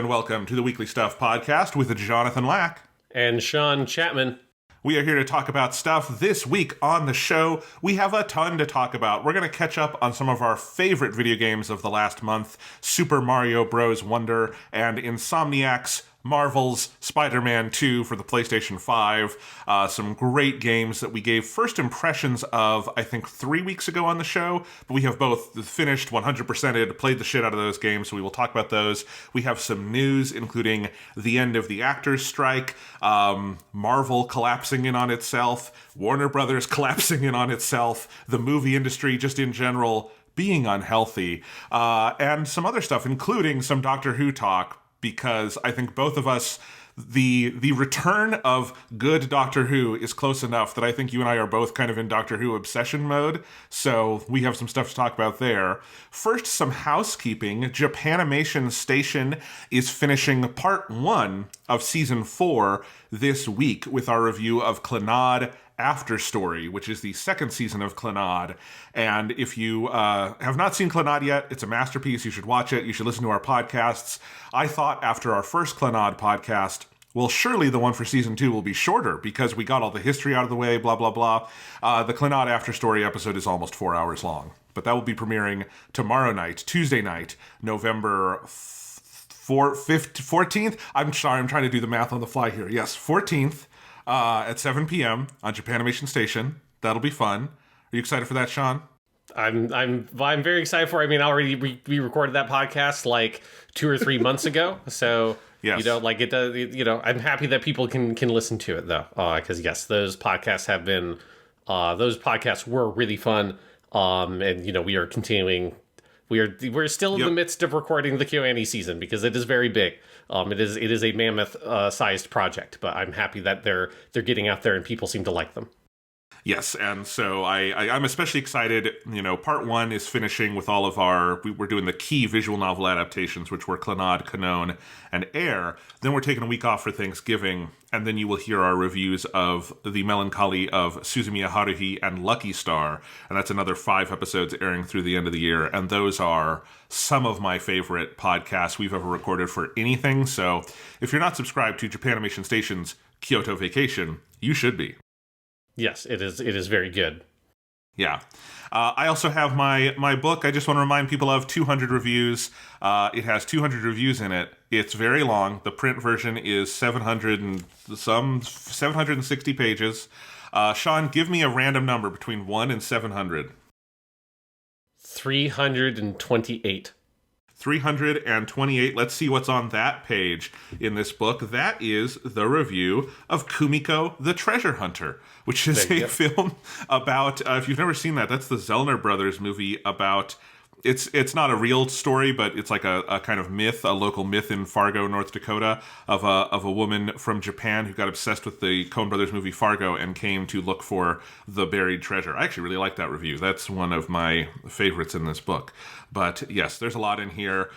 Welcome to the Weekly Stuff Podcast with Jonathan Lack and Sean Chapman. We are here to talk about stuff. This week on the show, we have a ton to talk about. We're going to catch up on some of our favorite video games of the last month, Super Mario Bros. Wonder and Insomniac's Marvel's Spider-Man 2 for the PlayStation 5. Some great games that we gave first impressions of, I think, 3 weeks ago on the show. But we have both finished 100%ed, played the shit out of those games, so we will talk about those. We have some news, including the end of the actors' strike, Marvel collapsing in on itself, Warner Brothers collapsing in on itself, the movie industry just in general being unhealthy, and some other stuff, including some Doctor Who talk, because I think both of us, the return of good Doctor Who is close enough that I think you and I are both kind of in Doctor Who obsession mode, so we have some stuff to talk about there. First, some housekeeping. Japanimation Station is finishing part 1 of Season 4 this week with our review of Clannad After Story, which is the second season of Clannad. And if you have not seen Clannad yet, it's a masterpiece. You should watch it. You should listen to our podcasts. I thought after our first Clannad podcast, well, surely the one for season 2 will be shorter because we got all the history out of the way, blah, blah, blah. The Clannad After Story episode is almost 4 hours long. But that will be premiering tomorrow night, Tuesday night, November 14th. I'm sorry, I'm trying to do the math on the fly here. Yes, 14th. At 7 p.m. on Japanimation Station. That'll be fun. Are you excited for that, Sean? I'm very excited for it. I mean, already we recorded that podcast like 2 or 3 months ago. So, yes. Like it does, I'm happy that people can listen to it though. Because yes, those podcasts have been, those podcasts were really fun. And we are continuing. We're still in the midst of recording the KyoAni season because it is very big. It is a mammoth sized project, but I'm happy that they're getting out there and people seem to like them. Yes, and so I'm especially excited. Part 1 is finishing with all of we're doing the key visual novel adaptations, which were Clannad, Canon, and Air. Then we're taking a week off for Thanksgiving, and then you will hear our reviews of The Melancholy of Suzumiya Haruhi and Lucky Star, and that's another 5 episodes airing through the end of the year, and those are some of my favorite podcasts we've ever recorded for anything, so if you're not subscribed to Japanimation Station's Kyoto Vacation, you should be. Yes, it is very good. Yeah. I also have my book I just want to remind people of, 200 reviews. It has 200 reviews in it. It's very long. The print version is 760 pages. Sean, give me a random number between 1 and 700. 328. 328. Let's see what's on that page in this book. That is the review of Kumiko the Treasure Hunter, which is a film about, if you've never seen that, that's the Zellner Brothers movie about, it's not a real story, but it's like a kind of myth, a local myth in Fargo, North Dakota, of a woman from Japan who got obsessed with the Coen Brothers movie Fargo and came to look for the buried treasure. I actually really like that review. That's one of my favorites in this book. But yes, there's a lot in here.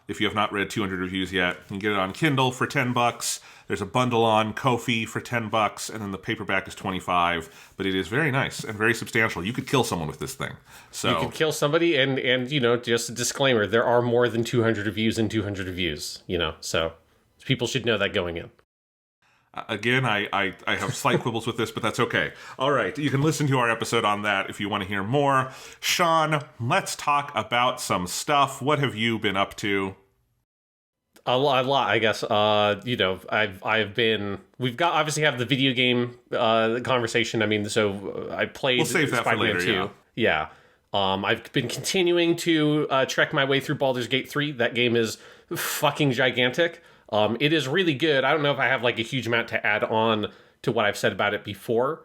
If you have not read 200 reviews yet, you can get it on Kindle for $10. There's a bundle on Ko-fi for $10, and then the paperback is $25. But it is very nice and very substantial. You could kill someone with this thing. So you could kill somebody, and just a disclaimer: there are more than 200 reviews and 200 reviews. So people should know that going in. Again, I have slight quibbles with this, but that's okay. All right, you can listen to our episode on that if you want to hear more. Sean, let's talk about some stuff. What have you been up to? A lot, I guess. I've been. We've got obviously have the video game conversation. I mean, so I played. We'll save that Spider-Man for later. 2. Yeah. I've been continuing to trek my way through Baldur's Gate 3. That game is fucking gigantic. It is really good. I don't know if I have like a huge amount to add on to what I've said about it before.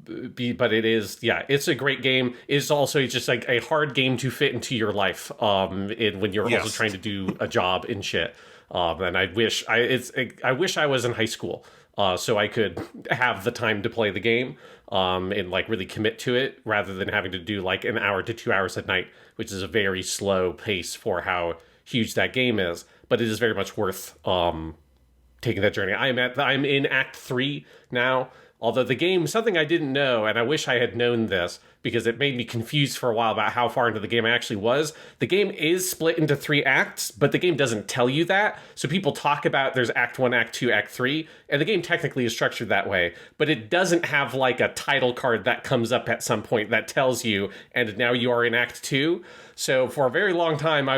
but it is, yeah, it's a great game. It's also just like a hard game to fit into your life when you're also trying to do a job and shit. And I wish I wish I was in high school so I could have the time to play the game and like really commit to it rather than having to do like an hour to 2 hours at night, which is a very slow pace for how huge that game is. But it is very much worth taking that journey. I'm in Act 3 now. Although the game, something I didn't know, and I wish I had known this because it made me confused for a while about how far into the game I actually was. The game is split into 3 acts, but the game doesn't tell you that. So people talk about there's Act 1, Act 2, Act 3, and the game technically is structured that way. But it doesn't have like a title card that comes up at some point that tells you, and now you are in Act 2. So for a very long time,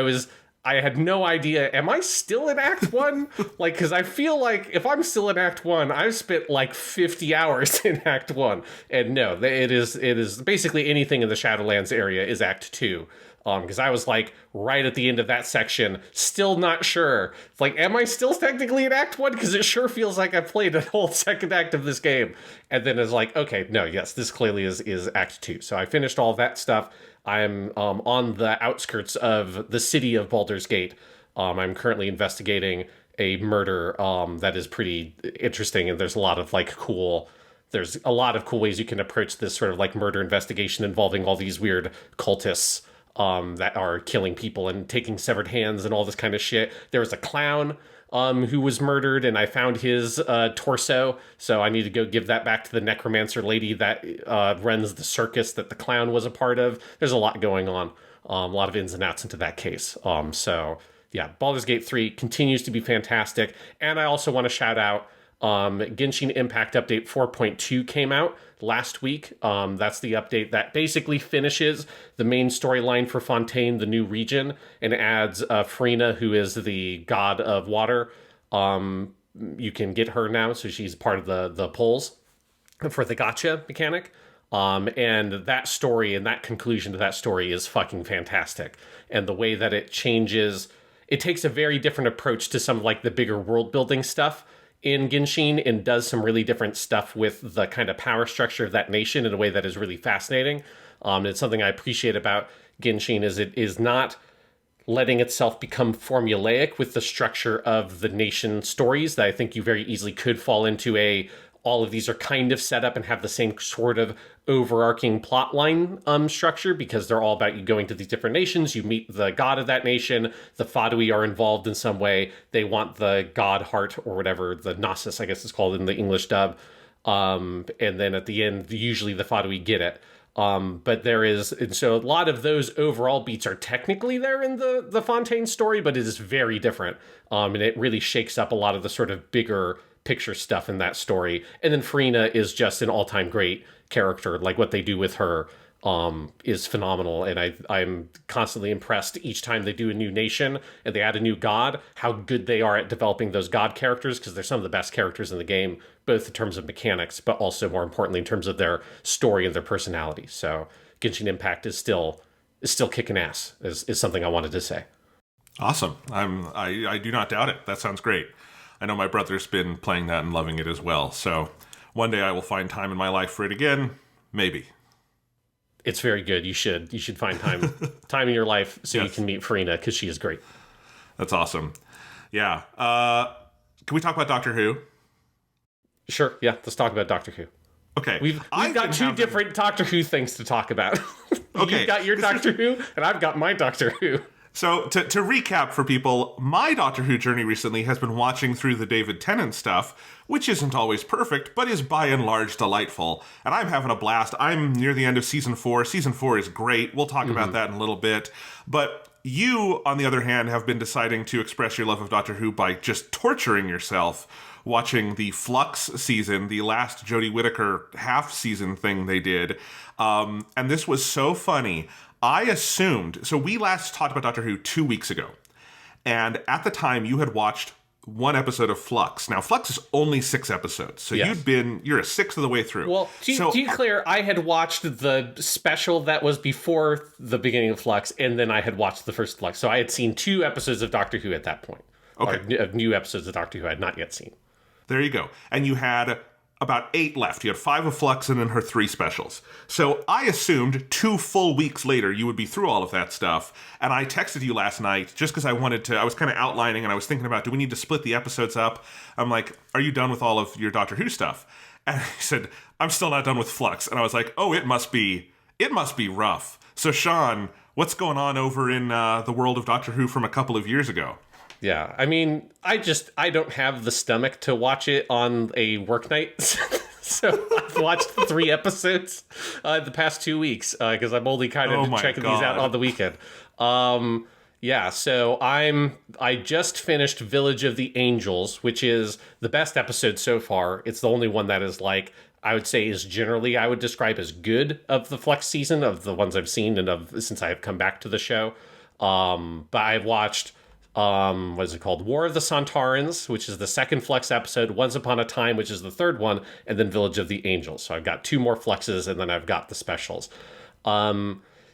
I had no idea, am I still in Act 1? Like, because I feel like if I'm still in Act 1, I've spent like 50 hours in Act 1. And no, it is basically anything in the Shadowlands area is Act 2. Because I was like right at the end of that section, still not sure. It's like, am I still technically in Act 1? Because it sure feels like I played a whole second act of this game. And then it's like, okay, no, yes, this clearly is Act 2. So I finished all that stuff. I'm on the outskirts of the city of Baldur's Gate. I'm currently investigating a murder that is pretty interesting, and there's a lot of cool ways you can approach this sort of like murder investigation involving all these weird cultists that are killing people and taking severed hands and all this kind of shit. There was a clown who was murdered, and I found his torso, so I need to go give that back to the necromancer lady that runs the circus that the clown was a part of. There's a lot going on, a lot of ins and outs into that case. So yeah, Baldur's Gate 3 continues to be fantastic, and I also want to shout out Genshin Impact Update 4.2 came out last week. That's the update that basically finishes the main storyline for Fontaine, the new region, and adds Farina, who is the god of water. You can get her now, so she's part of the polls for the gacha mechanic. And that story and that conclusion to that story is fucking fantastic. And the way that it changes, it takes a very different approach to some of like the bigger world building stuff in Genshin and does some really different stuff with the kind of power structure of that nation in a way that is really fascinating. It's something I appreciate about Genshin is it is not letting itself become formulaic with the structure of the nation stories that I think you very easily could fall into all of these are kind of set up and have the same sort of overarching plot line structure because they're all about you going to these different nations. You meet the god of that nation. The Fadui are involved in some way. They want the god heart or whatever, the Gnosis, I guess it's called in the English dub. And then at the end, usually the Fadui get it. But there is, and so a lot of those overall beats are technically there in the Fontaine story, but it is very different. And it really shakes up a lot of the sort of bigger picture stuff in that story. And then Farina is just an all-time great character. Like what they do with her is phenomenal. And I'm constantly impressed each time they do a new nation and they add a new god, how good they are at developing those god characters, because they're some of the best characters in the game, both in terms of mechanics, but also more importantly in terms of their story and their personality. So Genshin Impact is still kicking ass, is something I wanted to say. Awesome. I do not doubt it. That sounds great. I know my brother's been playing that and loving it as well. So one day I will find time in my life for it again. Maybe. It's very good. You should find time in your life so you can meet Farina because she is great. That's awesome. Yeah. Can we talk about Doctor Who? Sure. Yeah. Let's talk about Doctor Who. Okay. We've got two different Doctor Who things to talk about. Okay. You've got your Doctor Who and I've got my Doctor Who. So to recap for people, my Doctor Who journey recently has been watching through the David Tennant stuff, which isn't always perfect, but is by and large delightful. And I'm having a blast. I'm near the end of season 4. Season 4 is great. We'll talk about that in a little bit. But you, on the other hand, have been deciding to express your love of Doctor Who by just torturing yourself watching the Flux season, the last Jodie Whittaker half-season thing they did. And this was so funny. I assumed, so we last talked about Doctor Who 2 weeks ago, and at the time you had watched one episode of Flux. Now, Flux is only 6 episodes, so you're a sixth of the way through. Well, to be clear, I had watched the special that was before the beginning of Flux, and then I had watched the first Flux, so I had seen 2 episodes of Doctor Who at that point. Okay. Or new episodes of Doctor Who I had not yet seen. There you go. And you had about 8 left. You had 5 of Flux and then her 3 specials. So I assumed 2 full weeks later you would be through all of that stuff. And I texted you last night just because I was kind of outlining and I was thinking about, do we need to split the episodes up? I'm like, are you done with all of your Doctor Who stuff? And he said, I'm still not done with Flux. And I was like, oh, it must be rough. So Sean, what's going on over in the world of Doctor Who from a couple of years ago? Yeah, I mean, I don't have the stomach to watch it on a work night. So I've watched 3 episodes the past 2 weeks because I'm only kind of checking these out on the weekend. Yeah, so I just finished Village of the Angels, which is the best episode so far. It's the only one that is like, I would say is generally, I would describe as good of the Flux season, of the ones I've seen and since I've come back to the show. But I've watched, what is it called? War of the Sontarans, which is the second Flux episode, Once Upon a Time, which is the third one, and then Village of the Angels. So I've got 2 more Fluxes, and then I've got the specials.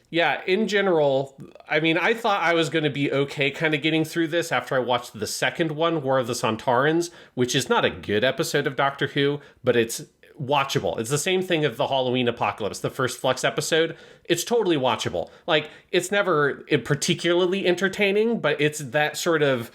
Yeah, in general, I mean, I thought I was going to be okay kind of getting through this after I watched the second one, War of the Sontarans, which is not a good episode of Doctor Who, but it's watchable. It's the same thing of the Halloween Apocalypse, the first Flux episode. It's totally watchable. Like, it's never particularly entertaining, but it's that sort of,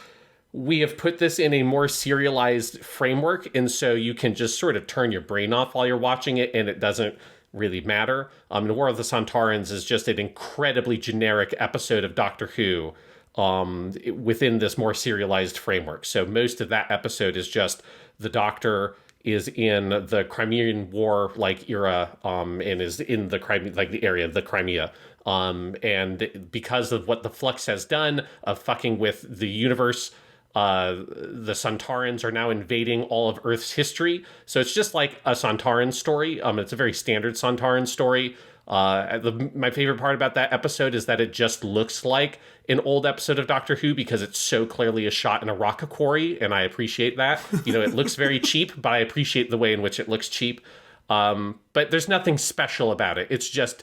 we have put this in a more serialized framework, and so you can just sort of turn your brain off while you're watching it, and it doesn't really matter. The War of the Sontarans is just an incredibly generic episode of Doctor Who within this more serialized framework. So most of that episode is just the Doctor is in the Crimean War era and is in the Crimea, the area of the Crimea. And because of what the Flux has done of fucking with the universe, the Sontarans are now invading all of Earth's history. So it's just like a Sontaran story. It's a very standard Sontaran story. My favorite part about that episode is that it just looks like an old episode of Doctor Who because it's so clearly a shot in a rock quarry, and I appreciate that. It looks very cheap, but I appreciate the way in which it looks cheap. But there's nothing special about it. It's just,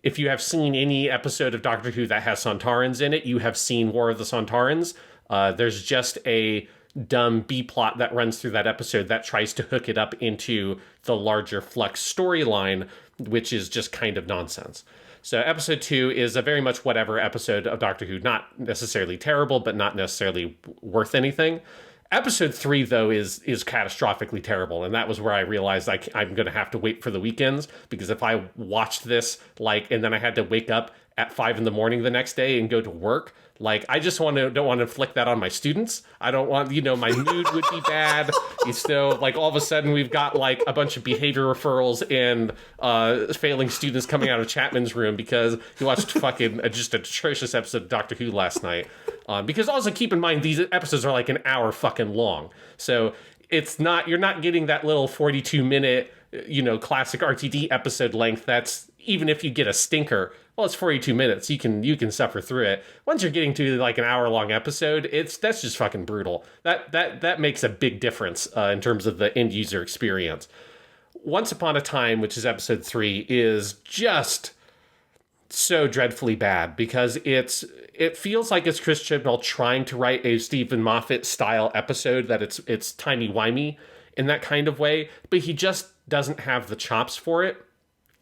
if you have seen any episode of Doctor Who that has Sontarans in it, you have seen War of the Sontarans. There's just a dumb B-plot that runs through that episode that tries to hook it up into the larger Flux storyline, which is just kind of nonsense. So episode 2 is a very much whatever episode of Doctor Who, not necessarily terrible, but not necessarily worth anything. Episode 3, though, is catastrophically terrible, and that was where I realized I'm going to have to wait for the weekends, because if I watched this, and then I had to wake up at 5 a.m. the next day and go to work, I just don't want to inflict that on my students. I don't want, my mood would be bad. All of a sudden we've got a bunch of behavior referrals and failing students coming out of Chapman's room because he watched fucking just an atrocious episode of Doctor Who last night. Because also keep in mind, these episodes are an hour fucking long. So you're not getting that little 42-minute, classic RTD episode length. That's, even if you get a stinker, well, it's 42 minutes. You can suffer through it. Once you're getting to an hour-long episode, that's just fucking brutal. That makes a big difference in terms of the end user experience. Once Upon a Time, which is episode 3, is just so dreadfully bad because it feels like it's Chris Chibnall trying to write a Stephen Moffat style episode, that it's timey-wimey in that kind of way, but he just doesn't have the chops for it.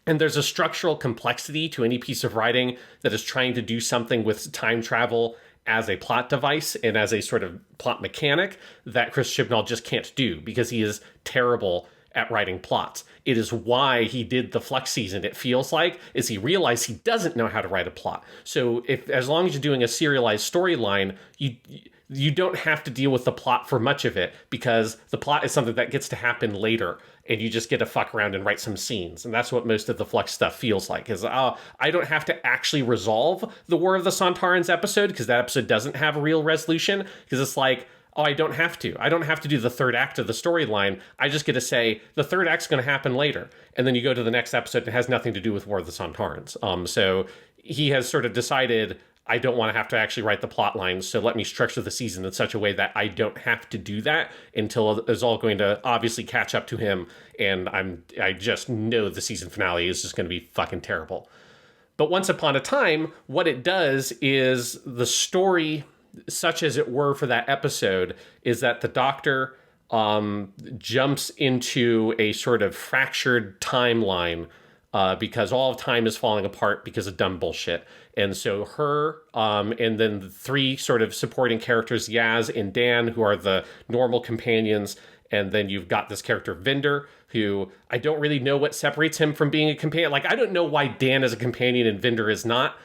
And there's a structural complexity to any piece of writing that is trying to do something with time travel as a plot device and as a sort of plot mechanic that Chris Chibnall just can't do because he is terrible at writing plots. It is why he did the Flux season, it feels like, is he realized he doesn't know how to write a plot. So as long as you're doing a serialized storyline, you don't have to deal with the plot for much of it because the plot is something that gets to happen later and you just get to fuck around and write some scenes. And that's what most of the Flux stuff feels like, is I don't have to actually resolve the War of the Sontarans episode because that episode doesn't have a real resolution, because it's I don't have to. I don't have to do the third act of the storyline. I just get to say the third act's going to happen later. And then you go to the next episode and it has nothing to do with War of the Sontarans. So he has sort of decided, I don't want to have to actually write the plot lines, so let me structure the season in such a way that I don't have to do that until it's all going to obviously catch up to him, and I just know the season finale is just going to be fucking terrible. But Once Upon a Time, what it does is the story, such as it were for that episode, is that the Doctor jumps into a sort of fractured timeline because all of time is falling apart because of dumb bullshit. And so her, and then the three sort of supporting characters, Yaz and Dan, who are the normal companions. And then you've got this character, Vinder, who I don't really know what separates him from being a companion. Like, I don't know why Dan is a companion and Vinder is not.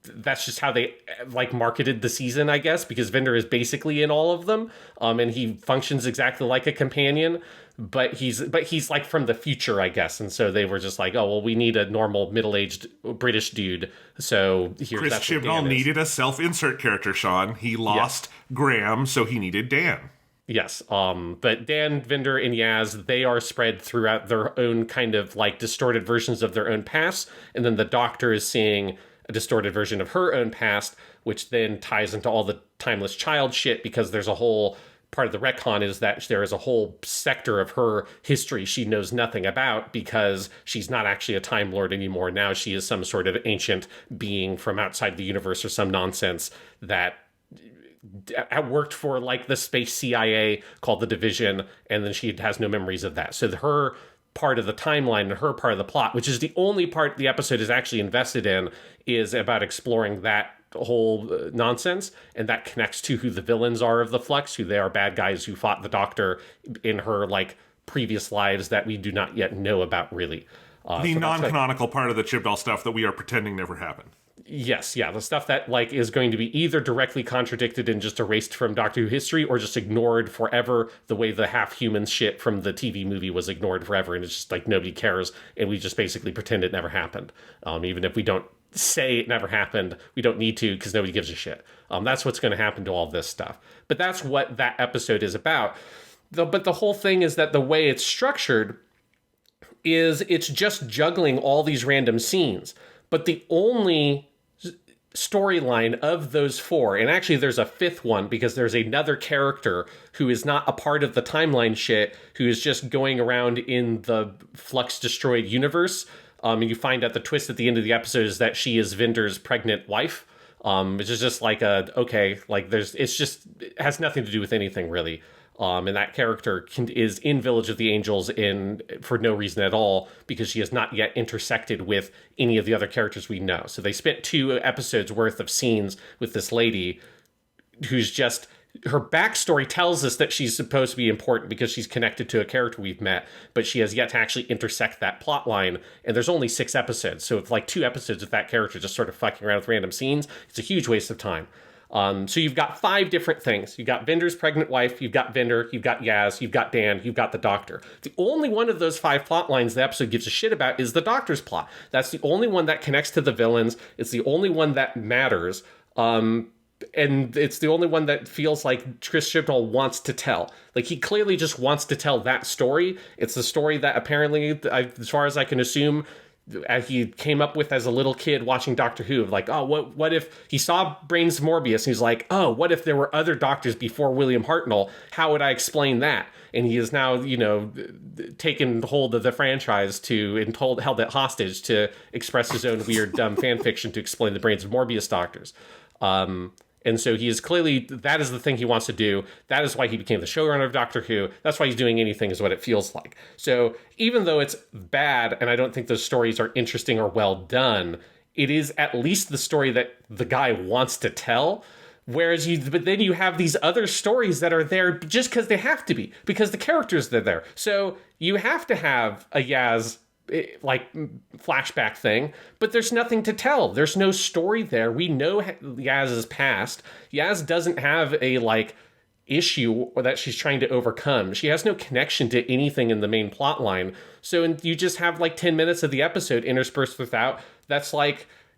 That's just how they like marketed the season, I guess, because Vinder is basically in all of them, and he functions exactly like a companion, but he's like from the future, I guess, and so they were just like, oh well, we need a normal middle-aged British dude, so here's Chris Chibnall needed a self-insert character, Sean. He lost Graham, so he needed Dan. Yes, but Dan, Vinder, and Yaz, they are spread throughout their own kind of like distorted versions of their own past, and then the Doctor is seeing a distorted version of her own past, which then ties into all the timeless child shit, because there's a whole part of the retcon is that there is a whole sector of her history she knows nothing about, because she's not actually a Time Lord anymore. Now she is some sort of ancient being from outside the universe or some nonsense that worked for like the space CIA called the Division, and then she has no memories of that. So her part of the timeline and her part of the plot, which is the only part the episode is actually invested in, is about exploring that whole nonsense, and that connects to who the villains are of the Flux, who they are bad guys who fought the Doctor in her like previous lives that we do not yet know about really. The non-canonical part of the Chibnall stuff that we are pretending never happened. Yes, yeah, the stuff that like is going to be either directly contradicted and just erased from Doctor Who history, or just ignored forever, the way the half-human shit from the TV movie was ignored forever, and it's just like nobody cares, and we just basically pretend it never happened. Even if we don't say it never happened, we don't need to, because nobody gives a shit. That's what's going to happen to all this stuff. But that's what that episode is about. But the whole thing is that the way it's structured is it's just juggling all these random scenes. But the only storyline of those four, and actually there's a fifth one because there's another character who is not a part of the timeline shit, who is just going around in the Flux destroyed universe, and you find out the twist at the end of the episode is that she is Vinder's pregnant wife, which is just like it has nothing to do with anything really. And that character is in Village of the Angels for no reason at all, because she has not yet intersected with any of the other characters we know. So they spent 2 episodes worth of scenes with this lady who's just, her backstory tells us that she's supposed to be important because she's connected to a character we've met, but she has yet to actually intersect that plot line. And there's only 6 episodes. So it's like 2 episodes with that character just sort of fucking around with random scenes. It's a huge waste of time. So you've got 5 different things. You've got Vinder's pregnant wife, you've got Vinder, you've got Yaz, you've got Dan, you've got the Doctor. The only one of those 5 plot lines the episode gives a shit about is the Doctor's plot. That's the only one that connects to the villains. It's the only one that matters. And it's the only one that feels like Chris Chibnall wants to tell. Like, he clearly just wants to tell that story. It's the story that apparently, as far as I can assume, he came up with as a little kid watching Doctor Who, like, oh, what if he saw Brains Morbius and he's like, oh, what if there were other doctors before William Hartnell? How would I explain that? And he is now, taken hold of the franchise held it hostage to express his own weird, dumb fan fiction to explain the Brains of Morbius doctors. And so he is clearly, that is the thing he wants to do. That is why he became the showrunner of Doctor Who. That's why he's doing anything, is what it feels like. So even though it's bad, and I don't think those stories are interesting or well done, it is at least the story that the guy wants to tell. But then you have these other stories that are there just because they have to be, because the characters are there. So you have to have a Yaz flashback thing, but there's nothing to tell. There's no story there. We know Yaz's past. Yaz doesn't have a issue that she's trying to overcome. She has no connection to anything in the main plot line. So you just have 10 minutes of the episode interspersed without. That's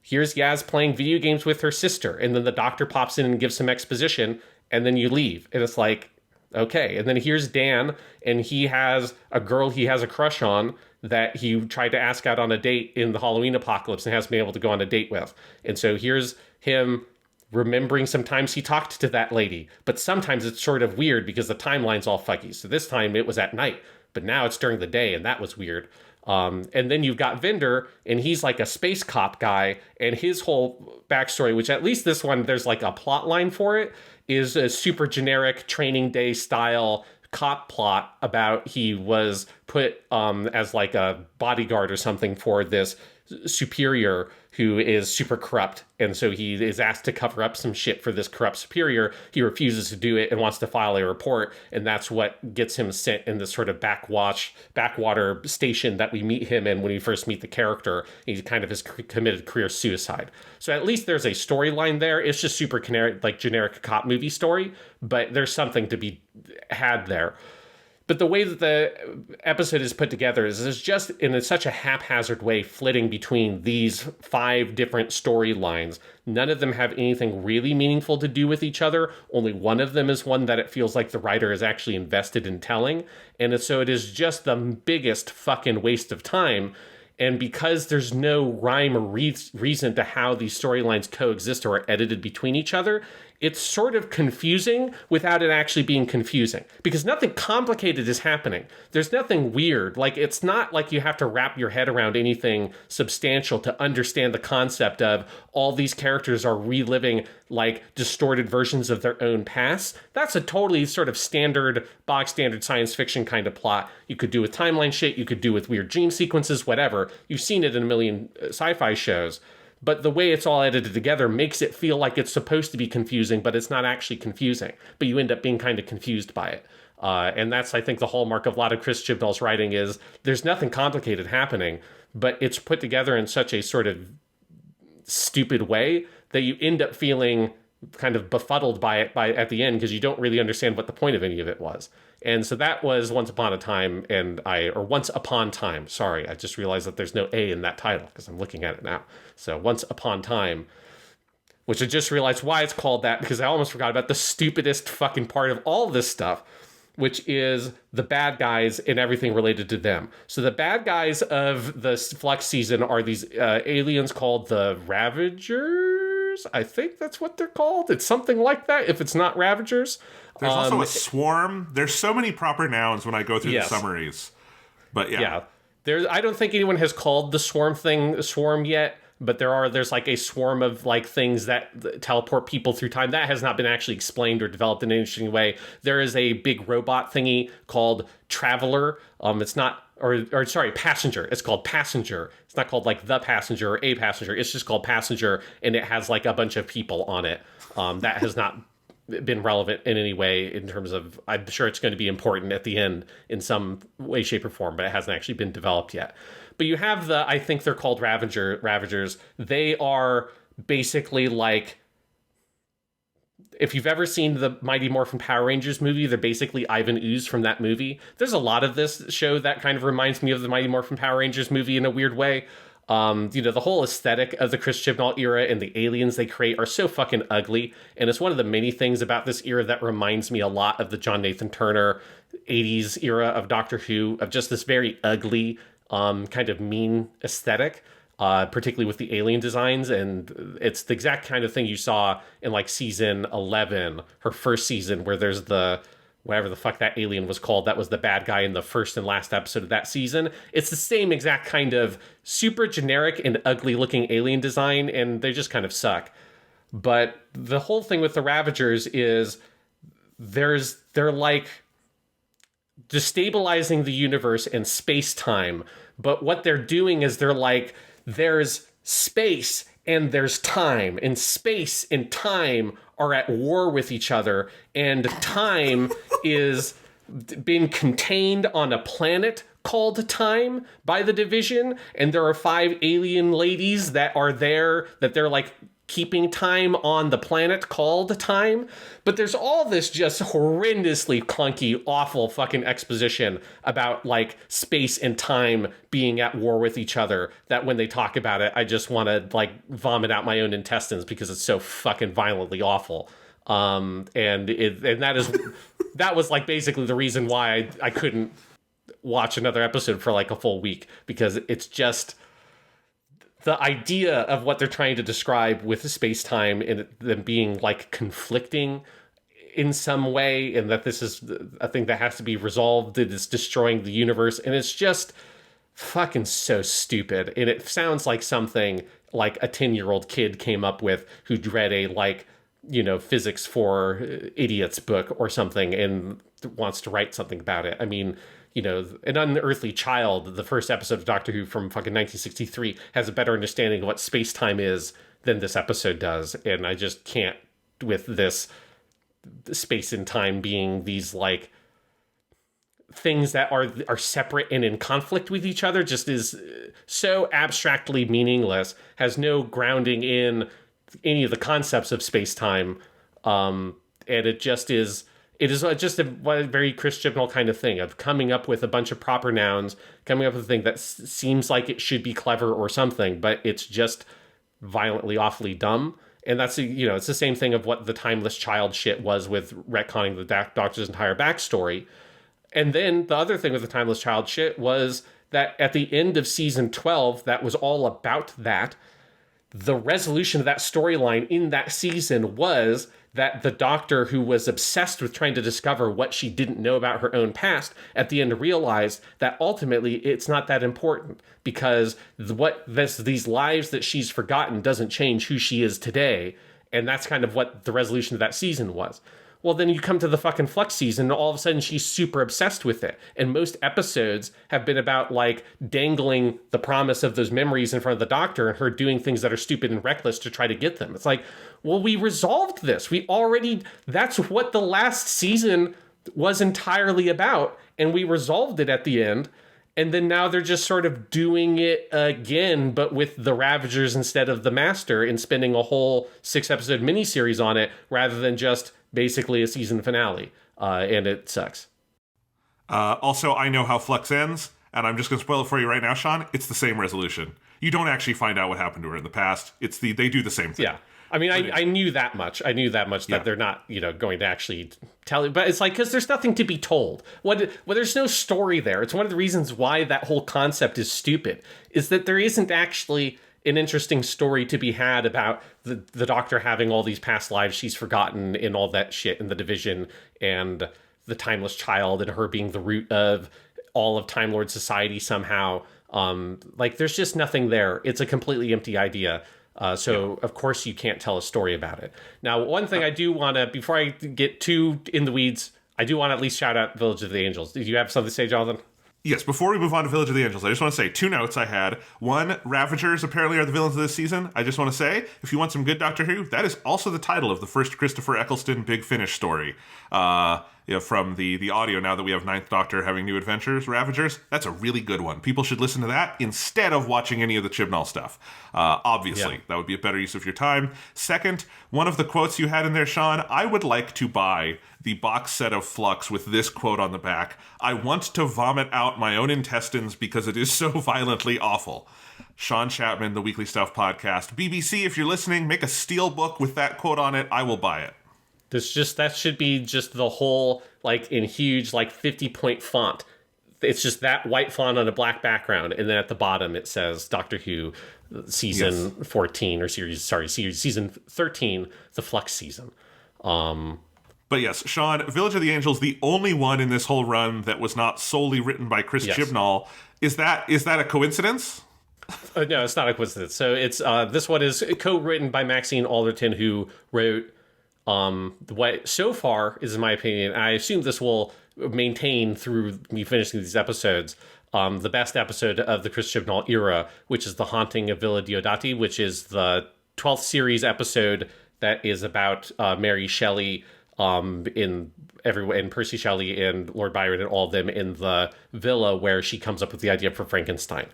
here's Yaz playing video games with her sister, and then the Doctor pops in and gives some exposition, and then you leave. And it's okay. And then here's Dan, and he has a girl he has a crush on that he tried to ask out on a date in the Halloween apocalypse and hasn't been able to go on a date with. And so here's him remembering sometimes he talked to that lady, but sometimes it's sort of weird because the timeline's all fuzzy. So this time it was at night, but now it's during the day, and that was weird. And then you've got Vinder, and he's like a space cop guy, and his whole backstory, which at least this one, there's a plot line for it, is a super generic Training Day style cop plot about he was put as like a bodyguard or something for this superior who is super corrupt, and so he is asked to cover up some shit for this corrupt superior. He refuses to do it and wants to file a report, and that's what gets him sent in this sort of backwater station that we meet him in when we first meet the character. He kind of has committed career suicide. So at least there's a storyline there. It's just super generic cop movie story, but there's something to be had there. But the way that the episode is put together is just in such a haphazard way, flitting between these 5 different storylines. None of them have anything really meaningful to do with each other. Only one of them is one that it feels like the writer is actually invested in telling. And so it is just the biggest fucking waste of time. And because there's no rhyme or reason to how these storylines coexist or are edited between each other, it's sort of confusing without it actually being confusing. Because nothing complicated is happening. There's nothing weird. Like, it's not like you have to wrap your head around anything substantial to understand the concept of all these characters are reliving, like, distorted versions of their own past. That's a totally sort of bog standard science fiction kind of plot. You could do with timeline shit, you could do with weird dream sequences, whatever. You've seen it in a million sci-fi shows. But the way it's all edited together makes it feel like it's supposed to be confusing, but it's not actually confusing. But you end up being kind of confused by it. And that's, I think, the hallmark of a lot of Chris Chibnall's writing is there's nothing complicated happening, but it's put together in such a sort of stupid way that you end up feeling kind of befuddled by it at the end because you don't really understand what the point of any of it was. And so that was Once Upon Time, sorry, I just realized that there's no A in that title because I'm looking at it now. So Once Upon Time, which I just realized why it's called that because I almost forgot about the stupidest fucking part of all this stuff, which is the bad guys and everything related to them. So the bad guys of the Flux season are these aliens called the Ravagers. I think that's what they're called. It's something like that if it's not Ravagers. There's also a swarm. There's so many proper nouns when I go through the summaries. But yeah. I don't think anyone has called the swarm thing swarm yet, but there's like a swarm of like things that teleport people through time. That has not been actually explained or developed in an interesting way. There is a big robot thingy called Traveler. It's not, or sorry, Passenger. It's called Passenger. It's not called like the Passenger or a Passenger. It's just called Passenger, and it has like a bunch of people on it. That has not been relevant in any way in terms of, I'm sure it's going to be important at the end in some way, shape, or form, but it hasn't actually been developed yet. But you have I think they're called Ravagers. They are basically like, if you've ever seen the Mighty Morphin Power Rangers movie, they're basically Ivan Ooze from that movie. There's a lot of this show that kind of reminds me of the Mighty Morphin Power Rangers movie in a weird way. The whole aesthetic of the Chris Chibnall era and the aliens they create are so fucking ugly. And it's one of the many things about this era that reminds me a lot of the John Nathan Turner 80s era of Doctor Who, of just this very ugly, kind of mean aesthetic, particularly with the alien designs. And it's the exact kind of thing you saw in like season 11, her first season, where there's whatever the fuck that alien was called, that was the bad guy in the first and last episode of that season. It's the same exact kind of super generic and ugly looking alien design, and they just kind of suck. But the whole thing with the Ravagers is they're like destabilizing the universe and space-time, but what they're doing is they're like, there's space and there's time, and space and time are at war with each other, and time is being contained on a planet called Time by the Division, and there are 5 alien ladies that are there, that they're like keeping time on the planet called Time. But there's all this just horrendously clunky, awful fucking exposition about like space and time being at war with each other, that when they talk about it, I just want to like vomit out my own intestines because it's so fucking violently awful. And that was like basically the reason why I couldn't watch another episode for like a full week, because it's just the idea of what they're trying to describe with space-time and them being like conflicting in some way, and that this is a thing that has to be resolved, that is destroying the universe, and it's just fucking so stupid. And it sounds like something like a 10-year-old kid came up with who'd read a like, physics for idiots book or something, and wants to write something about it. I mean, An Unearthly Child, the first episode of Doctor Who from fucking 1963, has a better understanding of what space-time is than this episode does. And I just can't, with this space and time being these, like, things that are separate and in conflict with each other, just is so abstractly meaningless, has no grounding in any of the concepts of space-time. And it just is... It is just a very Chris Chibnall kind of thing of coming up with a bunch of proper nouns, coming up with a thing that seems like it should be clever or something, but it's just violently, awfully dumb. And that's, it's the same thing of what the Timeless Child shit was with retconning the Doctor's entire backstory. And then the other thing with the Timeless Child shit was that at the end of season 12, that was all about that. The resolution of that storyline in that season was that the Doctor, who was obsessed with trying to discover what she didn't know about her own past, at the end realized that ultimately it's not that important, because these lives that she's forgotten doesn't change who she is today. And that's kind of what the resolution of that season was. Well, then you come to the fucking Flux season, and all of a sudden she's super obsessed with it. And most episodes have been about, like, dangling the promise of those memories in front of the Doctor and her doing things that are stupid and reckless to try to get them. It's like, well, we resolved this. That's what the last season was entirely about. And we resolved it at the end. And then now they're just sort of doing it again, but with the Ravagers instead of the Master, and spending a whole 6-episode miniseries on it rather than just basically a season finale. And it sucks. Also, I know how Flux ends, and I'm just going to spoil it for you right now, Sean. It's the same resolution. You don't actually find out what happened to her in the past. They do the same thing. Yeah. I mean, I knew that much. That they're not, going to actually tell you. But it's like, because there's nothing to be told. There's no story there. It's one of the reasons why that whole concept is stupid, is that there isn't actually an interesting story to be had about the Doctor having all these past lives she's forgotten and all that shit, and the Division and the Timeless Child and her being the root of all of Time Lord society somehow. There's just nothing there. It's a completely empty idea. Of course you can't tell a story about it. Now, one thing I do want to, before I get too in the weeds, I do want to at least shout out Village of the Angels. Did you have something to say, Jonathan? Yes, before we move on to Village of the Angels, I just want to say 2 notes I had. One, Ravagers apparently are the villains of this season. I just want to say, if you want some good Doctor Who, that is also the title of the first Christopher Eccleston Big Finish story. From the audio, now that we have Ninth Doctor having new adventures, Ravagers, that's a really good one. People should listen to that instead of watching any of the Chibnall stuff. Obviously, that would be a better use of your time. Second, one of the quotes you had in there, Sean, I would like to buy the box set of Flux with this quote on the back. I want to vomit out my own intestines because it is so violently awful. Sean Chapman, the Weekly Stuff Podcast. BBC, if you're listening, make a steel book with that quote on it. I will buy it. That should be just the whole, like, in huge, like, 50-point font. It's just that white font on a black background, and then at the bottom it says Doctor Who season 14, or season 13, the Flux season. But yes, Sean, Village of the Angels, the only one in this whole run that was not solely written by Chris Chibnall. Is that a coincidence? No, it's not a coincidence. So it's this one is co-written by Maxine Alderton, who wrote what so far is, in my opinion, and I assume this will maintain through me finishing these episodes, the best episode of the Chris Chibnall era, which is The Haunting of Villa Diodati, which is the 12th series episode that is about Mary Shelley and Percy Shelley and Lord Byron and all of them in the villa where she comes up with the idea for Frankenstein.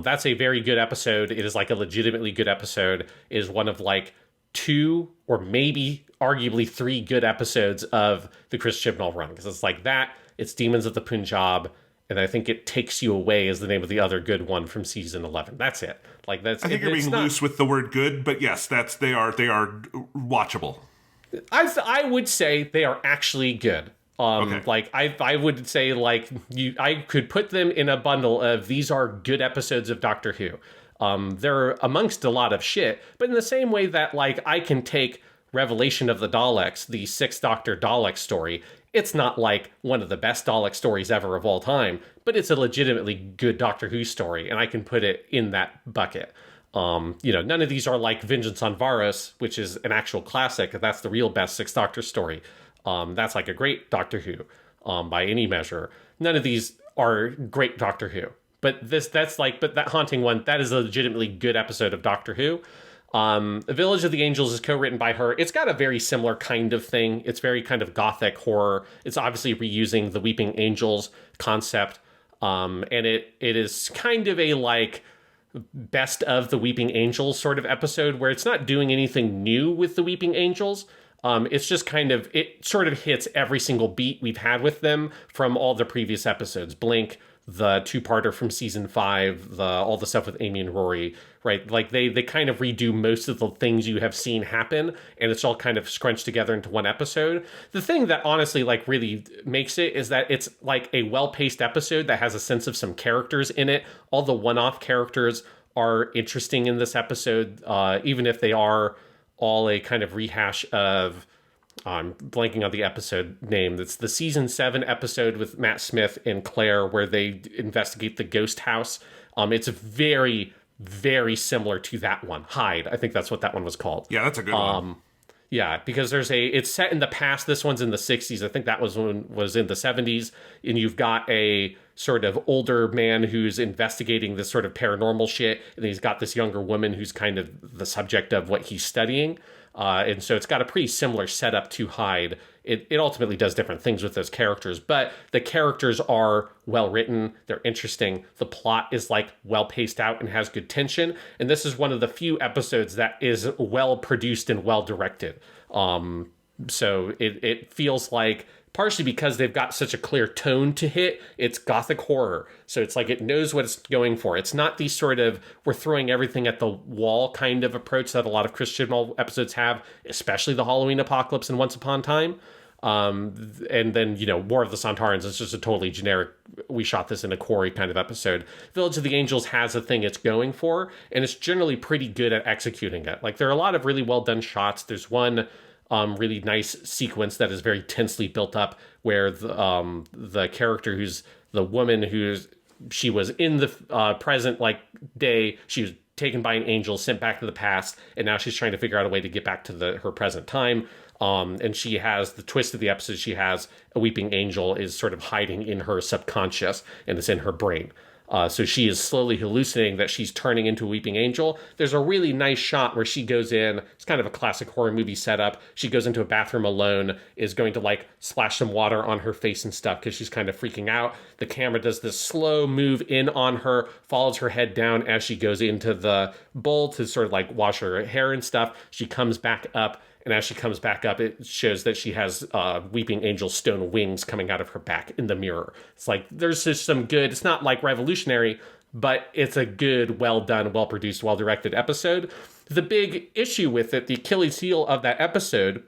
That's a very good episode. It is like a legitimately good episode. It is one of like 2 or maybe arguably 3 good episodes of the Chris Chibnall run, because it's like that, it's Demons of the Punjab, and I think It Takes You Away is the name of the other good one from season 11. That's it. Like that's. I think you're being loose with the word good, but yes, they are watchable. I would say they are actually good. Okay. Like I would say, like, I could put them in a bundle of these are good episodes of Doctor Who. They're amongst a lot of shit, but in the same way that, like, I can take Revelation of the Daleks, the 6th Doctor Dalek story. It's not like one of the best Dalek stories ever of all time, but it's a legitimately good Doctor Who story, and I can put it in that bucket. None of these are like Vengeance on Varos, which is an actual classic. That's the real best 6th Doctor story. That's like a great Doctor Who. by any measure. None of these are great Doctor Who. But that Haunting one, that is a legitimately good episode of Doctor Who. Village of the Angels is co-written by her. It's got a very similar kind of thing. It's very kind of gothic horror. It's obviously reusing the Weeping Angels concept. And it is kind of a like best of the Weeping Angels sort of episode where it's not doing anything new with the Weeping Angels. It's just kind of, it sort of hits every single beat we've had with them from all the previous episodes. Blink, the two-parter from season 5, all the stuff with Amy and Rory, right? Like they kind of redo most of the things you have seen happen, and it's all kind of scrunched together into one episode. The thing that honestly like really makes it is that it's like a well-paced episode that has a sense of some characters in it. All the one-off characters are interesting in this episode, even if they are all a kind of rehash of, I'm blanking on the episode name. It's the season 7 episode with Matt Smith and Claire where they investigate the ghost house. It's very, very similar to that one. Hyde, I think that's what that one was called. Yeah, that's a good one. Yeah, because it's set in the past. This one's in the 60s. I think that was in the 70s. And you've got a sort of older man who's investigating this sort of paranormal shit. And he's got this younger woman who's kind of the subject of what he's studying. And so it's got a pretty similar setup to Hyde. It ultimately does different things with those characters, but the characters are well written. They're interesting. The plot is like well paced out and has good tension. And this is one of the few episodes that is well produced and well directed. So it feels like, partially because they've got such a clear tone to hit, it's gothic horror. So it's like it knows what it's going for. It's not the sort of we're throwing everything at the wall kind of approach that a lot of Christian episodes have, especially the Halloween Apocalypse and Once Upon a Time. And then, War of the Sontarans is just a totally generic, we shot this in a quarry kind of episode. Village of the Angels has a thing it's going for, and it's generally pretty good at executing it. Like, there are a lot of really well done shots. There's one really nice sequence that is very tensely built up where the character who's the woman she was in the present day, she was taken by an angel, sent back to the past, and now she's trying to figure out a way to get back to her present time. And she has the twist of the episode. She has a weeping angel is sort of hiding in her subconscious, and it's in her brain. So she is slowly hallucinating that she's turning into a weeping angel. There's a really nice shot where she goes in. It's kind of a classic horror movie setup. She goes into a bathroom alone, is going to splash some water on her face and stuff because she's kind of freaking out. The camera does this slow move in on her, follows her head down as she goes into the bowl to sort of wash her hair and stuff. She comes back up. And as she comes back up, it shows that she has weeping angel stone wings coming out of her back in the mirror. It's there's just some good, it's not revolutionary, but it's a good, well done, well produced, well directed episode. The big issue with it, the Achilles heel of that episode,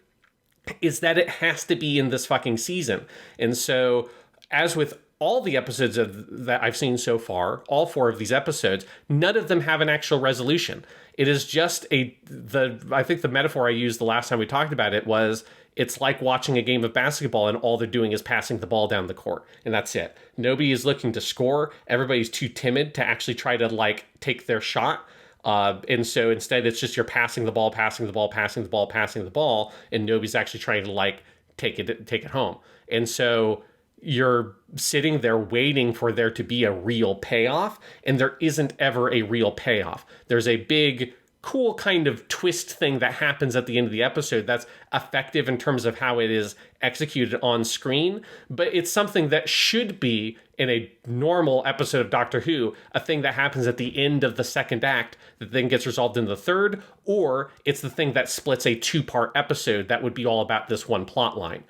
is that it has to be in this fucking season. And so, as with all the episodes that I've seen so far, all 4 of these episodes, none of them have an actual resolution. It is just I think the metaphor I used the last time we talked about it was, it's like watching a game of basketball and all they're doing is passing the ball down the court. And that's it. Nobody is looking to score. Everybody's too timid to actually try to take their shot. And so instead it's just you're passing the ball, and nobody's actually trying to take it home. And so you're sitting there waiting for there to be a real payoff, and there isn't ever a real payoff. There's a big, cool kind of twist thing that happens at the end of the episode that's effective in terms of how it is executed on screen, but it's something that should be in a normal episode of Doctor Who, a thing that happens at the end of the second act that then gets resolved in the third, or it's the thing that splits a 2-part episode that would be all about this one plot line.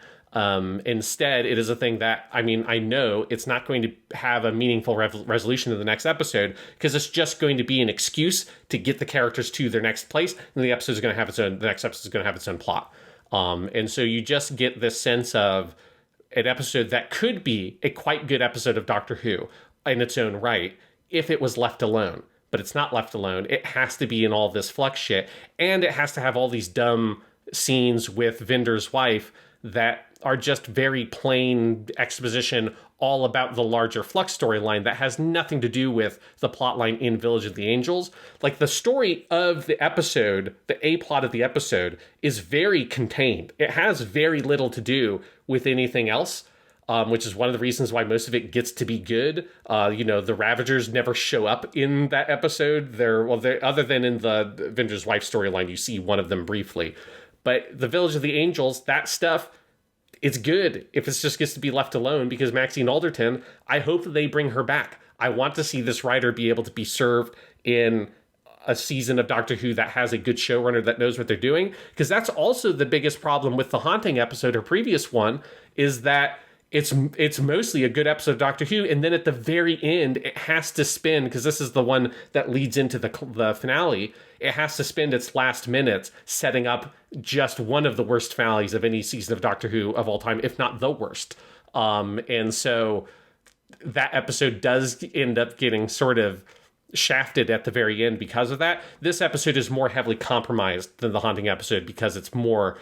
Instead, it is a thing that, I know it's not going to have a meaningful resolution in the next episode because it's just going to be an excuse to get the characters to their next place, and the next episode is going to have its own plot. And so you just get this sense of an episode that could be a quite good episode of Doctor Who in its own right if it was left alone. But it's not left alone. It has to be in all this flux shit, and it has to have all these dumb scenes with Vinder's wife that are just very plain exposition all about the larger Flux storyline that has nothing to do with the plotline in Village of the Angels. The story of the episode, the A-plot of the episode, is very contained. It has very little to do with anything else. which is one of the reasons why most of it gets to be good. The Ravagers never show up in that episode. They're other than in the Avengers' Wife storyline, you see one of them briefly. But the Village of the Angels, that stuff, it's good if it just gets to be left alone, because Maxine Alderton, I hope that they bring her back. I want to see this writer be able to be served in a season of Doctor Who that has a good showrunner that knows what they're doing, because that's also the biggest problem with the Haunting episode, or previous one, is that it's mostly a good episode of Doctor Who, and then at the very end it has to spin, because this is the one that leads into the finale. It has to spend its last minutes setting up just one of the worst finales of any season of Doctor Who of all time, if not the worst. And so that episode does end up getting sort of shafted at the very end because of that. This episode is more heavily compromised than the Haunting episode because it's more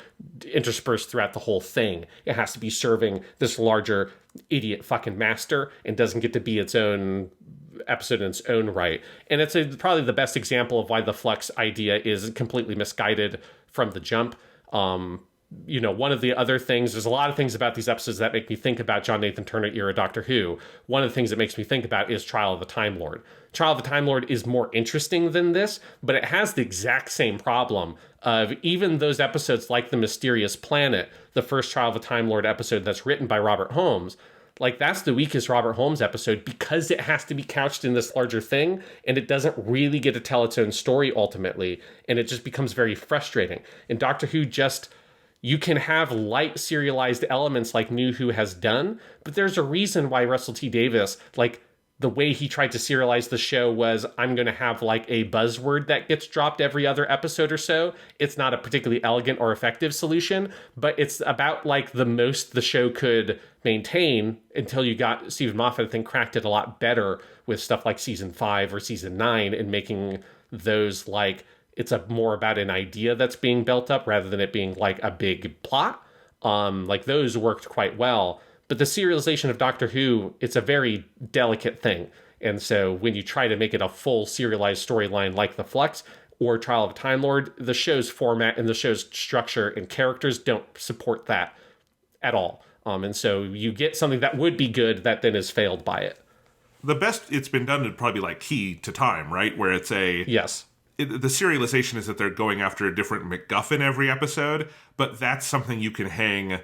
interspersed throughout the whole thing. It has to be serving this larger idiot fucking master and doesn't get to be its own episode in its own right. And it's probably the best example of why the Flux idea is completely misguided from the jump. One of the other things, there's a lot of things about these episodes that make me think about John Nathan Turner era Doctor Who. One of the things that makes me think about is Trial of the Time Lord. Trial of the Time Lord is more interesting than this, but it has the exact same problem of even those episodes like The Mysterious Planet, the first Trial of the Time Lord episode that's written by Robert Holmes. Like, that's the weakest Robert Holmes episode because it has to be couched in this larger thing, and it doesn't really get to tell its own story ultimately, and it just becomes very frustrating. And Doctor Who you can have light serialized elements like New Who has done, but there's a reason why Russell T Davies, like, the way he tried to serialize the show was, I'm going to have like a buzzword that gets dropped every other episode or so. It's not a particularly elegant or effective solution, but it's about like the most the show could maintain until you got Stephen Moffat, I think, cracked it a lot better with stuff like season 5 or season 9 and making those like, it's more about an idea that's being built up rather than it being like a big plot. Like those worked quite well. But the serialization of Doctor Who, it's a very delicate thing. And so when you try to make it a full serialized storyline like The Flux or Trial of Time Lord, the show's format and the show's structure and characters don't support that at all. And so you get something that would be good that then is failed by it. The best it's been done would probably be like Key to Time, right? Where it's Yes. The serialization is that they're going after a different MacGuffin every episode, but that's something you can hang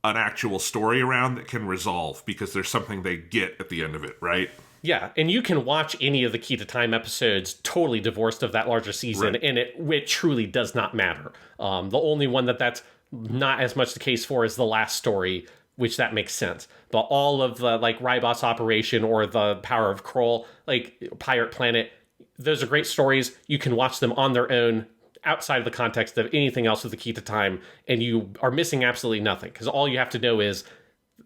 an actual story around that can resolve because there's something they get at the end of it, right? Yeah, and you can watch any of the Key to Time episodes totally divorced of that larger season, right. And it truly does not matter. The only one that's not as much the case for is the last story, which that makes sense. But all of the like Ribos Operation or the Power of Kroll, like Pirate Planet, those are great stories. You can watch them on their own, outside of the context of anything else with the Key to Time, and you are missing absolutely nothing, because all you have to know is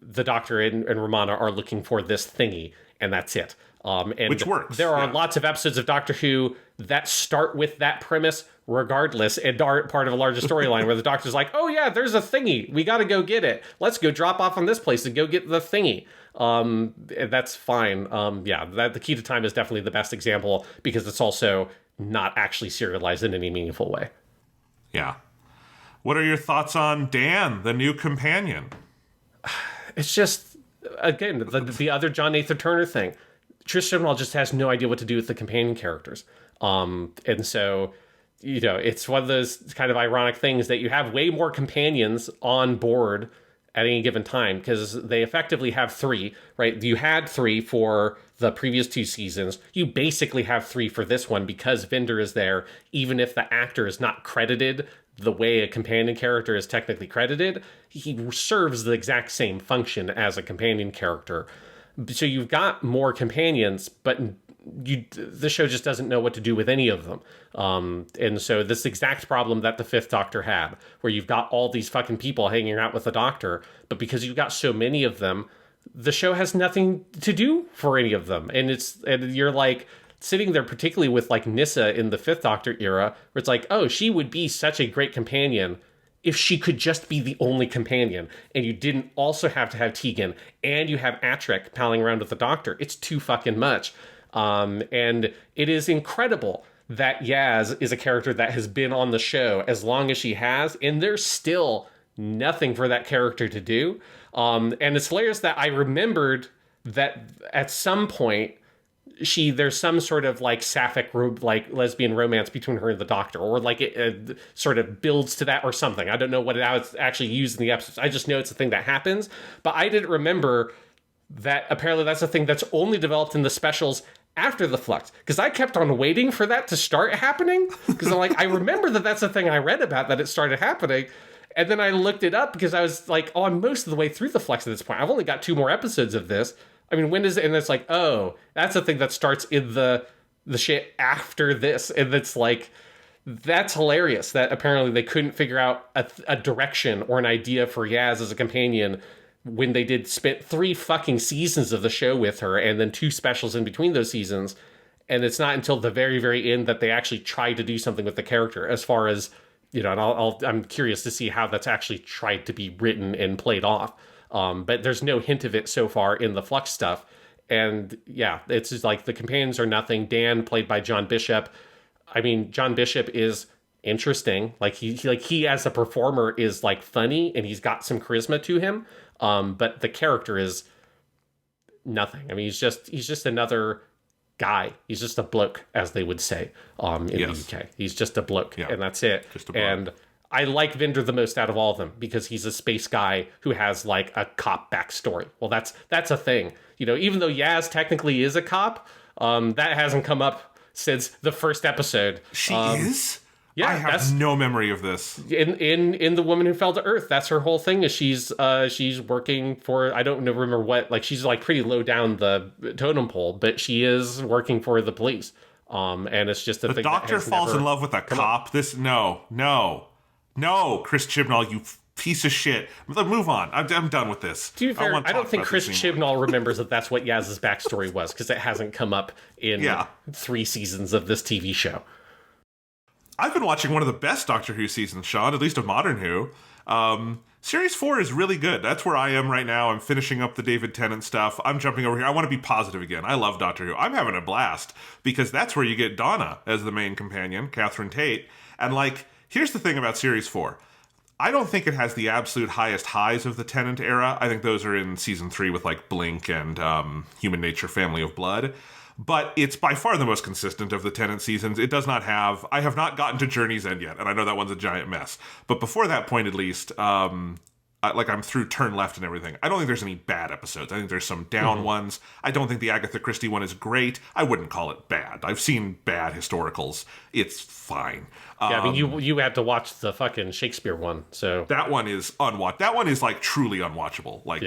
the Doctor and Romana are looking for this thingy, and that's it. And which works. There are lots of episodes of Doctor Who that start with that premise regardless and are part of a larger storyline where the Doctor's like, oh yeah, there's a thingy. We got to go get it. Let's go drop off on this place and go get the thingy. That's fine. The Key to Time is definitely the best example because it's also not actually serialized in any meaningful way. Yeah. What are your thoughts on Dan, the new companion? It's just, again, the other John Nathan Turner thing. Tristan Wall just has no idea what to do with the companion characters. And so, it's one of those kind of ironic things that you have way more companions on board at any given time, because they effectively have 3, right? You had 3 for the previous 2 seasons. You basically have 3 for this one because Vinder is there, even if the actor is not credited the way a companion character is technically credited. He serves the exact same function as a companion character. So you've got more companions, but the show just doesn't know what to do with any of them. And so this exact problem that the 5th Doctor had, where you've got all these fucking people hanging out with the Doctor, but because you've got so many of them, the show has nothing to do for any of them. And you're like sitting there, particularly with like Nyssa in the 5th Doctor era, where it's like, oh, she would be such a great companion if she could just be the only companion, and you didn't also have to have Tegan, and you have Atrek palling around with the Doctor. It's too fucking much. And it is incredible that Yaz is a character that has been on the show as long as she has, and there's still nothing for that character to do. And it's hilarious that I remembered that at some point there's some sort of like sapphic like lesbian romance between her and the Doctor, or like it sort of builds to that or something. I don't know how it's actually used in the episodes. I just know it's a thing that happens, but I didn't remember that apparently that's a thing that's only developed in the specials after the Flux, because I kept on waiting for that to start happening, because I'm like, I remember that that's a thing I read about, that it started happening. And then I looked it up because I was like, oh, I'm most of the way through the Flux at this point. I've only got 2 more episodes of this. I mean, when does it? And it's like, oh, that's a thing that starts in the shit after this. And it's like, that's hilarious that apparently they couldn't figure out a direction or an idea for Yaz as a companion when they spent 3 fucking seasons of the show with her, and then 2 specials in between those seasons. And it's not until the very, very end that they actually tried to do something with the character, as far as, you know, and I'm curious to see how that's actually tried to be written and played off. But there's no hint of it so far in the Flux stuff. And yeah, it's just like the companions are nothing. Dan, played by John Bishop. I mean, John Bishop is interesting. Like he as a performer is like funny, and he's got some charisma to him. But the character is nothing. I mean, he's just another guy. He's just a bloke, as they would say in the UK. He's just a bloke, and that's it. Just a bloke. And I like Vinder the most out of all of them, because he's a space guy who has like a cop backstory. Well, that's a thing. You know, even though Yaz technically is a cop, that hasn't come up since the first episode. She is? Yeah, I have no memory of this. In The Woman Who Fell to Earth, that's her whole thing. Is she's working for, I don't know, remember what, like she's like pretty low down the totem pole, but she is working for the police. And it's just a thing. The Doctor falls in love with a cop. No, Chris Chibnall, you piece of shit. Move on. I'm done with this. To be fair, I don't think Chris Chibnall remembers that that's what Yaz's backstory was, because it hasn't come up in 3 seasons of this TV show. I've been watching one of the best Doctor Who seasons, Sean, at least of Modern Who. Series 4 is really good. That's where I am right now. I'm finishing up the David Tennant stuff. I'm jumping over here. I want to be positive again. I love Doctor Who. I'm having a blast, because that's where you get Donna as the main companion, Catherine Tate. And, like, here's the thing about Series 4. I don't think it has the absolute highest highs of the Tennant era. I think those are in Season 3 with, like, Blink and Human Nature, Family of Blood. But it's by far the most consistent of the Tennant seasons. It does not have... I have not gotten to Journey's End yet, and I know that one's a giant mess. But before that point, at least, I'm through Turn Left and everything. I don't think there's any bad episodes. I think there's some down ones. I don't think the Agatha Christie one is great. I wouldn't call it bad. I've seen bad historicals. It's fine. Yeah, I mean, you had to watch the fucking Shakespeare one, so... That one is that one is, like, truly unwatchable. Like,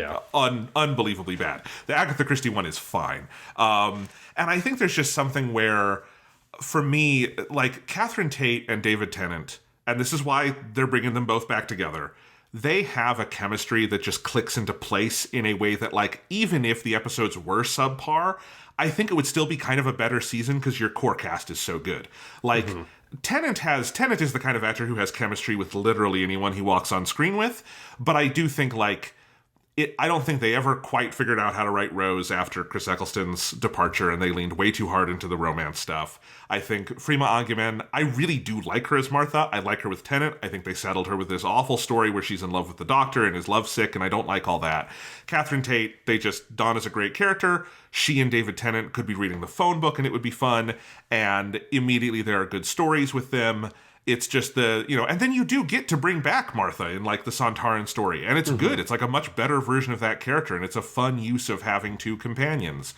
unbelievably bad. The Agatha Christie one is fine. And I think there's just something where, for me, like, Catherine Tate and David Tennant, and this is why they're bringing them both back together, they have a chemistry that just clicks into place in a way that, like, even if the episodes were subpar, I think it would still be kind of a better season, because your core cast is so good. Like... Tennant is the kind of actor who has chemistry with literally anyone he walks on screen with, but I do think, like, I don't think they ever quite figured out how to write Rose after Chris Eccleston's departure, and they leaned way too hard into the romance stuff. I think Freema Agyeman, I really do like her as Martha. I like her with Tennant. I think they settled her with this awful story where she's in love with the Doctor and is lovesick, and I don't like all that. Catherine Tate, Donna's a great character. She and David Tennant could be reading the phone book, and it would be fun, and immediately there are good stories with them. It's just and then you do get to bring back Martha in, like, the Sontaran story, and it's good. It's like a much better version of that character, and it's a fun use of having 2 companions.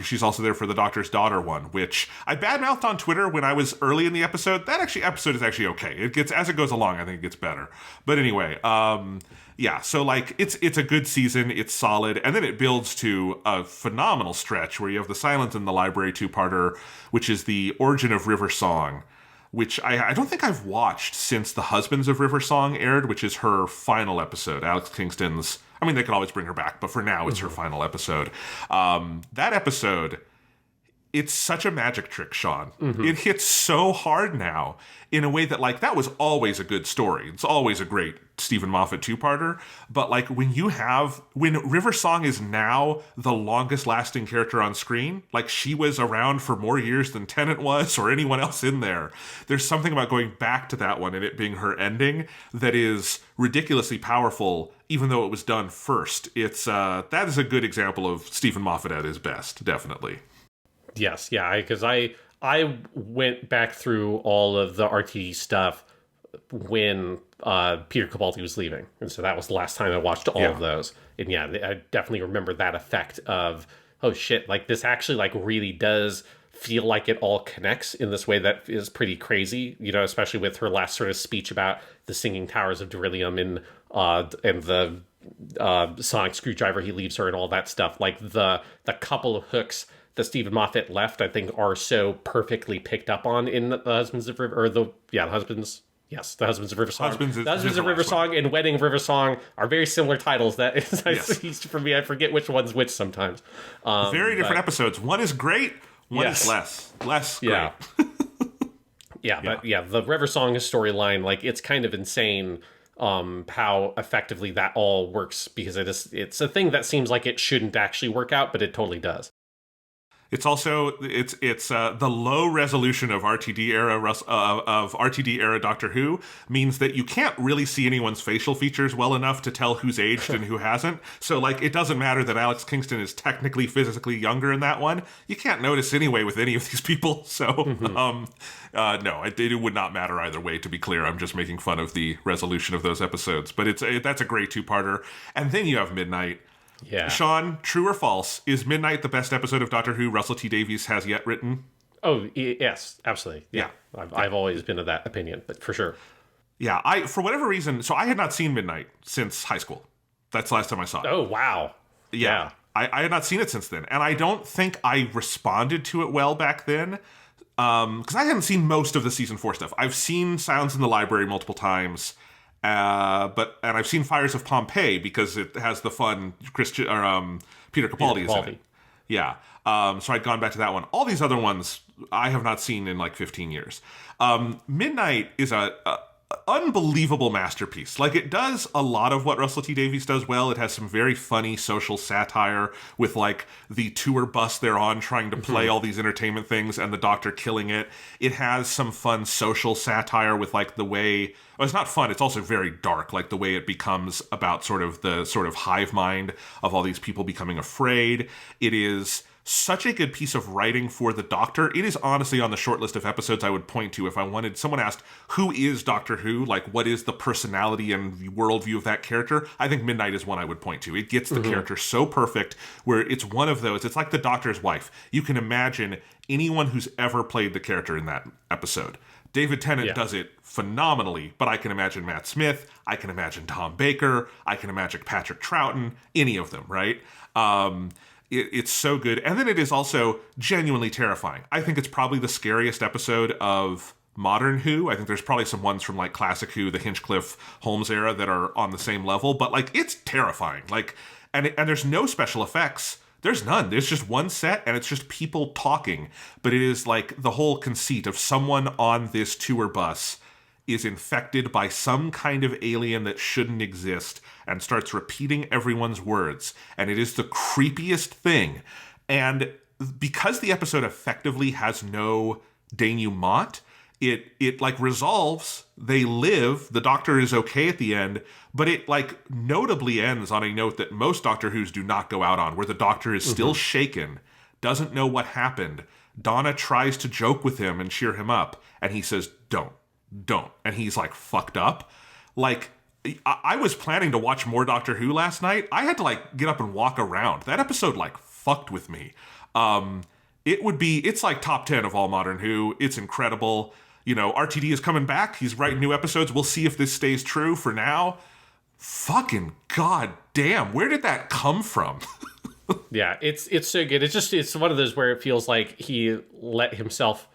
She's also there for the Doctor's Daughter one, which I badmouthed on Twitter when I was early in the episode. That episode is actually okay. It gets, as it goes along, I think it gets better. But anyway, so, like, it's a good season, it's solid, and then it builds to a phenomenal stretch where you have the Silent in the Library 2-parter, which is the origin of River Song, which I don't think I've watched since The Husbands of River Song aired, which is her final episode. Alex Kingston's... I mean, they could always bring her back, but for now, it's her final episode. That episode it's such a magic trick, Sean. It hits so hard now in a way that, like, that was always a good story. It's always a great Stephen Moffat two-parter. But, like, when River Song is now the longest lasting character on screen, like, she was around for more years than Tennant was or anyone else in there. There's something about going back to that one and it being her ending that is ridiculously powerful, even though it was done first. It's that is a good example of Stephen Moffat at his best, definitely. Yes, yeah, because I went back through all of the RTD stuff when Peter Capaldi was leaving, and so that was the last time I watched all of those. And yeah, I definitely remember that effect of, oh shit, like this actually like really does feel like it all connects in this way that is pretty crazy, you know, especially with her last sort of speech about the Singing Towers of Beryllium and the sonic screwdriver he leaves her and all that stuff. Like the couple of hooks that Stephen Moffat left, I think, are so perfectly picked up on in the Husbands of River, or the Husbands. Yes, the Husbands of River Song. The Husbands of River Song and Wedding of River Song are very similar titles. That is, for me, I forget which one's which sometimes. Very different episodes. One is great. One is less great. Yeah. But the River Song storyline, like, it's kind of insane how effectively that all works, because it's a thing that seems like it shouldn't actually work out, but it totally does. It's also it's the low resolution of RTD era Doctor Who means that you can't really see anyone's facial features well enough to tell who's aged and who hasn't. So, like, it doesn't matter that Alex Kingston is technically physically younger in that one. You can't notice anyway with any of these people. So no, it would not matter either way. To be clear, I'm just making fun of the resolution of those episodes. But that's a great two-parter. And then you have Midnight. Yeah. Sean, true or false, is Midnight the best episode of Doctor Who Russell T Davies has yet written? Oh, yes, absolutely. Yeah. I've always been of that opinion, but for sure. Yeah, for whatever reason, so I had not seen Midnight since high school. That's the last time I saw it. Oh, wow. Yeah. I had not seen it since then, and I don't think I responded to it well back then, because I hadn't seen most of the season 4 stuff. I've seen Sounds in the Library multiple times, and I've seen Fires of Pompeii because it has the fun Peter Capaldi is in it. Yeah. So I'd gone back to that one. All these other ones I have not seen in like 15 years. Midnight is a unbelievable masterpiece. Like, it does a lot of what Russell T Davies does well. It has some very funny social satire with, like, the tour bus they're on trying to play all these entertainment things and the Doctor killing it. It has some fun social satire with, like, the way... Well, it's not fun, it's also very dark, like the way it becomes about sort of the sort of hive mind of all these people becoming afraid. It is such a good piece of writing for the Doctor. It is honestly on the short list of episodes I would point to if I wanted... Someone asked, who is Doctor Who? Like, what is the personality and worldview of that character? I think Midnight is one I would point to. It gets the character so perfect, where it's one of those... It's like the Doctor's wife. You can imagine anyone who's ever played the character in that episode. David Tennant does it phenomenally, but I can imagine Matt Smith, I can imagine Tom Baker, I can imagine Patrick Troughton, any of them, right? It's so good. And then it is also genuinely terrifying. I think it's probably the scariest episode of modern Who. I think there's probably some ones from, like, classic Who, the Hinchcliffe Holmes era, that are on the same level, but, like, it's terrifying. Like, and there's no special effects. There's none. There's just one set, and it's just people talking. But it is like the whole conceit of someone on this tour bus is infected by some kind of alien that shouldn't exist and starts repeating everyone's words. And it is the creepiest thing. And because the episode effectively has no denouement, it like resolves, they live, the Doctor is okay at the end, but it like notably ends on a note that most Doctor Who's do not go out on, where the Doctor is still shaken, doesn't know what happened. Donna tries to joke with him and cheer him up, and he says, don't. And he's like fucked up. Like, I was planning to watch more Doctor Who last night. I had to like get up and walk around. That episode like fucked with me. It's like top 10 of all modern Who. It's incredible. You know, RTD is coming back. He's writing new episodes. We'll see if this stays true. For now, fucking goddamn, where did that come from? Yeah, it's so good. It's one of those where it feels like he let himself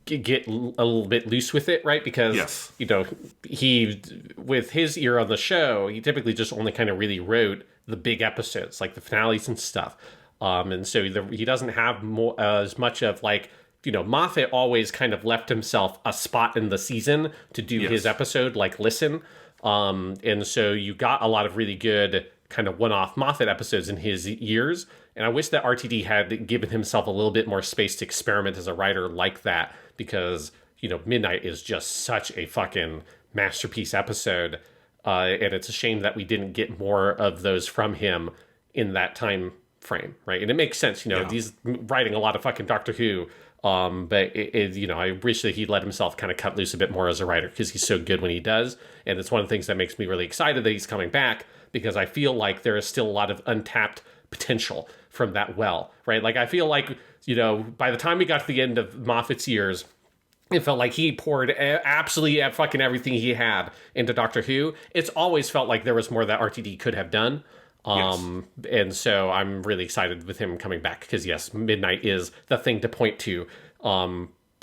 get a little bit loose with it, right? Because, you know, he, with his ear on the show, he typically just only kind of really wrote the big episodes, like the finales and stuff. And so he doesn't have more as much of like, Moffat always kind of left himself a spot in the season to do his episode, like Listen. And so you got a lot of really good kind of one-off Moffat episodes in his years. And I wish that RTD had given himself a little bit more space to experiment as a writer like that, because, Midnight is just such a fucking masterpiece episode. And it's a shame that we didn't get more of those from him in that time frame, right? And it makes sense, he's writing a lot of fucking Doctor Who. But I wish that he let himself kind of cut loose a bit more as a writer, because he's so good when he does. And it's one of the things that makes me really excited that he's coming back, because I feel like there is still a lot of untapped potential from that well, right? Like, I feel like, by the time we got to the end of Moffat's years, it felt like he poured absolutely fucking everything he had into Doctor Who. It's always felt like there was more that RTD could have done. And so I'm really excited with him coming back, because yes, Midnight is the thing to point to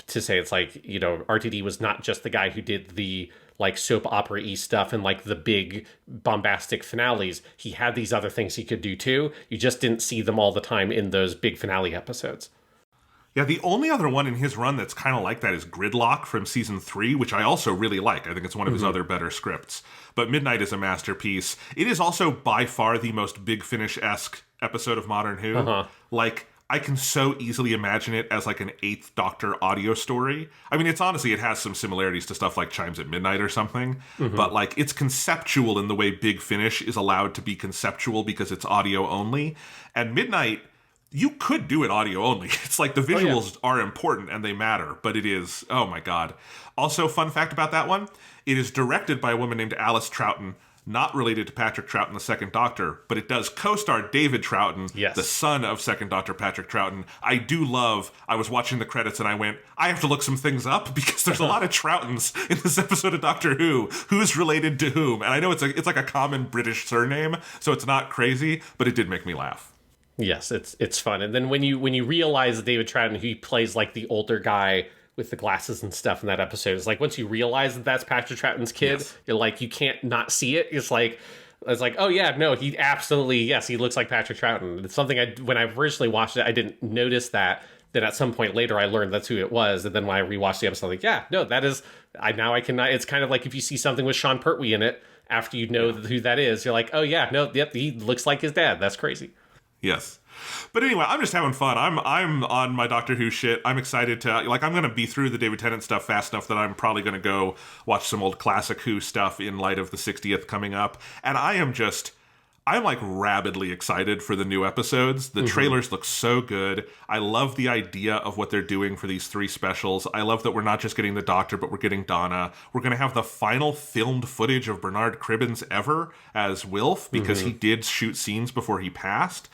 say it's like, RTD was not just the guy who did the like soap opera-y stuff and like the big bombastic finales. He had these other things he could do too. You just didn't see them all the time in those big finale episodes. Yeah, the only other one in his run that's kind of like that is Gridlock from season 3, which I also really like. I think it's one of his other better scripts. But Midnight is a masterpiece. It is also by far the most Big Finish-esque episode of Modern Who. Like, I can so easily imagine it as like an 8th Doctor audio story. I mean, it has some similarities to stuff like Chimes at Midnight or something. But like, it's conceptual in the way Big Finish is allowed to be conceptual because it's audio only. And Midnight, you could do it audio only. It's like the visuals are important and they matter, but it is, oh my God. Also, fun fact about that one, it is directed by a woman named Alice Troughton, not related to Patrick Troughton, the Second Doctor, but it does co-star David Troughton, the son of Second Doctor Patrick Troughton. I was watching the credits and I went, I have to look some things up, because there's a lot of Troughtons in this episode of Doctor Who. Who's related to whom? And I know it's like a common British surname, so it's not crazy, but it did make me laugh. Yes, it's fun. And then when you realize that David Troughton, he plays like the older guy with the glasses and stuff in that episode, it's like once you realize that that's Patrick Troughton's kid, you're like, you can't not see it. It's like, oh yeah, no, he absolutely, yes, he looks like Patrick Troughton. It's something when I originally watched it, I didn't notice that. Then at some point later, I learned that's who it was. And then when I rewatched the episode, I'm like, yeah, no, that is, I cannot, it's kind of like if you see something with Sean Pertwee in it, after you know who that is, you're like, oh yeah, no, yep, he looks like his dad. That's crazy. Yes. But anyway, I'm just having fun. I'm on my Doctor Who shit. I'm excited to, like, I'm going to be through the David Tennant stuff fast enough that I'm probably going to go watch some old classic Who stuff in light of the 60th coming up. And I'm like rabidly excited for the new episodes. The trailers look so good. I love the idea of what they're doing for these 3 specials. I love that we're not just getting the Doctor, but we're getting Donna. We're going to have the final filmed footage of Bernard Cribbins ever as Wilf, because he did shoot scenes before he passed.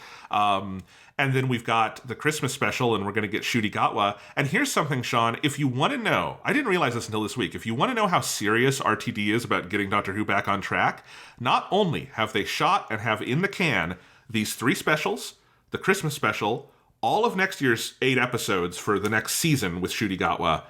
And then we've got the Christmas special, and we're going to get Ncuti Gatwa. And here's something, Sean, if you want to know, I didn't realize this until this week, if you want to know how serious RTD is about getting Doctor Who back on track, not only have they shot and have in the can these 3 specials, the Christmas special, all of next year's 8 episodes for the next season with Ncuti Gatwa,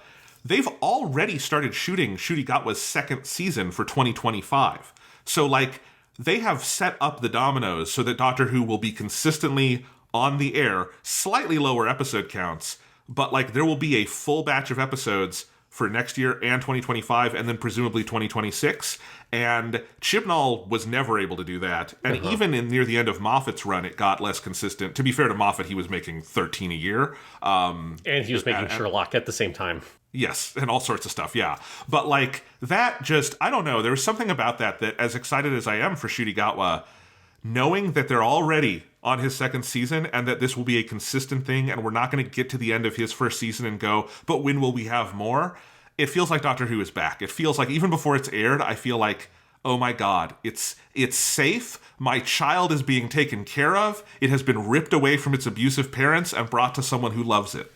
they've already started shooting Ncuti Gatwa's 2nd season for 2025. So, like, they have set up the dominoes so that Doctor Who will be consistently on the air, slightly lower episode counts, but like there will be a full batch of episodes for next year and 2025, and then presumably 2026. And Chibnall was never able to do that. And even near the end of Moffat's run, it got less consistent. To be fair to Moffat, he was making 13 a year. And he was making Sherlock at the same time. Yes, and all sorts of stuff, yeah. But like that just, I don't know, there was something about that as excited as I am for Ncuti Gatwa, knowing that they're already on his 2nd season and that this will be a consistent thing and we're not going to get to the end of his 1st season and go, but when will we have more? It feels like Doctor Who is back. It feels like even before it's aired, I feel like, oh my God, it's safe. My child is being taken care of. It has been ripped away from its abusive parents and brought to someone who loves it.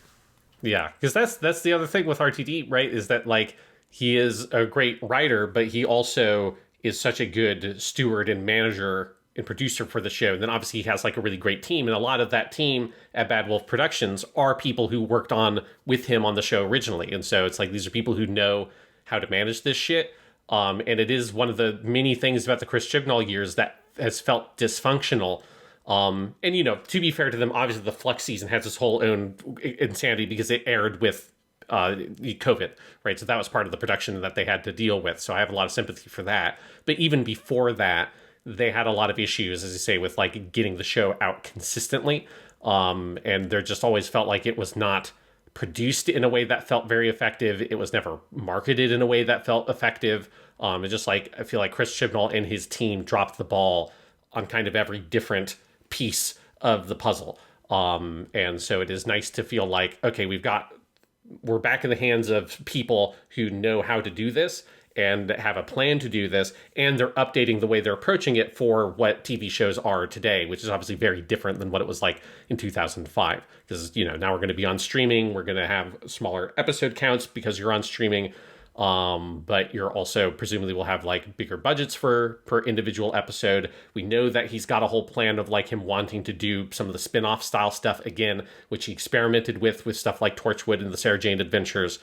Yeah, because that's the other thing with RTD, right? Is that like he is a great writer, but he also is such a good steward and manager and producer for the show. And then obviously he has like a really great team. And a lot of that team at Bad Wolf Productions are people who worked on with him on the show originally. And so it's like, these are people who know how to manage this shit. And it is one of the many things about the Chris Chibnall years that has felt dysfunctional. And, to be fair to them, obviously the Flux season has its whole own insanity because it aired with COVID, right? So that was part of the production that they had to deal with. So I have a lot of sympathy for that. But even before that, they had a lot of issues, as you say, with like getting the show out consistently. And there just always felt like it was not produced in a way that felt very effective. It was never marketed in a way that felt effective. And just like, I feel like Chris Chibnall and his team dropped the ball on kind of every different piece of the puzzle. And so it is nice to feel like, okay, we're back in the hands of people who know how to do this and have a plan to do this, and they're updating the way they're approaching it for what TV shows are today, which is obviously very different than what it was like in 2005. Because, now we're going to be on streaming, we're going to have smaller episode counts because you're on streaming, but you're also presumably will have like bigger budgets per individual episode. We know that he's got a whole plan of like him wanting to do some of the spin-off style stuff again, which he experimented with stuff like Torchwood and the Sarah Jane Adventures.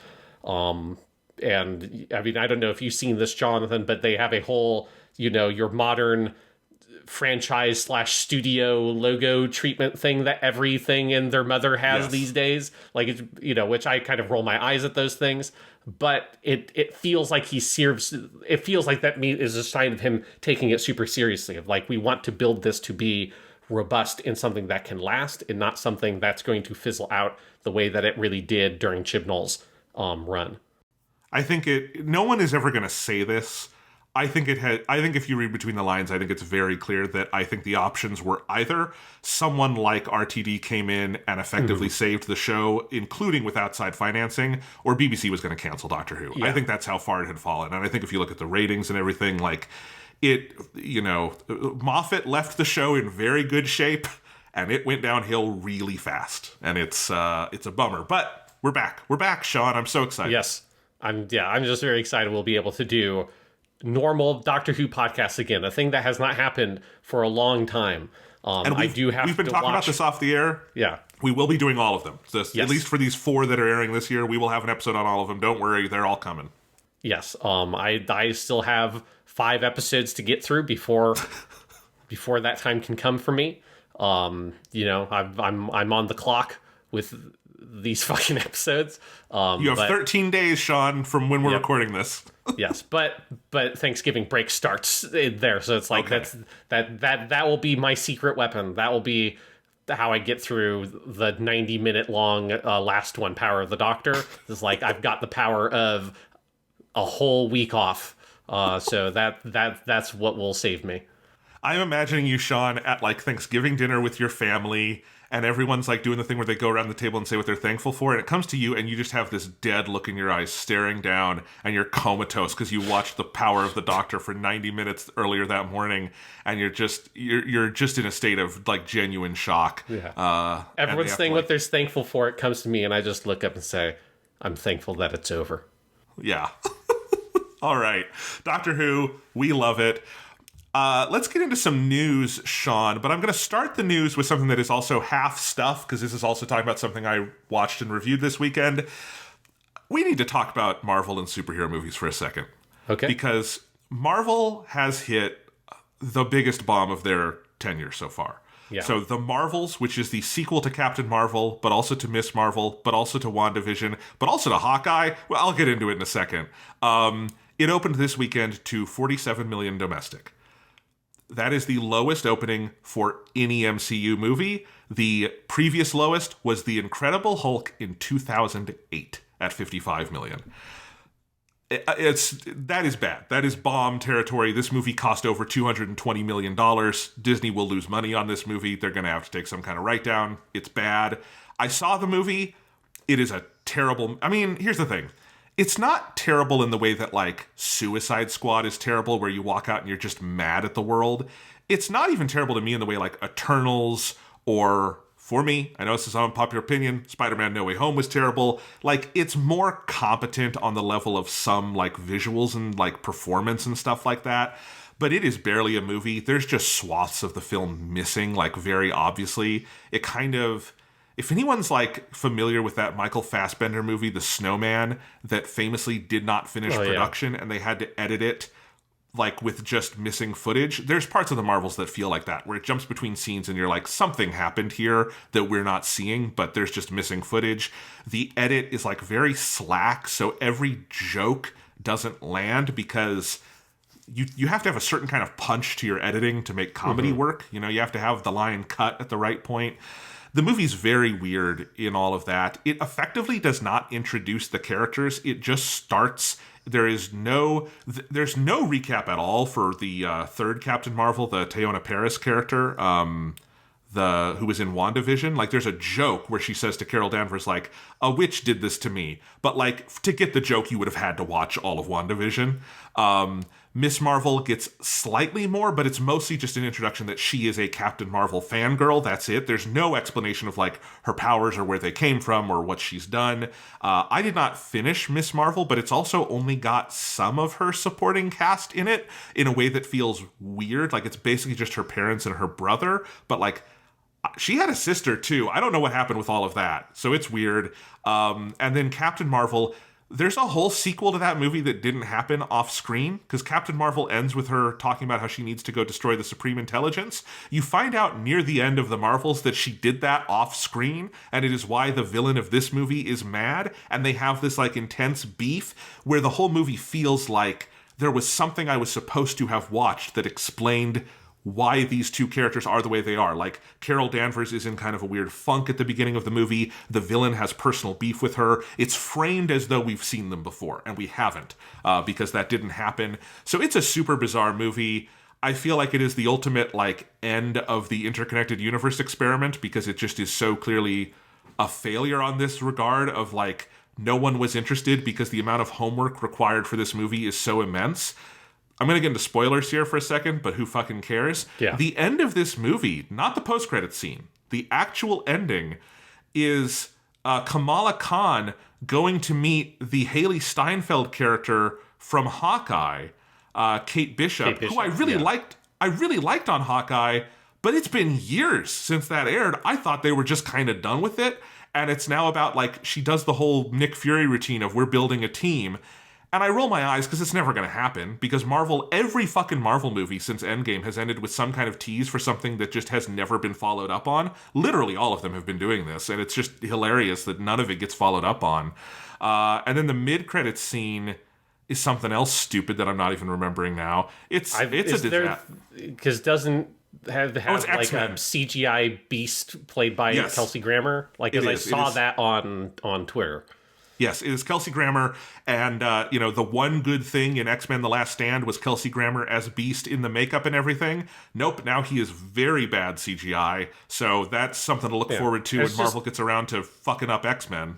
And I mean, I don't know if you've seen this, Jonathan, but they have a whole, your modern franchise / studio logo treatment thing that everything and their mother has these days. Like, which I kind of roll my eyes at those things, but it feels like it feels like that is a sign of him taking it super seriously, of like, we want to build this to be robust in something that can last and not something that's going to fizzle out the way that it really did during Chibnall's run. I think no one is ever going to say this. I think if you read between the lines, I think it's very clear that I think the options were either someone like RTD came in and effectively saved the show, including with outside financing, or BBC was going to cancel Doctor Who. Yeah. I think that's how far it had fallen. And I think if you look at the ratings and everything, like Moffat left the show in very good shape and it went downhill really fast. And it's a bummer, but we're back. We're back, Sean. I'm so excited. Yes. I'm just very excited we'll be able to do normal Doctor Who podcasts again, a thing that has not happened for a long time. And we've been talking about this off the air. Yeah. We will be doing all of them. Yes. At least for these 4 that are airing this year, we will have an episode on all of them. Don't worry, they're all coming. Yes. I still have 5 episodes to get through before that time can come for me. I'm on the clock with these fucking episodes. You have 13 days, Sean, from when we're recording this. Yes, but Thanksgiving break starts there, so it's like that will be my secret weapon. That will be how I get through the 90-minute long last one, Power of the Doctor. It's like I've got the power of a whole week off. So that's what will save me. I'm imagining you, Sean, at like Thanksgiving dinner with your family, and everyone's like doing the thing where they go around the table and say what they're thankful for, and it comes to you and you just have this dead look in your eyes staring down, and you're comatose because you watched The Power of the Doctor for 90 minutes earlier that morning, and you're just in a state of like genuine shock. Yeah. Everyone's saying what they're thankful for. It comes to me and I just look up and say, I'm thankful that it's over. Yeah. All right. Doctor Who, we love it. Let's get into some news, Sean, but I'm going to start the news with something that is also half stuff, because this is also talking about something I watched and reviewed this weekend. We need to talk about Marvel and superhero movies for a second. Okay. Because Marvel has hit the biggest bomb of their tenure so far. Yeah. So The Marvels, which is the sequel to Captain Marvel, but also to Miss Marvel, but also to WandaVision, but also to Hawkeye. Well, I'll get into it in a second. It opened this weekend to 47 million domestic. That is the lowest opening for any MCU movie. The previous lowest was The Incredible Hulk in 2008 at 55 million. That is bad. That is bomb territory. This movie cost over $220 million. Disney will lose money on this movie. They're going to have to take some kind of write-down. It's bad. I saw the movie. It is a terrible... I mean, here's the thing. It's not terrible in the way that, like, Suicide Squad is terrible, where you walk out and you're just mad at the world. It's not even terrible to me in the way, like, Eternals or, for me, I know this is an unpopular opinion, Spider-Man No Way Home was terrible. Like, it's more competent on the level of some, like, visuals and, like, performance and stuff like that. But it is barely a movie. There's just swaths of the film missing, like, very obviously. It kind of... If anyone's, like, familiar with that Michael Fassbender movie, The Snowman, that famously did not finish production and they had to edit it like with just missing footage. There's parts of the Marvels that feel like that, where it jumps between scenes and you're like, something happened here that we're not seeing, but there's just missing footage. The edit is like very slack, so every joke doesn't land because you have to have a certain kind of punch to your editing to make comedy work. You know, you have to have the line cut at the right point. The movie's very weird in all of that. It effectively does not introduce the characters. It just starts. There's no recap at all for the third Captain Marvel, the Teyonah Parris character, who was in WandaVision. Like, there's a joke where she says to Carol Danvers, like, a witch did this to me. But, like, to get the joke, you would have had to watch all of WandaVision. Miss Marvel gets slightly more, but it's mostly just an introduction that she is a Captain Marvel fangirl. That's it. There's no explanation of, like, her powers or where they came from or what she's done. I did not finish Miss Marvel, but it's also only got some of her supporting cast in it in a way that feels weird. Like, it's basically just her parents and her brother, but, like, she had a sister, too. I don't know what happened with all of that, so it's weird. And then Captain Marvel, there's a whole sequel to that movie that didn't happen off screen, because Captain Marvel ends with her talking about how she needs to go destroy the Supreme Intelligence. You find out near the end of the Marvels that she did that off screen, and it is why the villain of this movie is mad, and they have this, like, intense beef where the whole movie feels like there was something I was supposed to have watched that explained why these two characters are the way they are. Like, Carol Danvers is in kind of a weird funk at the beginning of the movie. The villain has personal beef with her. It's framed as though we've seen them before, and we haven't, because that didn't happen. So it's a super bizarre movie. I feel like it is the ultimate, like, end of the interconnected universe experiment, because it just is so clearly a failure on this regard of, like, no one was interested because the amount of homework required for this movie is so immense. I'm going to get into spoilers here for a second, but who fucking cares? Yeah. The end of this movie, not the post-credits scene, the actual ending is Kamala Khan going to meet the Haley Steinfeld character from Hawkeye, Kate Bishop, who I really liked. I really liked on Hawkeye, but it's been years since that aired. I thought they were just kind of done with it, and it's now about, like, she does the whole Nick Fury routine of we're building a team. And I roll my eyes because it's never going to happen, because Marvel, every fucking Marvel movie since Endgame has ended with some kind of tease for something that just has never been followed up on. Literally all of them have been doing this, and it's just hilarious that none of it gets followed up on. And then the mid-credits scene is something else stupid that I'm not even remembering now. It's a disaster. Because doesn't have like X-Men. a CGI beast played by Kelsey Grammer? Like, as I saw that on Twitter. Yes, it is Kelsey Grammer, and, the one good thing in X-Men The Last Stand was Kelsey Grammer as Beast in the makeup and everything. Nope, now he is very bad CGI, so that's something to look forward to when Marvel gets around to fucking up X-Men.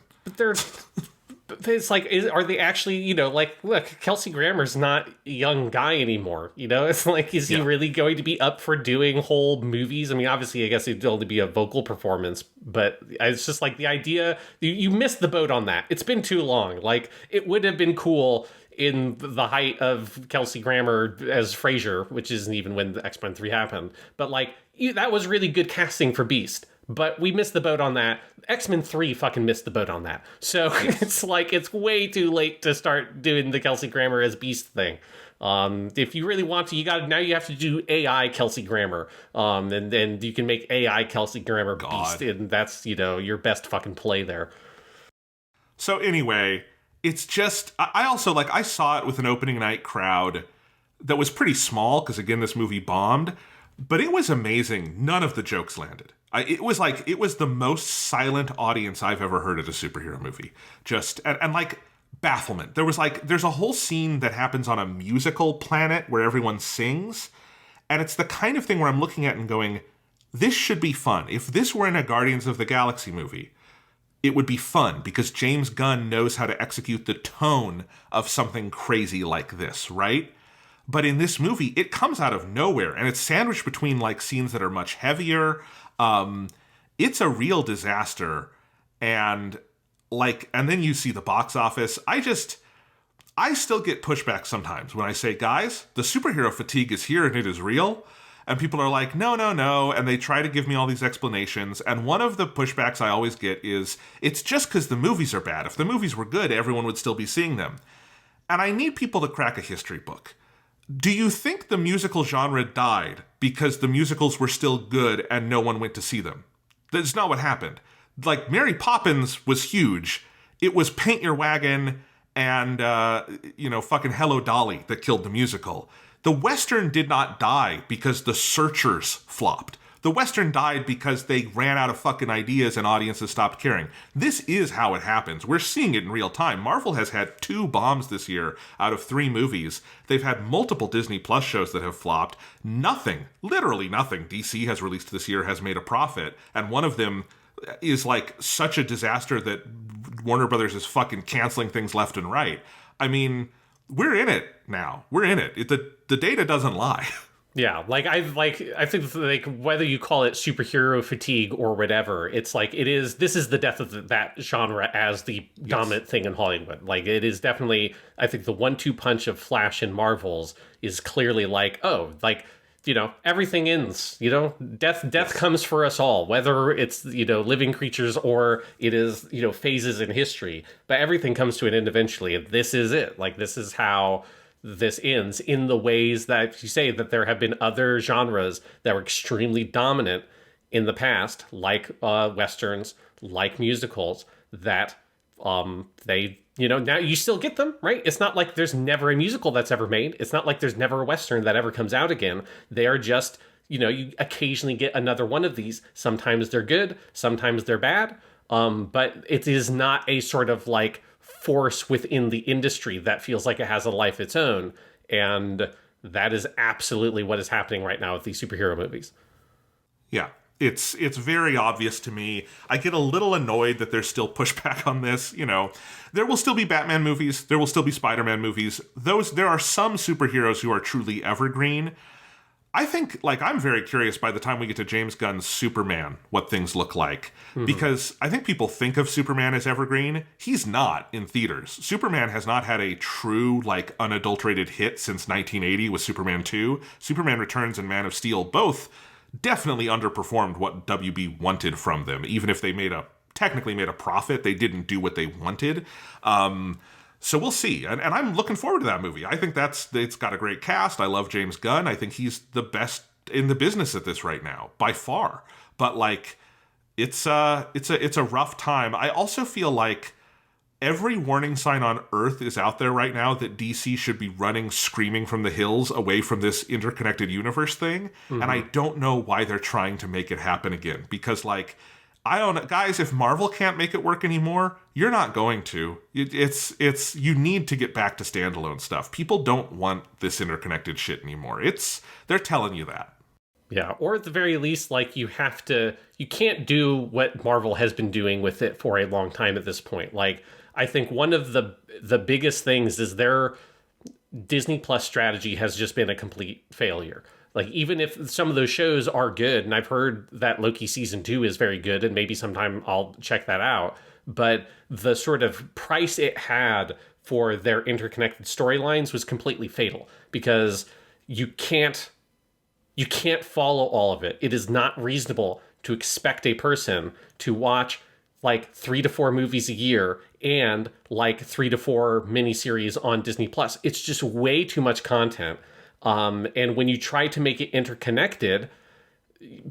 But it's like, are they actually, like, look, Kelsey Grammer's not a young guy anymore, It's like, is he really going to be up for doing whole movies? I mean, obviously, I guess it'd only be a vocal performance, but it's just like the idea, you missed the boat on that. It's been too long. Like, it would have been cool in the height of Kelsey Grammer as Frasier, which isn't even when the X-Men 3 happened. But, like, that was really good casting for Beast. But we missed the boat on that. X-Men 3 fucking missed the boat on that. So it's like, it's way too late to start doing the Kelsey Grammer as Beast thing. If you really want to, now you have to do AI Kelsey Grammer. And then you can make AI Kelsey Grammer Beast. And that's, your best fucking play there. So anyway, it's just, I also, like, I saw it with an opening night crowd that was pretty small, because again, this movie bombed. But it was amazing. None of the jokes landed. It was the most silent audience I've ever heard at a superhero movie. Just, and like, bafflement. There's a whole scene that happens on a musical planet where everyone sings. And it's the kind of thing where I'm looking at and going, this should be fun. If this were in a Guardians of the Galaxy movie, it would be fun, because James Gunn knows how to execute the tone of something crazy like this, right? But in this movie, it comes out of nowhere, and it's sandwiched between, like, scenes that are much heavier. It's a real disaster. And, like, and then you see the box office. I still get pushback sometimes when I say, guys, the superhero fatigue is here and it is real. And people are like, no, no, no. And they try to give me all these explanations. And one of the pushbacks I always get is, it's just because the movies are bad. If the movies were good, everyone would still be seeing them. And I need people to crack a history book. do you think the musical genre died because the musicals were still good and no one went to see them? That's not what happened. Like, Mary Poppins was huge. It was Paint Your Wagon and, fucking Hello Dolly that killed the musical. The Western did not die because The Searchers flopped. The Western died because they ran out of fucking ideas and audiences stopped caring. This is how it happens. We're seeing it in real time. Marvel has had 2 bombs this year out of 3 movies. They've had multiple Disney Plus shows that have flopped. Nothing, literally nothing DC has released this year has made a profit. And one of them is like such a disaster that Warner Brothers is fucking canceling things left and right. I mean, we're in it now. We're in it. The data doesn't lie. Yeah, I think like whether you call it superhero fatigue or whatever, it's like this is the death of that genre as the dominant thing in Hollywood. Like, it is definitely, I think the 1-2 punch of Flash and Marvels is clearly like, oh, like, everything ends, death comes for us all, whether it's, living creatures or it is, phases in history, but everything comes to an end eventually. And this is it. Like, this is how this ends, in the ways that you say that there have been other genres that were extremely dominant in the past, like Westerns, like musicals, that they, now you still get them, right? It's not like there's never a musical that's ever made. It's not like there's never a Western that ever comes out again. They are just, you occasionally get another one of these. Sometimes they're good, sometimes they're bad, but it is not a sort of like force within the industry that feels like it has a life of its own. And that is absolutely what is happening right now with these superhero movies. Yeah, it's very obvious to me. I get a little annoyed that there's still pushback on this. There will still be Batman movies. There will still be Spider-Man movies. There are some superheroes who are truly evergreen. I think, I'm very curious by the time we get to James Gunn's Superman, what things look like. Mm-hmm. Because I think people think of Superman as evergreen. He's not in theaters. Superman has not had a true, unadulterated hit since 1980 with Superman 2. Superman Returns and Man of Steel both definitely underperformed what WB wanted from them. Even if they technically made a profit, they didn't do what they wanted. So we'll see. And I'm looking forward to that movie. I think it's got a great cast. I love James Gunn. I think he's the best in the business at this right now, by far. But it's a rough time. I also feel like every warning sign on Earth is out there right now that DC should be running screaming from the hills away from this interconnected universe thing. Mm-hmm. And I don't know why they're trying to make it happen again. Because I don't know, guys, if Marvel can't make it work anymore, you're not going to. You need to get back to standalone stuff. People don't want this interconnected shit anymore. They're telling you that. Yeah, or at the very least, you can't do what Marvel has been doing with it for a long time at this point. I think one of the biggest things is their Disney Plus strategy has just been a complete failure. Even if some of those shows are good, and I've heard that Loki season 2 is very good, and maybe sometime I'll check that out, but the sort of price it had for their interconnected storylines was completely fatal, because you can't follow all of it. It is not reasonable to expect a person to watch 3 to 4 movies a year and 3 to 4 miniseries on Disney Plus. It's just way too much content. And when you try to make it interconnected,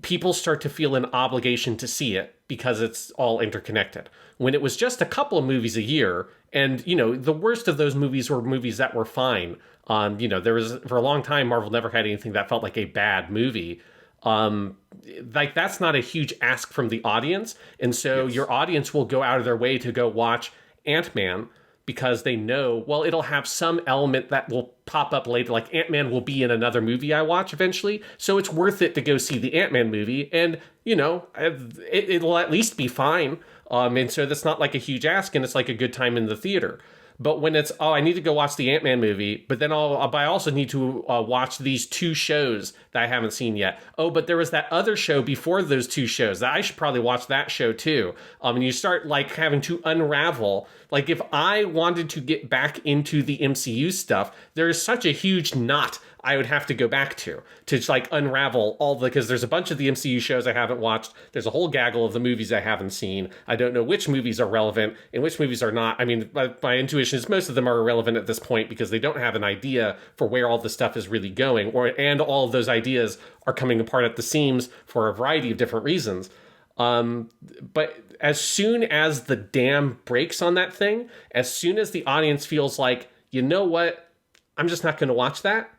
people start to feel an obligation to see it because it's all interconnected. When it was just a couple of movies a year, and, the worst of those movies were movies that were fine. There was, for a long time, Marvel never had anything that felt like a bad movie. That's not a huge ask from the audience. And so your audience will go out of their way to go watch Ant-Man because they know, well, it'll have some element that will pop up later. Ant-Man will be in another movie I watch eventually. So it's worth it to go see the Ant-Man movie. And, it'll at least be fine. And so that's not a huge ask, and it's a good time in the theater. But when it's, I need to go watch the Ant-Man movie, but then I also need to watch these 2 shows that I haven't seen yet. Oh, but there was that other show before those 2 shows that I should probably watch that show too. And you start having to unravel Like, if I wanted to get back into the MCU stuff, there is such a huge knot I would have to go back to like unravel all because there's a bunch of the MCU shows I haven't watched. There's a whole gaggle of the movies I haven't seen. I don't know which movies are relevant and which movies are not. I mean, my intuition is most of them are irrelevant at this point because they don't have an idea for where all the stuff is really going, and all of those ideas are coming apart at the seams for a variety of different reasons. But as soon as the dam breaks on that thing, as soon as the audience feels like, you know what, I'm just not going to watch that,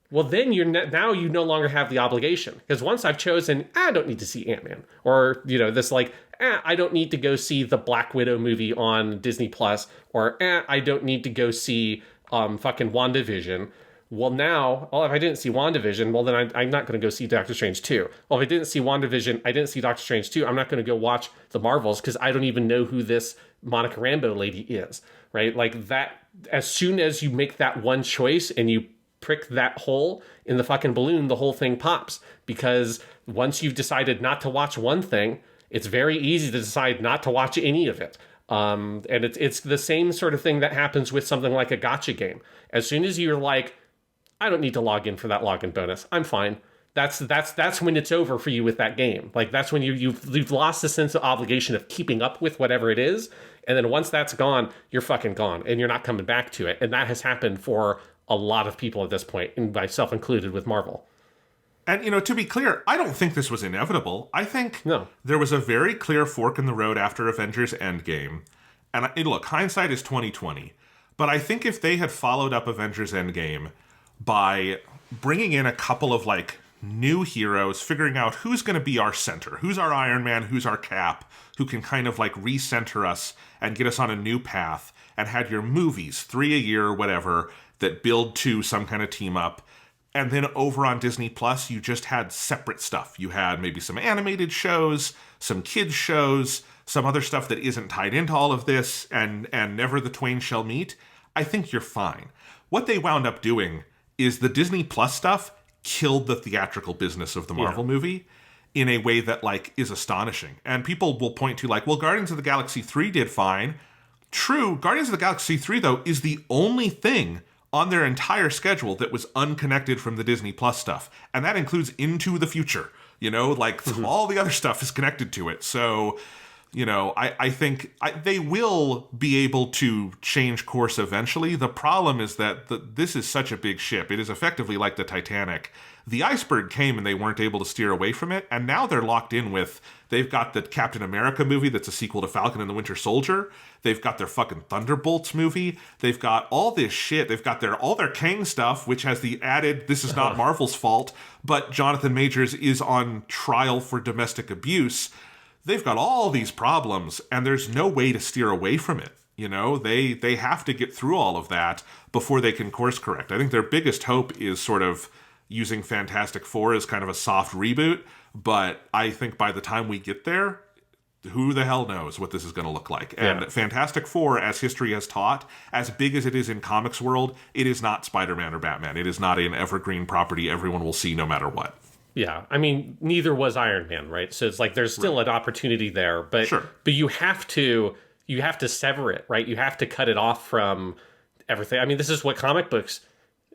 well, then now you no longer have the obligation. Because once I've chosen, I don't need to see Ant-Man. Or, this like, I don't need to go see the Black Widow movie on Disney Plus. Or, I don't need to go see fucking WandaVision. Well, now, if I didn't see WandaVision, well, then I'm not going to go see Doctor Strange 2. Well, if I didn't see WandaVision, I didn't see Doctor Strange 2, I'm not going to go watch the Marvels because I don't even know who this Monica Rambeau lady is, right? Like that, as soon as you make that one choice and you prick that hole in the fucking balloon, the whole thing pops. Because once you've decided not to watch one thing, it's very easy to decide not to watch any of it. And it's the same sort of thing that happens with something like a gacha game. As soon as you're like, I don't need to log in for that login bonus, I'm fine. That's when it's over for you with that game. Like that's when you've lost the sense of obligation of keeping up with whatever it is. And then once that's gone, you're fucking gone and you're not coming back to it. And that has happened for a lot of people at this point, and myself included with Marvel. And, to be clear, I don't think this was inevitable. I think No. There was a very clear fork in the road after Avengers Endgame. And look, hindsight is 20/20. But I think if they had followed up Avengers Endgame by bringing in a couple of, new heroes, figuring out who's going to be our center, who's our Iron Man, who's our Cap, who can kind of, recenter us and get us on a new path, and had your movies, 3 a year or whatever, that build to some kind of team up. And then over on Disney Plus, you just had separate stuff. You had maybe some animated shows, some kids shows, some other stuff that isn't tied into all of this, and never the twain shall meet. I think you're fine. What they wound up doing is the Disney Plus stuff killed the theatrical business of the Marvel movie in a way that, is astonishing. And people will point to, well, Guardians of the Galaxy 3 did fine. True, Guardians of the Galaxy 3, though, is the only thing on their entire schedule that was unconnected from the Disney Plus stuff. And that includes Into the Future. All the other stuff is connected to it. So, I think they will be able to change course eventually. The problem is that this is such a big ship. It is effectively like the Titanic. The iceberg came and they weren't able to steer away from it. And now they're locked in with, they've got the Captain America movie that's a sequel to Falcon and the Winter Soldier. They've got their fucking Thunderbolts movie. They've got all this shit. They've got all their Kang stuff, which has the added, this is not Marvel's fault, but Jonathan Majors is on trial for domestic abuse. They've got all these problems, and there's no way to steer away from it. They have to get through all of that before they can course correct. I think their biggest hope is sort of using Fantastic Four as kind of a soft reboot, but I think by the time we get there, who the hell knows what this is going to look like. And Fantastic Four, as history has taught, as big as it is in comics world, it is not Spider-Man or Batman. It is not an evergreen property everyone will see no matter what. Yeah, I mean, neither was Iron Man, right? So it's there's still an opportunity there, but sure. But you have to sever it, right? You have to cut it off from everything. I mean, this is what comic books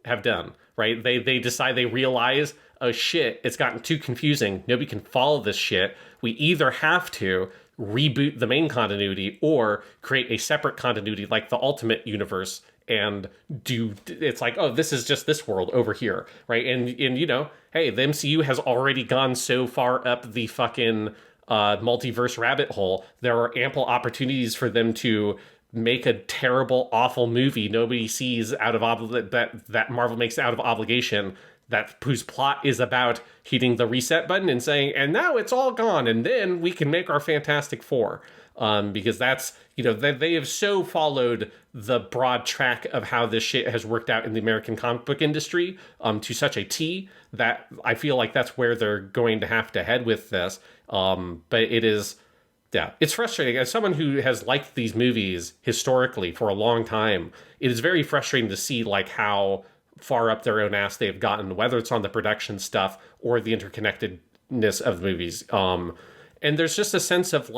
have done, right? They realize, oh shit, it's gotten too confusing. Nobody can follow this shit. We either have to reboot the main continuity or create a separate continuity like the Ultimate Universe and it's this is just this world over here, right? And hey, the MCU has already gone so far up the fucking multiverse rabbit hole. There are ample opportunities for them to make a terrible, awful movie nobody sees out of that Marvel makes out of obligation, whose plot is about hitting the reset button and saying, and now it's all gone, and then we can make our Fantastic Four. Because that's, they have so followed the broad track of how this shit has worked out in the American comic book industry to such a T that I feel like that's where they're going to have to head with this. But it is, it's frustrating. As someone who has liked these movies historically for a long time, it is very frustrating to see how far up their own ass they've gotten, whether it's on the production stuff or the interconnectedness of the movies. And there's just a sense of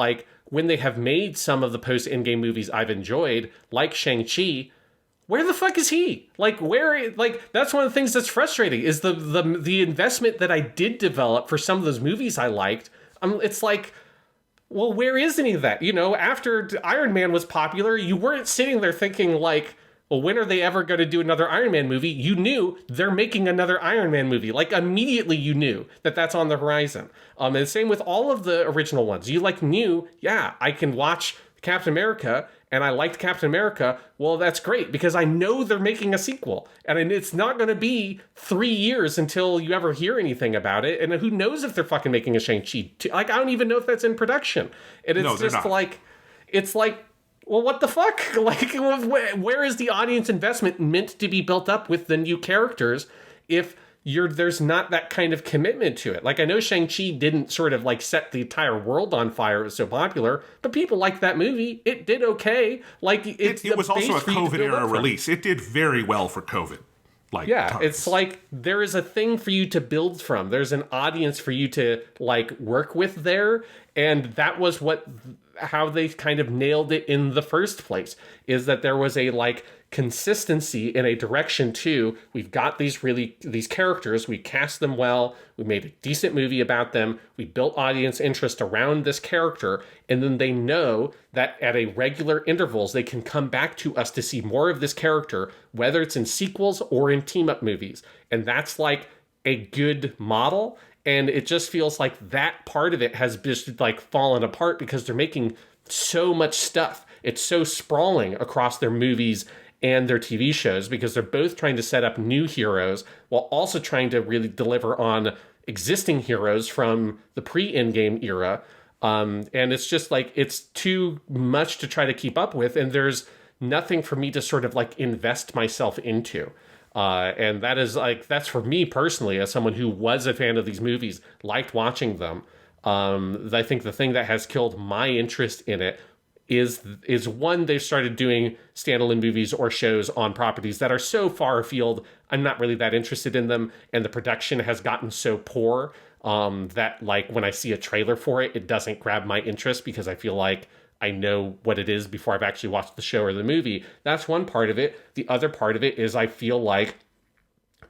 when they have made some of the post-Endgame movies I've enjoyed, like Shang-Chi, where the fuck is he? Like, that's one of the things that's frustrating is the investment that I did develop for some of those movies I liked. It's like, well, where is any of that? You know, after Iron Man was popular, you weren't sitting there thinking like, well, when are they ever going to do another Iron Man movie? You knew they're making another Iron Man movie. Like, immediately you knew that that's on the horizon. And the same with all of the original ones. You knew, yeah, I can watch Captain America, and I liked Captain America. Well, that's great because I know they're making a sequel, and it's not going to be 3 years until you ever hear anything about it. And who knows if they're fucking making a Shang-Chi? I don't even know if that's in production. And it's just like, it's like, well, what the fuck? Like, where is the audience investment meant to be built up with the new characters if there's not that kind of commitment to it? Like, I know Shang-Chi didn't sort of set the entire world on fire. It was so popular, but people liked that movie. It did okay. Like, it was also a COVID era release. It did very well for COVID. Tons. It's like there is a thing for you to build from. There's an audience for you to work with there, and that was how they kind of nailed it in the first place, is that there was a consistency in a direction too. We've got these characters, we cast them well, we made a decent movie about them, we built audience interest around this character, and then they know that at a regular intervals they can come back to us to see more of this character, whether it's in sequels or in team-up movies. And that's a good model. And it just feels like that part of it has just fallen apart because they're making so much stuff. It's so sprawling across their movies and their TV shows because they're both trying to set up new heroes while also trying to really deliver on existing heroes from the pre-Endgame era. And it's just it's too much to try to keep up with. And there's nothing for me to sort of invest myself into. And that is that's for me personally, as someone who was a fan of these movies, liked watching them. I think the thing that has killed my interest in it is one, they've started doing standalone movies or shows on properties that are so far afield, I'm not really that interested in them. And the production has gotten so poor that when I see a trailer for it, it doesn't grab my interest because I feel like I know what it is before I've actually watched the show or the movie. That's one part of it. The other part of it is I feel like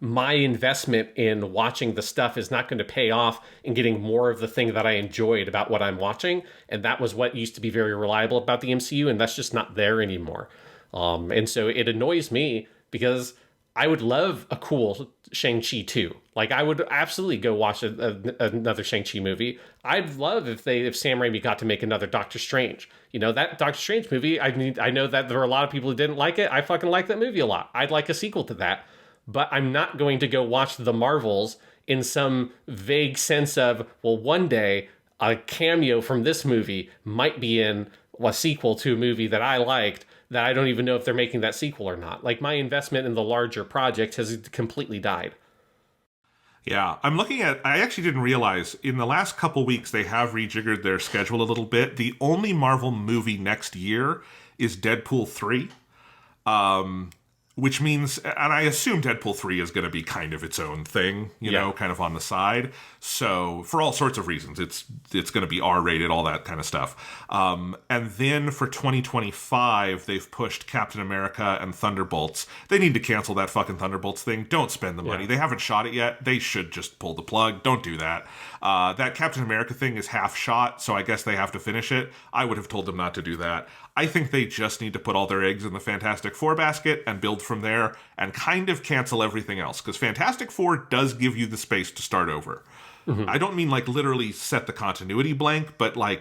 my investment in watching the stuff is not going to pay off in getting more of the thing that I enjoyed about what I'm watching. And that was what used to be very reliable about the MCU, and that's just not there anymore. And so it annoys me because I would love a cool Shang-Chi 2. I would absolutely go watch another Shang-Chi movie. I'd love if Sam Raimi got to make another Doctor Strange. You know, that Doctor Strange movie, I know that there are a lot of people who didn't like it. I fucking like that movie a lot. I'd like a sequel to that. But I'm not going to go watch The Marvels in some vague sense of, well, one day a cameo from this movie might be in a sequel to a movie that I liked that I don't even know if they're making that sequel or not. My investment in the larger project has completely died. Yeah, I'm looking at, I actually didn't realize, in the last couple weeks they have rejiggered their schedule a little bit. The only Marvel movie next year is Deadpool 3. Which means, and I assume Deadpool 3 is going to be kind of its own thing, you know, kind of on the side. So, for all sorts of reasons, it's going to be R-rated, all that kind of stuff. And then for 2025, they've pushed Captain America and Thunderbolts. They need to cancel that fucking Thunderbolts thing. Don't spend the money. Yeah. They haven't shot it yet. They should just pull the plug. Don't do that. That Captain America thing is half shot, so I guess they have to finish it. I would have told them not to do that. I think they just need to put all their eggs in the Fantastic Four basket and build from there and kind of cancel everything else. Because Fantastic Four does give you the space to start over. Mm-hmm. I don't mean literally set the continuity blank, but I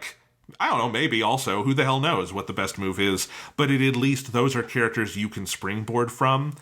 don't know, maybe also, who the hell knows what the best move is. But at least those are characters you can springboard from.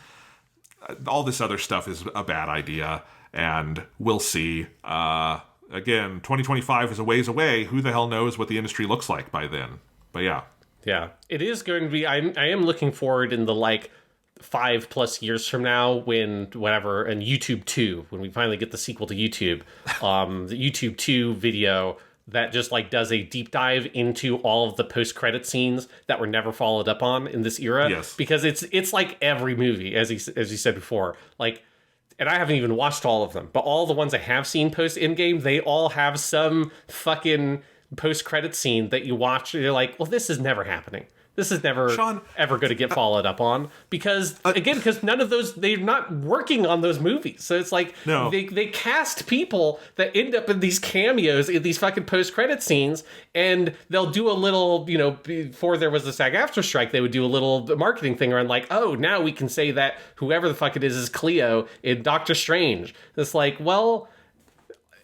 All this other stuff is a bad idea, and we'll see. Again, 2025 is a ways away. Who the hell knows what the industry looks like by then? But yeah. Yeah, it is going to be. I am looking forward in the 5+ years from now when whatever, and YouTube 2, when we finally get the sequel to YouTube, the YouTube 2 video that just does a deep dive into all of the post-credit scenes that were never followed up on in this era. Yes, because it's like every movie, as you said before, and I haven't even watched all of them, but all the ones I have seen post Endgame, they all have some fucking post-credit scene that you watch and you're like, well, this is never happening. This is never Sean, ever going to get followed up on because none of those, they're not working on those movies. So it's like No. they cast people that end up in these cameos in these fucking post-credit scenes, and they'll do a little, you know, before there was the SAG-AFTRA strike, they would do a little marketing thing around like, oh, now we can say that whoever the fuck it is Cleo in Doctor Strange. It's like, well,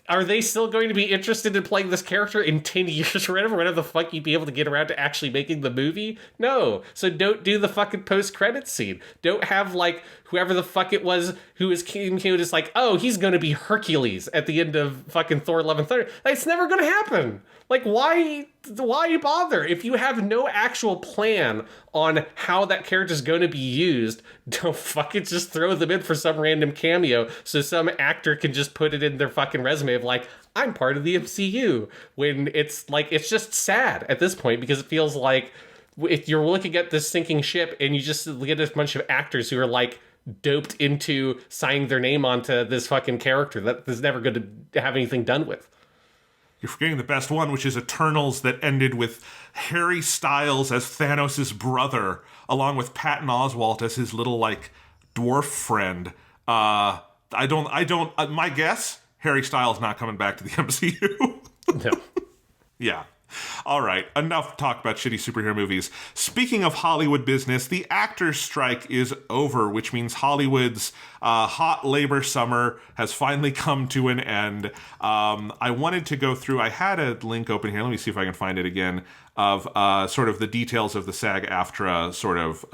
are they still going to be interested in playing this character in 10 years or whatever the fuck you'd be able to get around to actually making the movie? No. So don't do the fucking post-credits scene. Don't have, like, whoever the fuck it was who is just like, oh, he's going to be Hercules at the end of fucking Thor: Love and Thunder. It's never going to happen. Like, why bother? If you have no actual plan on how that character is going to be used, don't fucking just throw them in for some random cameo so some actor can just put it in their fucking resume of like, I'm part of the MCU. When it's like, it's just sad at this point because it feels like if you're looking at this sinking ship and you just get a bunch of actors who are like doped into signing their name onto this fucking character that is never going to have anything done with. You're forgetting the best one, which is Eternals, that ended with Harry Styles as Thanos' brother, along with Patton Oswalt as his little, like, dwarf friend. My guess, Harry Styles not coming back to the MCU. No. Yeah. All right, enough talk about shitty superhero movies. Speaking of Hollywood business, the actors' strike is over, which means Hollywood's hot labor summer has finally come to an end. I wanted to go through, I had a link open here, let me see if I can find it again, of sort of the details of the SAG-AFTRA sort of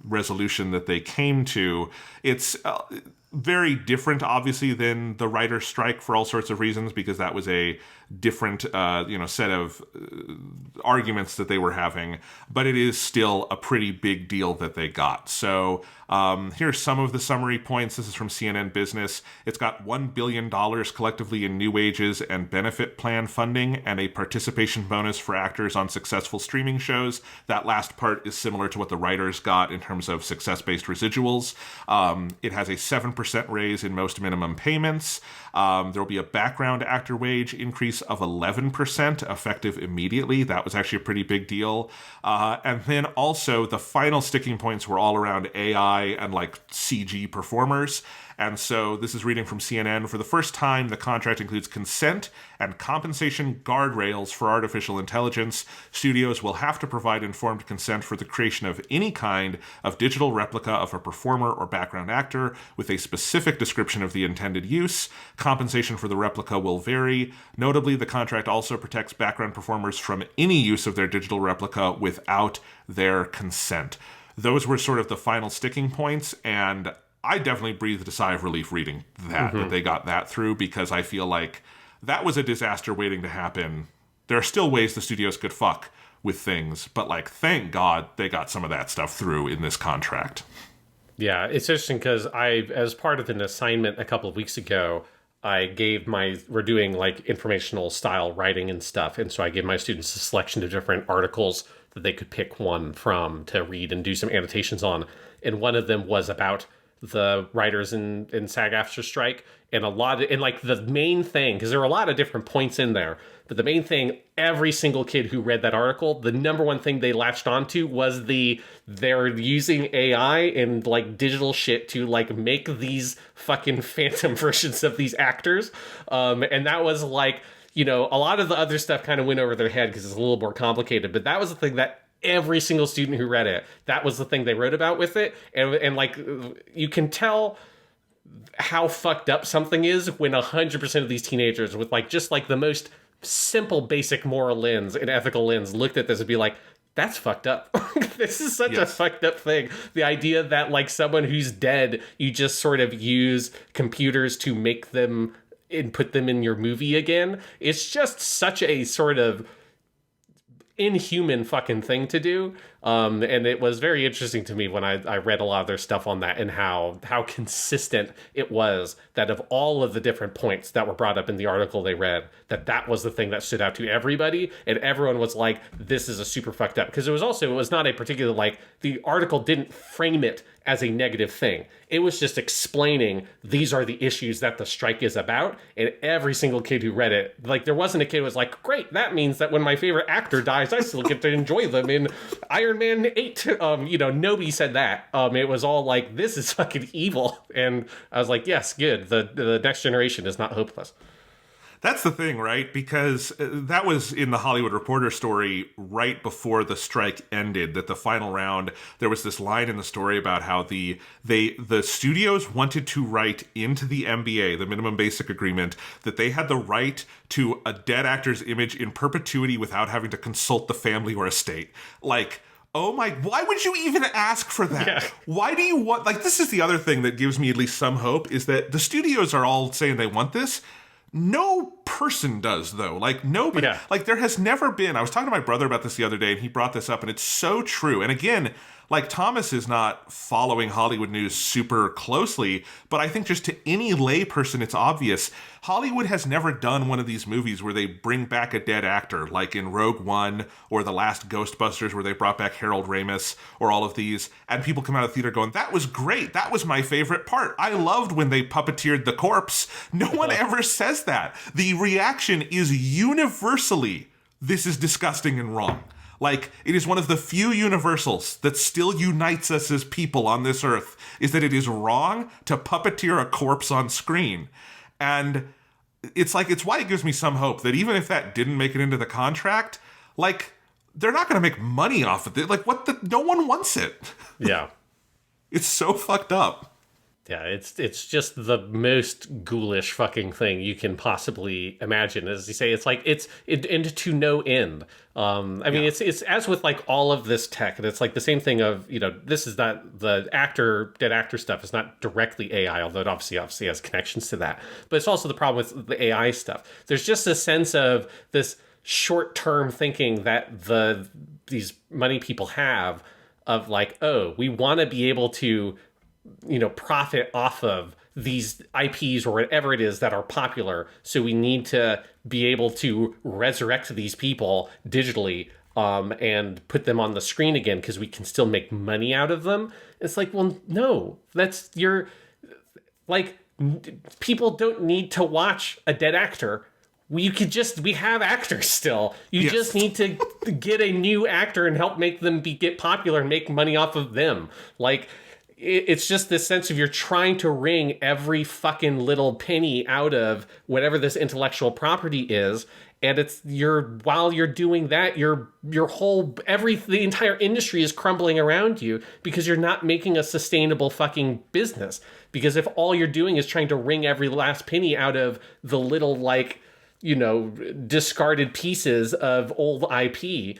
resolution that they came to. It's very different, obviously, than the writer's strike for all sorts of reasons, because that was a different, set of arguments that they were having. But it is still a pretty big deal that they got. So here's some of the summary points. This is from CNN Business. It's got $1 billion collectively in new wages and benefit plan funding and a participation bonus for actors on successful streaming shows. That last part is similar to what the writers got in terms of success-based residuals. It has a 7% raise in most minimum payments. There will be a background actor wage increase of 11% effective immediately. That was actually a pretty big deal. And then also the final sticking points were all around AI and like CG performers. And so this is reading from CNN. For the first time, the contract includes consent and compensation guardrails for artificial intelligence. Studios will have to provide informed consent for the creation of any kind of digital replica of a performer or background actor with a specific description of the intended use. Compensation for the replica will vary. Notably, the contract also protects background performers from any use of their digital replica without their consent. Those were sort of the final sticking points, and I definitely breathed a sigh of relief reading that they got that through, because I feel like that was a disaster waiting to happen. There are still ways the studios could fuck with things, but like, thank God they got some of that stuff through in this contract. Yeah, it's interesting because as part of an assignment a couple of weeks ago, we're doing like informational style writing and stuff. And so I gave my students a selection of different articles that they could pick one from to read and do some annotations on. And one of them was about the writers in SAG-AFTRA strike, and like the main thing, because there were a lot of different points in there, but the main thing, every single kid who read that article, the number one thing they latched onto was they're using AI and like digital shit to like make these fucking phantom versions of these actors. And that was like, a lot of the other stuff kind of went over their head because it's a little more complicated, but that was the thing that every single student who read it, that was the thing they wrote about with it. And like, you can tell how fucked up something is when 100% of these teenagers with like just like the most simple basic moral lens and ethical lens looked at this and be like, that's fucked up. This is such a fucked up thing. The idea that like someone who's dead, you just sort of use computers to make them and put them in your movie again. It's just such a sort of inhuman fucking thing to do. And it was very interesting to me when I read a lot of their stuff on that, and how consistent it was that of all of the different points that were brought up in the article they read, that was the thing that stood out to everybody, and everyone was like, this is a super fucked up. Because it was not a particular, like, the article didn't frame it as a negative thing. It was just explaining these are the issues that the strike is about, and every single kid who read it, like, there wasn't a kid who was like, great, that means that when my favorite actor dies, I still get to enjoy them in Iron Man 8. Nobody said that. It was all like, this is fucking evil. And I was like, yes, good. The next generation is not hopeless. That's the thing, right? Because that was in the Hollywood Reporter story right before the strike ended, that the final round, there was this line in the story about how the studios wanted to write into the MBA, the minimum basic agreement, that they had the right to a dead actor's image in perpetuity without having to consult the family or estate. Like, oh my, why would you even ask for that? Yeah. Why do you want, like, this is the other thing that gives me at least some hope, is that the studios are all saying they want this. No person does, though. Like, nobody. Yeah. Like, there has never been. I was talking to my brother about this the other day, and he brought this up, and it's so true. And again, like, Thomas is not following Hollywood news super closely, but I think just to any lay person, it's obvious. Hollywood has never done one of these movies where they bring back a dead actor, like in Rogue One or The Last Ghostbusters, where they brought back Harold Ramis, or all of these, and people come out of the theater going, that was great. That was my favorite part. I loved when they puppeteered the corpse. No one ever says that. The reaction is universally, this is disgusting and wrong. Like, it is one of the few universals that still unites us as people on this earth, is that it is wrong to puppeteer a corpse on screen. And it's like, it's why it gives me some hope that even if that didn't make it into the contract, like, they're not going to make money off of it. Like, no one wants it. Yeah. It's so fucked up. Yeah, it's just the most ghoulish fucking thing you can possibly imagine. As you say, it's like it's to no end. I mean, it's as with like all of this tech, and it's like the same thing of, this is not the dead actor stuff is not directly AI, although it obviously has connections to that. But it's also the problem with the AI stuff. There's just a sense of this short-term thinking that these money people have of like, oh, we want to be able to profit off of these IPs or whatever it is that are popular. So we need to be able to resurrect these people digitally and put them on the screen again because we can still make money out of them. It's like, well, no, people don't need to watch a dead actor. We have actors still. You just need to get a new actor and help make them get popular and make money off of them. Like, it's just this sense of you're trying to wring every fucking little penny out of whatever this intellectual property is, and while you're doing that, the entire industry is crumbling around you because you're not making a sustainable fucking business. Because if all you're doing is trying to wring every last penny out of the little discarded pieces of old IP,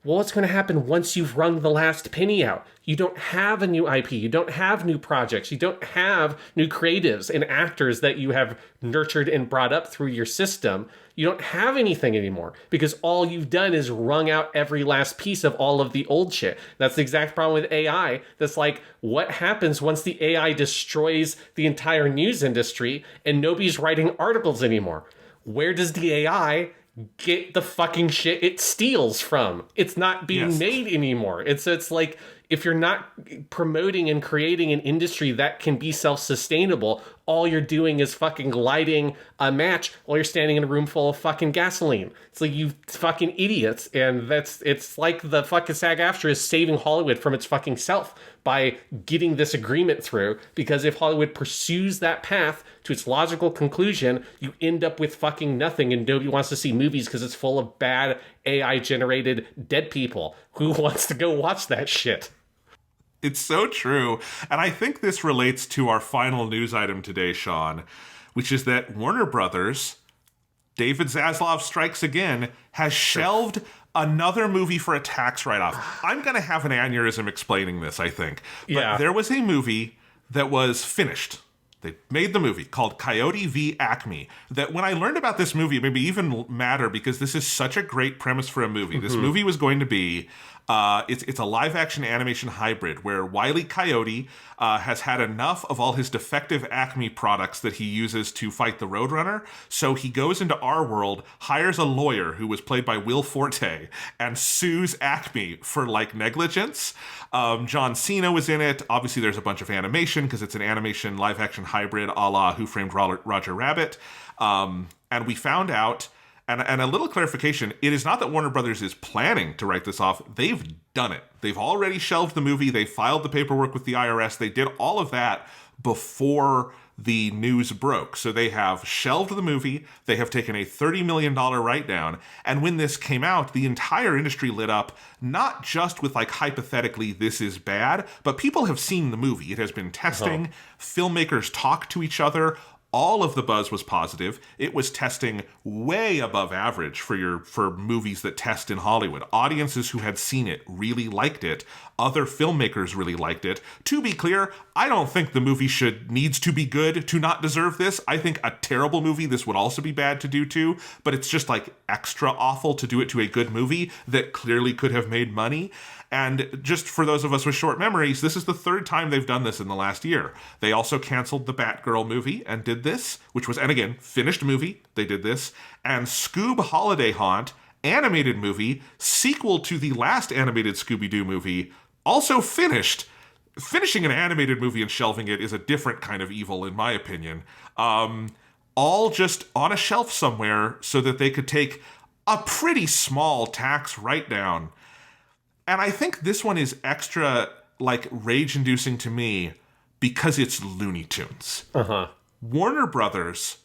well, what's going to happen once you've wrung the last penny out? You don't have a new IP. You don't have new projects. You don't have new creatives and actors that you have nurtured and brought up through your system. You don't have anything anymore because all you've done is wrung out every last piece of all of the old shit. That's the exact problem with AI. That's like, what happens once the AI destroys the entire news industry and nobody's writing articles anymore? Where does the AI get the fucking shit it steals from? It's not being made anymore. It's like, if you're not promoting and creating an industry that can be self-sustainable, all you're doing is fucking lighting a match while you're standing in a room full of fucking gasoline. It's like, you fucking idiots. And it's like the fucking SAG-AFTRA is saving Hollywood from its fucking self by getting this agreement through, because if Hollywood pursues that path to its logical conclusion, you end up with fucking nothing, and nobody wants to see movies because it's full of bad AI-generated dead people. Who wants to go watch that shit? It's so true. And I think this relates to our final news item today, Sean, which is that Warner Brothers, David Zaslav strikes again, has shelved another movie for a tax write-off. I'm going to have an aneurysm explaining this, I think. But there was a movie that was finished. They made the movie called Coyote v. Acme. That when I learned about this movie, it made me even madder because this is such a great premise for a movie. Mm-hmm. This movie was going to be It's a live action animation hybrid where Wile E. Coyote has had enough of all his defective Acme products that he uses to fight the Roadrunner. So he goes into our world, hires a lawyer who was played by Will Forte, and sues Acme for like negligence. John Cena was in it. Obviously, there's a bunch of animation because it's an animation live action hybrid a la Who Framed Roger Rabbit. And we found out. And a little clarification, it is not that Warner Brothers is planning to write this off. They've done it. They've already shelved the movie. They filed the paperwork with the IRS. They did all of that before the news broke. So they have shelved the movie. They have taken a $30 million write-down. And when this came out, the entire industry lit up, not just with like hypothetically this is bad, but people have seen the movie. It has been testing. Filmmakers talk to each other. All of the buzz was positive. It was testing way above average for movies that test in Hollywood. Audiences who had seen it really liked it. Other filmmakers really liked it. To be clear, I don't think the movie needs to be good to not deserve this. I think a terrible movie, this would also be bad to do too, but it's just like extra awful to do it to a good movie that clearly could have made money. And just for those of us with short memories, this is the third time they've done this in the last year. They also canceled the Batgirl movie and did this, which was, and again, finished movie, they did this. And Scoob Holiday Haunt, animated movie, sequel to the last animated Scooby-Doo movie, also finished. Finishing an animated movie and shelving it is a different kind of evil, in my opinion. All just on a shelf somewhere so that they could take a pretty small tax write-down. And I think this one is extra, like, rage-inducing to me because it's Looney Tunes. Warner Brothers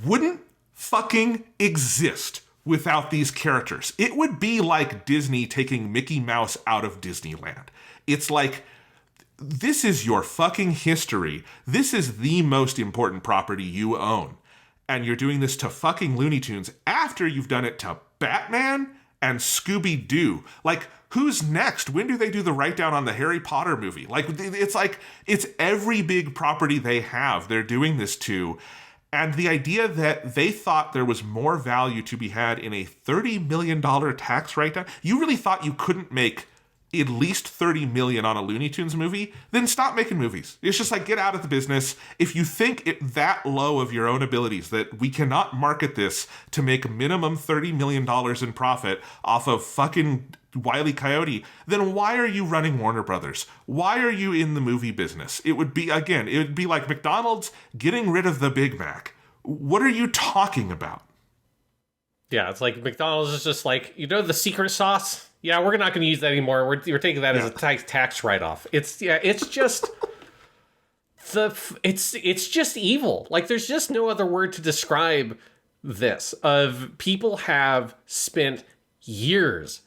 wouldn't fucking exist without these characters. It would be like Disney taking Mickey Mouse out of Disneyland. It's like, this is your fucking history. This is the most important property you own. And you're doing this to fucking Looney Tunes after you've done it to Batman and Scooby-Doo. Like, who's next? When do they do the write-down on the Harry Potter movie? It's every big property they have, they're doing this to. And the idea that they thought there was more value to be had in a $30 million tax write-down, you really thought you couldn't make at least $30 million on a Looney Tunes movie, then stop making movies. It's just like, get out of the business. If you think it that low of your own abilities that we cannot market this to make minimum $30 million in profit off of fucking Wile E. Coyote, then why are you running Warner Brothers? Why are you in the movie business? It would be like McDonald's getting rid of the Big Mac. What are you talking about? Yeah, it's like McDonald's is just like, the secret sauce? Yeah, we're not going to use that anymore. We're taking that as a tax write-off. It's just it's just evil. Like, there's just no other word to describe this. Of people have spent years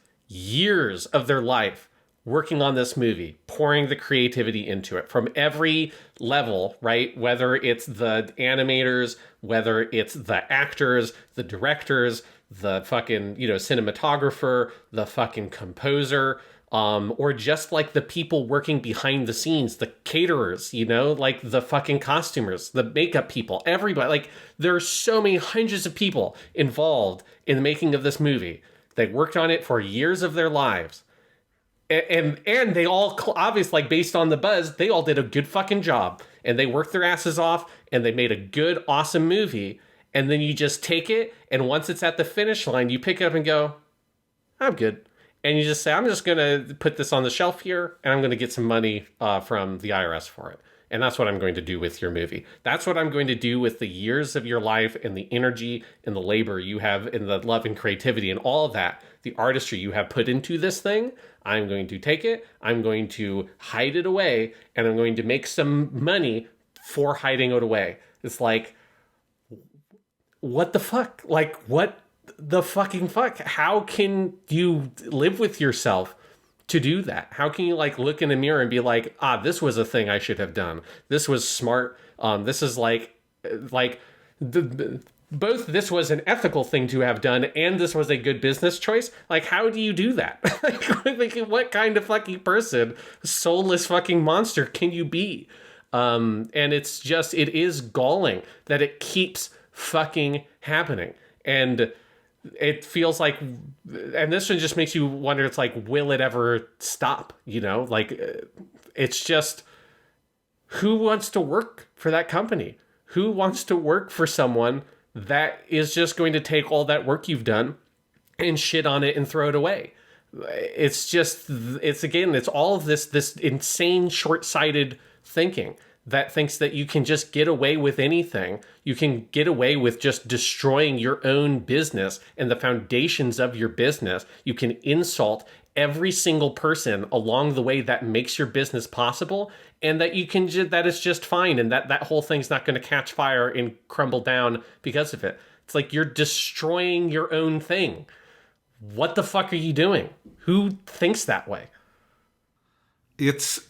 of their life working on this movie, pouring the creativity into it from every level, right? Whether it's the animators, whether it's the actors, the directors, the fucking, cinematographer, the fucking composer, or just like the people working behind the scenes, the caterers, like the fucking costumers, the makeup people, everybody. Like, there are so many hundreds of people involved in the making of this movie. They worked on it for years of their lives. And they all, obviously, like, based on the buzz, they all did a good fucking job. And they worked their asses off, and they made a good, awesome movie. And then you just take it, and once it's at the finish line, you pick it up and go, I'm good. And you just say, I'm just going to put this on the shelf here, and I'm going to get some money from the IRS for it. And that's what I'm going to do with your movie. That's what I'm going to do with the years of your life and the energy and the labor you have and the love and creativity and all of that, the artistry you have put into this thing. I'm going to take it, I'm going to hide it away, and I'm going to make some money for hiding it away. It's like, what the fuck? Like, what the fucking fuck? How can you live with yourself to do that? How can you, like, look in the mirror and be like, this was a thing I should have done. This was smart. This is both this was an ethical thing to have done and this was a good business choice. Like, how do you do that? Like, what kind of fucking person, soulless fucking monster can you be? And it is galling that it keeps fucking happening. And it feels like, and this one just makes you wonder, it's like, will it ever stop? You know, like, it's just, who wants to work for that company? Who wants to work for someone that is just going to take all that work you've done and shit on it and throw it away? It's just, it's all of this insane short-sighted thinking that thinks that you can just get away with anything. You can get away with just destroying your own business and the foundations of your business. You can insult every single person along the way that makes your business possible, and that you can that is just fine, and that whole thing's not going to catch fire and crumble down because of it. It's like you're destroying your own thing. What the fuck are you doing? Who thinks that way? It's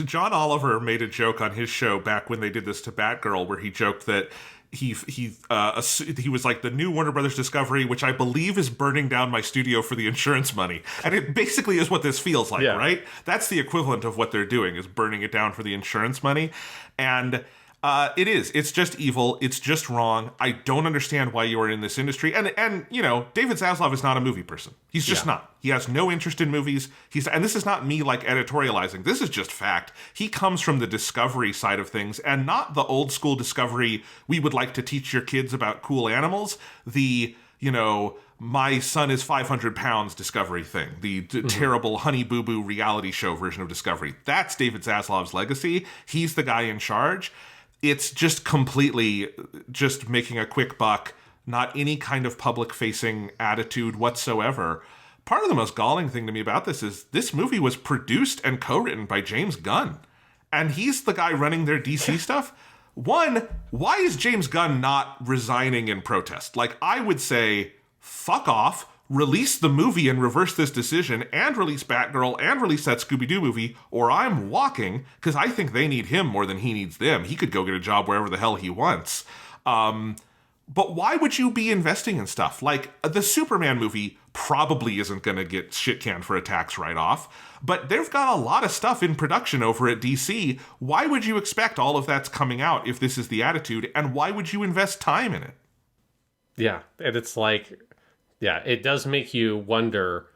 John Oliver made a joke on his show back when they did this to Batgirl, where he joked that he was like, the new Warner Brothers Discovery, which I believe is burning down my studio for the insurance money. And it basically is what this feels like, right? That's the equivalent of what they're doing, is burning it down for the insurance money. And it is. It's just evil. It's just wrong. I don't understand why you are in this industry. And you know, David Zaslav is not a movie person. He's just not. He has no interest in movies. And this is not me like editorializing. This is just fact. He comes from the Discovery side of things, and not the old school Discovery, we would like to teach your kids about cool animals. The, you know, my son is 500 pounds Discovery thing. The terrible Honey Boo Boo reality show version of Discovery. That's David Zaslav's legacy. He's the guy in charge. It's just completely just making a quick buck, not any kind of public-facing attitude whatsoever. Part of the most galling thing to me about this is this movie was produced and co-written by James Gunn. And he's the guy running their DC stuff. One, why is James Gunn not resigning in protest? Like, I would say, fuck off. Release the movie and reverse this decision, and release Batgirl and release that Scooby-Doo movie, or I'm walking, because I think they need him more than he needs them. He could go get a job wherever the hell he wants. But why would you be investing in stuff? Like, the Superman movie probably isn't going to get shit canned for a tax write-off, but they've got a lot of stuff in production over at DC. Why would you expect all of that's coming out if this is the attitude, and why would you invest time in it? Yeah, and it's like... Yeah, it does make you wonder,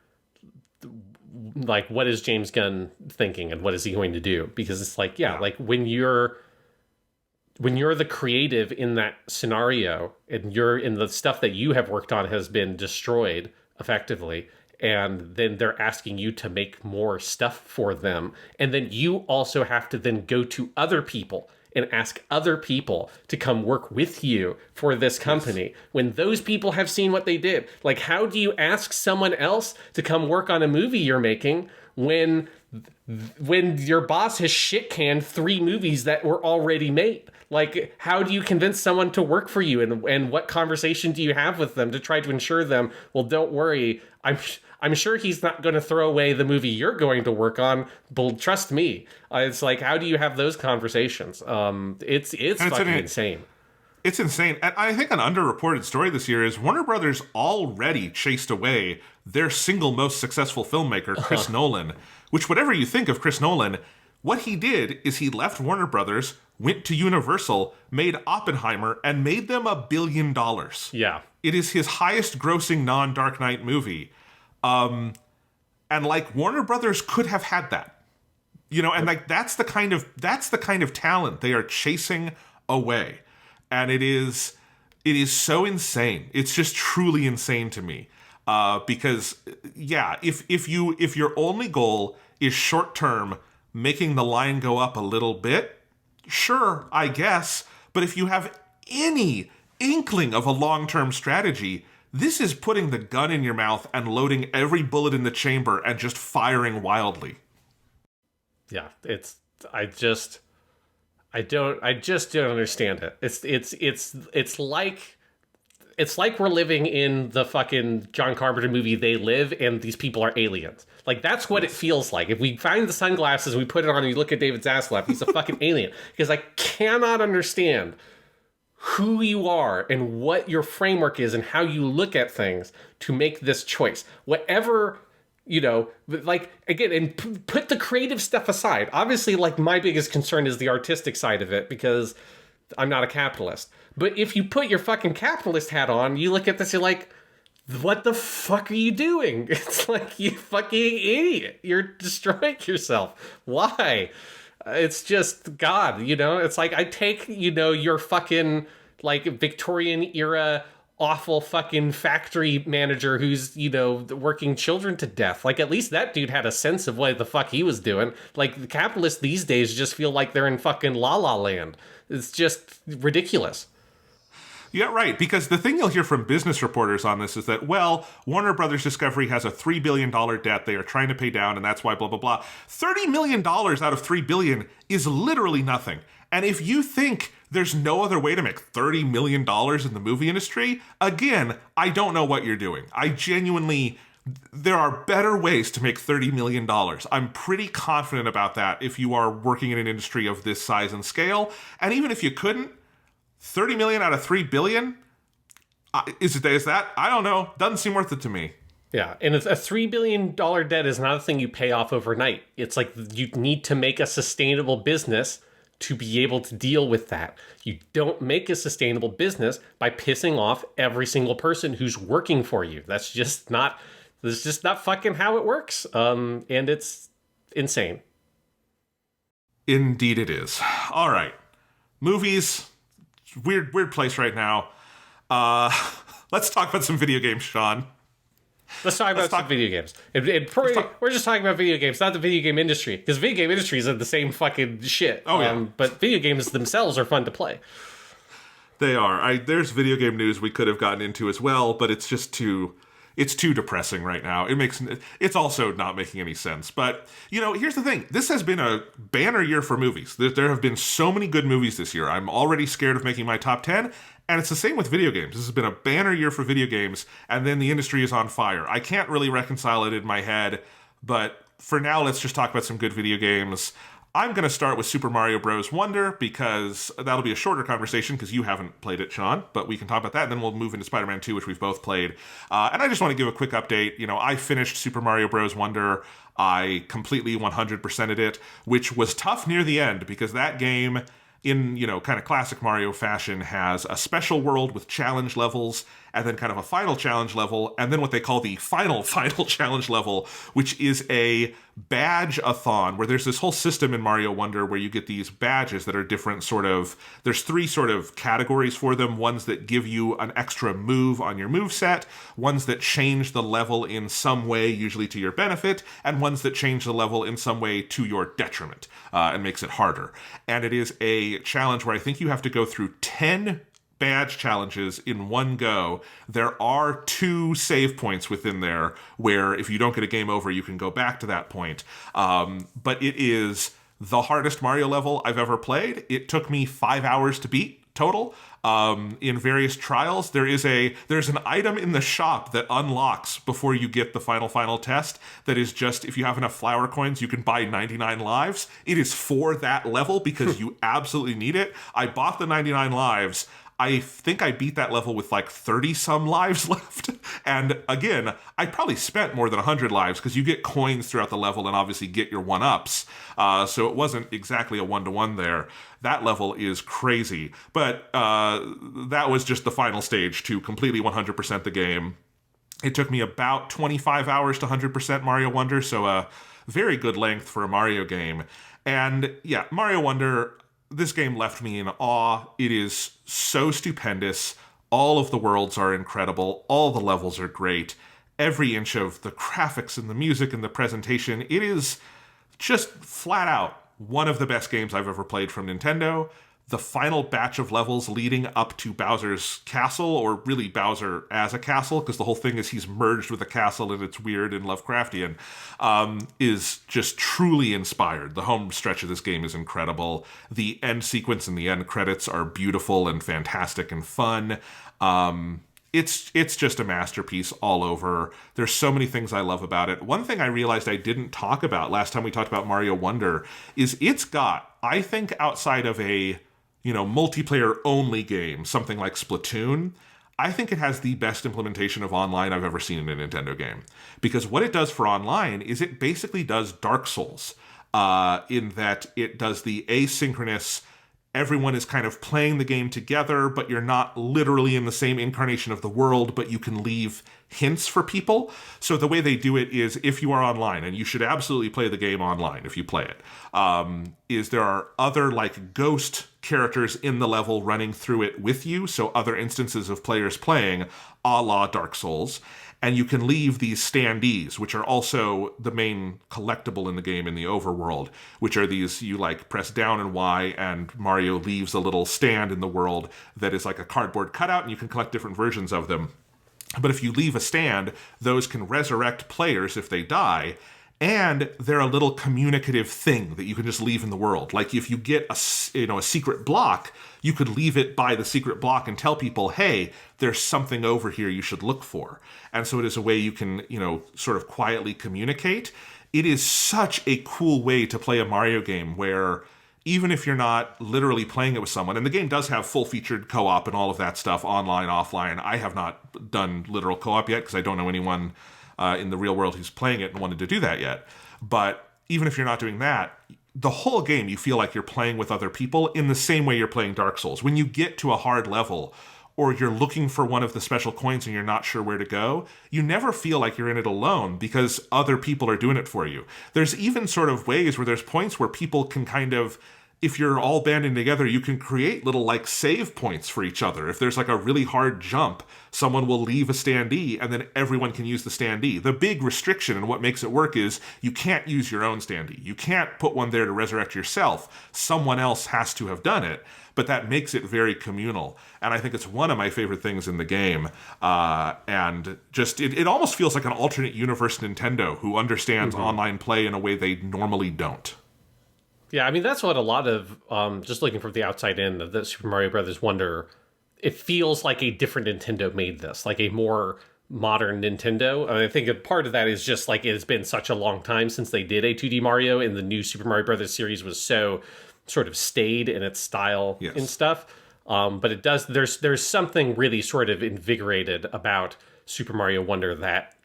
like, what is James Gunn thinking and what is he going to do? Because it's like, like when you're the creative in that scenario and you're in the stuff that you have worked on has been destroyed effectively, and then they're asking you to make more stuff for them, and then you also have to then go to other people and ask other people to come work with you for this company when those people have seen what they did. Like, how do you ask someone else to come work on a movie you're making when your boss has shit canned 3 movies that were already made? Like, how do you convince someone to work for you, and what conversation do you have with them to try to ensure them, well, don't worry, I'm sure he's not going to throw away the movie you're going to work on, but trust me. It's like, how do you have those conversations? It's fucking insane. It's insane. And I think an underreported story this year is Warner Brothers already chased away their single most successful filmmaker, Chris Nolan, which, whatever you think of Chris Nolan, what he did is he left Warner Brothers, went to Universal, made Oppenheimer, and made them $1 billion. Yeah. It is his highest grossing non-Dark Knight movie. And like, Warner Brothers could have had that, you know, and like, that's the kind of talent they are chasing away. And it is so insane. It's just truly insane to me. Because if your only goal is short term, making the line go up a little bit, sure, I guess. But if you have any inkling of a long-term strategy, this is putting the gun in your mouth and loading every bullet in the chamber and just firing wildly. Yeah, I just don't understand it. It's like we're living in the fucking John Carpenter movie They Live, and these people are aliens. Like, that's what it feels like. If we find the sunglasses and we put it on and you look at David Zaslav, he's a fucking alien. Because I cannot understand who you are and what your framework is and how you look at things to make this choice. Whatever, you know, like, again, and put the creative stuff aside. Obviously, like, my biggest concern is the artistic side of it, because I'm not a capitalist. But if you put your fucking capitalist hat on, you look at this, you're like, what the fuck are you doing? It's like, you fucking idiot. You're destroying yourself. Why? It's just, God, it's like, I take, your fucking, like, Victorian era awful fucking factory manager who's, working children to death. Like, at least that dude had a sense of what the fuck he was doing. Like, the capitalists these days just feel like they're in fucking La La Land. It's just ridiculous. Yeah, right. Because the thing you'll hear from business reporters on this is that, well, Warner Brothers Discovery has a $3 billion debt they are trying to pay down, and that's why blah, blah, blah. $30 million out of $3 billion is literally nothing. And if you think there's no other way to make $30 million in the movie industry, again, I don't know what you're doing. I genuinely... There are better ways to make $30 million. I'm pretty confident about that if you are working in an industry of this size and scale. And even if you couldn't, 30 million out of 3 billion? Is that? I don't know. Doesn't seem worth it to me. Yeah, and it's a $3 billion debt is not a thing you pay off overnight. It's like you need to make a sustainable business to be able to deal with that. You don't make a sustainable business by pissing off every single person who's working for you. That's just not fucking how it works. And it's insane. Indeed it is. All right. Movies... Weird place right now. Let's talk about some video games, Sean. Let's talk about some video games. We're just talking about video games, not the video game industry. Because video game industry is the same fucking shit. Oh, yeah. But video games themselves are fun to play. They are. There's video game news we could have gotten into as well, but it's just too depressing right now. It's also not making any sense. But, here's the thing. This has been a banner year for movies. There have been so many good movies this year. I'm already scared of making my top 10. And it's the same with video games. This has been a banner year for video games, and then the industry is on fire. I can't really reconcile it in my head, but for now, let's just talk about some good video games. I'm going to start with Super Mario Bros. Wonder, because that'll be a shorter conversation, because you haven't played it, Sean, but we can talk about that, and then we'll move into Spider-Man 2, which we've both played. And I just want to give a quick update. I finished Super Mario Bros. Wonder. I completely 100%ed it, which was tough near the end, because that game, in, kind of classic Mario fashion, has a special world with challenge levels, and then kind of a final challenge level, and then what they call the final challenge level, which is a badge-a-thon, where there's this whole system in Mario Wonder where you get these badges that are different there's 3 sort of categories for them, ones that give you an extra move on your moveset, ones that change the level in some way, usually to your benefit, and ones that change the level in some way to your detriment, and makes it harder. And it is a challenge where I think you have to go through 10 badge challenges in one go. There are 2 save points within there where if you don't get a game over, you can go back to that point. But it is the hardest Mario level I've ever played. It took me 5 hours to beat total. In various trials, there's an item in the shop that unlocks before you get the final test that is just, if you have enough flower coins, you can buy 99 lives. It is for that level because you absolutely need it. I bought the 99 lives. I think I beat that level with like 30 some lives left. And again, I probably spent more than 100 lives because you get coins throughout the level and obviously get your 1-ups. So it wasn't exactly a 1-to-1 there. That level is crazy. But that was just the final stage to completely 100% the game. It took me about 25 hours to 100% Mario Wonder, so a very good length for a Mario game. And yeah, Mario Wonder, this game left me in awe. It is so stupendous. All of the worlds are incredible. All the levels are great. Every inch of the graphics and the music and the presentation, it is just flat out one of the best games I've ever played from Nintendo. The final batch of levels leading up to Bowser's castle, or really Bowser as a castle, because the whole thing is he's merged with a castle and it's weird and Lovecraftian, is just truly inspired. The home stretch of this game is incredible. The end sequence and the end credits are beautiful and fantastic and fun. It's just a masterpiece all over. There's so many things I love about it. One thing I realized I didn't talk about last time we talked about Mario Wonder is it's got, I think, outside of a multiplayer only game, something like Splatoon, I think it has the best implementation of online I've ever seen in a Nintendo game. Because what it does for online is it basically does Dark Souls, in that it does the asynchronous everyone is kind of playing the game together, but you're not literally in the same incarnation of the world, but you can leave hints for people. So the way they do it is, if you are online, and you should absolutely play the game online if you play it, is there are other like ghost characters in the level running through it with you, so other instances of players playing, a la Dark Souls. And you can leave these standees, which are also the main collectible in the game in the overworld, which are these, you like press down and Y, and Mario leaves a little stand in the world that is like a cardboard cutout, and you can collect different versions of them. But if you leave a stand, those can resurrect players if they die, and they're a little communicative thing that you can just leave in the world. Like if you get a secret block, you could leave it by the secret block and tell people, hey, there's something over here you should look for. And so it is a way you can, sort of quietly communicate. It is such a cool way to play a Mario game where even if you're not literally playing it with someone, and the game does have full-featured co-op and all of that stuff, online, offline. I have not done literal co-op yet because I don't know anyone in the real world who's playing it and wanted to do that yet. But even if you're not doing that, the whole game you feel like you're playing with other people in the same way you're playing Dark Souls. When you get to a hard level, or you're looking for one of the special coins and you're not sure where to go, you never feel like you're in it alone because other people are doing it for you. There's even sort of ways where there's points where people can kind of, if you're all banding together, you can create little like save points for each other. If there's like a really hard jump, someone will leave a standee and then everyone can use the standee. The big restriction and what makes it work is you can't use your own standee. You can't put one there to resurrect yourself. Someone else has to have done it, but that makes it very communal. And I think it's one of my favorite things in the game. And just, it almost feels like an alternate universe Nintendo who understands online play in a way they normally don't. Yeah, I mean, that's what a lot of, just looking from the outside in, of the Super Mario Brothers Wonder, it feels like a different Nintendo made this, like a more modern Nintendo. And I think a part of that is just like it's been such a long time since they did a 2D Mario, and the new Super Mario Brothers series was so sort of stayed in its style and stuff. But it does, there's something really sort of invigorated about Super Mario Wonder that